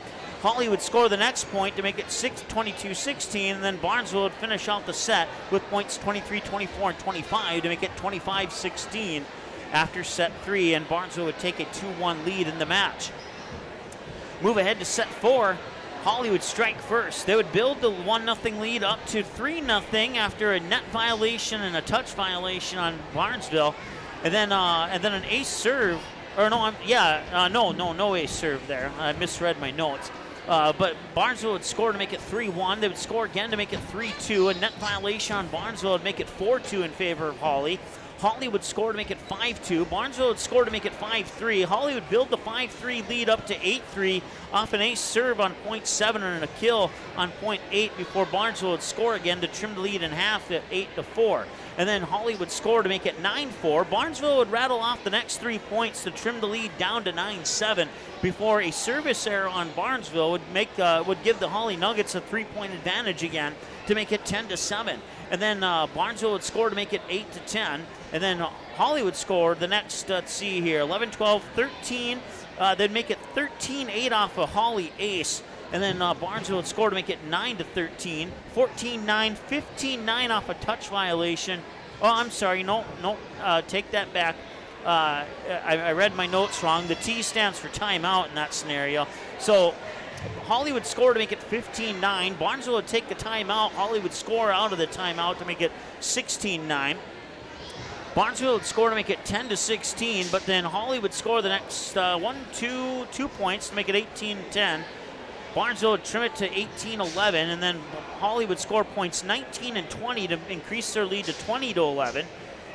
Hawley would score the next point to make it 22-16, and then Barnesville would finish out the set with points 23, 24, and 25 to make it 25-16 after set 3, and Barnesville would take a 2-1 lead in the match. Move ahead to set 4. Hawley would strike first. They would build the 1-0 lead up to 3-0 after a net violation and a touch violation on Barnesville, and then an ace serve. Or no ace serve there. I misread my notes. But Barnesville would score to make it 3-1. They would score again to make it 3-2. A net violation on Barnesville would make it 4-2 in favor of Hawley. Hawley would score to make it 5-2. Barnesville would score to make it 5-3. Hawley would build the 5-3 lead up to 8-3 off an ace serve on point 7 and a kill on point 8 before Barnesville would score again to trim the lead in half at 8-4. And then Hawley would score to make it 9-4. Barnesville would rattle off the next 3 points to trim the lead down to 9-7 before a service error on Barnesville would give the Hawley Nuggets a 3-point advantage again to make it 10-7. And then Barnesville would score to make it 8-10. And then Hawley would score the next, 11, 12, 13. They'd make it 13-8 off a Hawley ace. And then Barnesville would score to make it 9-13, 14-9, 15-9 off a touch violation. Oh, I'm sorry, take that back. I read my notes wrong. The T stands for timeout in that scenario. So Hawley would score to make it 15-9. Barnesville would take the timeout. Hawley would score out of the timeout to make it 16-9. Barnesville would score to make it 10-16, but then Hawley would score the next 2 points to make it 18-10. Barnesville would trim it to 18-11, and then Hawley would score points 19 and 20 to increase their lead to 20-11.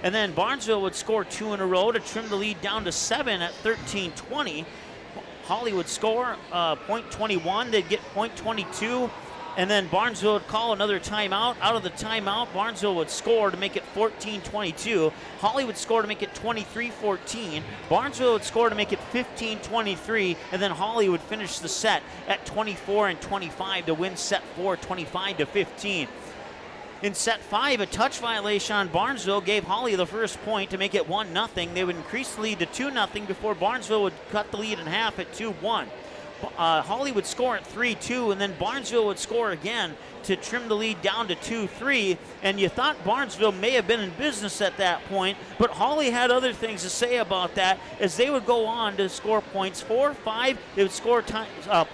And then Barnesville would score 2 in a row to trim the lead down to 7 at 13-20. Hawley would score point 21. They'd get point 22. And then Barnesville would call another timeout. Out of the timeout, Barnesville would score to make it 14-22. Hawley would score to make it 23-14. Barnesville would score to make it 15-23. And then Hawley would finish the set at 24-25 to win set 4, 25-15. In set 5, a touch violation on Barnesville gave Hawley the first point to make it 1-0. They would increase the lead to 2-0 before Barnesville would cut the lead in half at 2-1. Hawley would score at 3-2, and then Barnesville would score again to trim the lead down to 2-3. And you thought Barnesville may have been in business at that point, but Hawley had other things to say about that as they would go on to score points 4, 5. They would score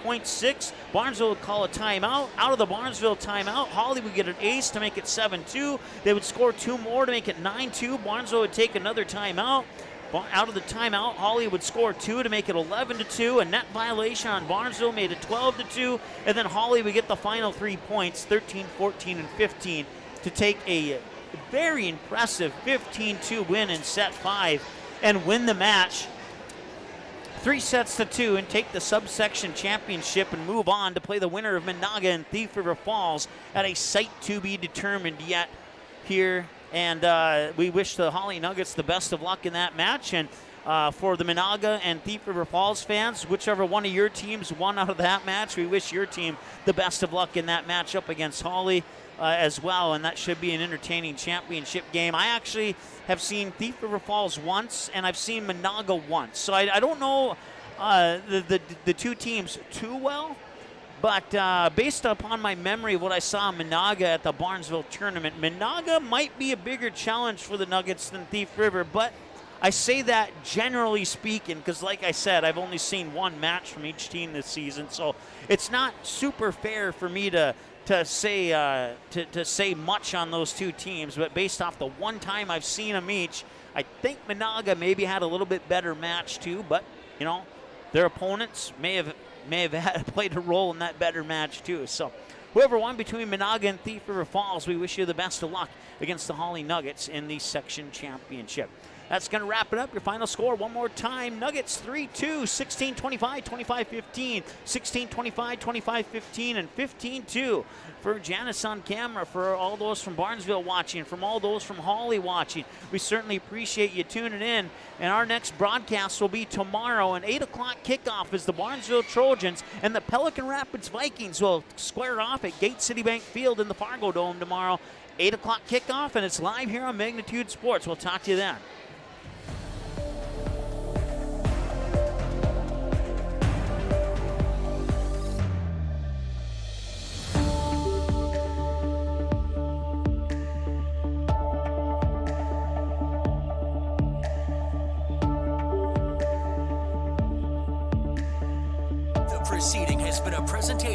point 6. Barnesville would call a timeout. Out of the Barnesville timeout, Hawley would get an ace to make it 7-2. They would score 2 more to make it 9-2. Barnesville would take another timeout. Out of the timeout, Hawley would score 2 to make it 11-2. A net violation on Barnesville made it 12-2. And then Hawley would get the final 3 points, 13, 14, and 15, to take a very impressive 15-2 win in set 5 and win the match 3-2 and take the subsection championship and move on to play the winner of Menahga and Thief River Falls at a site to be determined yet here. And we wish the Hawley Nuggets the best of luck in that match. And for the Menahga and Thief River Falls fans, whichever one of your teams won out of that match, we wish your team the best of luck in that match up against Hawley as well. And that should be an entertaining championship game. I actually have seen Thief River Falls once, and I've seen Menahga once. So I don't know the two teams too well. But based upon my memory of what I saw in Menahga at the Barnesville tournament, Menahga might be a bigger challenge for the Nuggets than Thief River, but I say that generally speaking because, like I said, I've only seen one match from each team this season, so it's not super fair for me to say much on those two teams. But based off the one time I've seen them each, I think Monaga maybe had a little bit better match too. But their opponents may have played a role in that better match too. So whoever won between Monaga and Thief River Falls, we wish you the best of luck against the Hawley Nuggets in the section championship. That's going to wrap it up. Your final score one more time. Nuggets 3-2, 16-25, 25-15, 16-25, 25-15, and 15-2. For Janice on camera, for all those from Barnesville watching, from all those from Hawley watching, we certainly appreciate you tuning in. And our next broadcast will be tomorrow. An 8 o'clock kickoff as the Barnesville Trojans and the Pelican Rapids Vikings will square off at Gate City Bank Field in the Fargo Dome tomorrow. 8 o'clock kickoff, and it's live here on Magnitude Sports. We'll talk to you then. The proceeding has been a presentation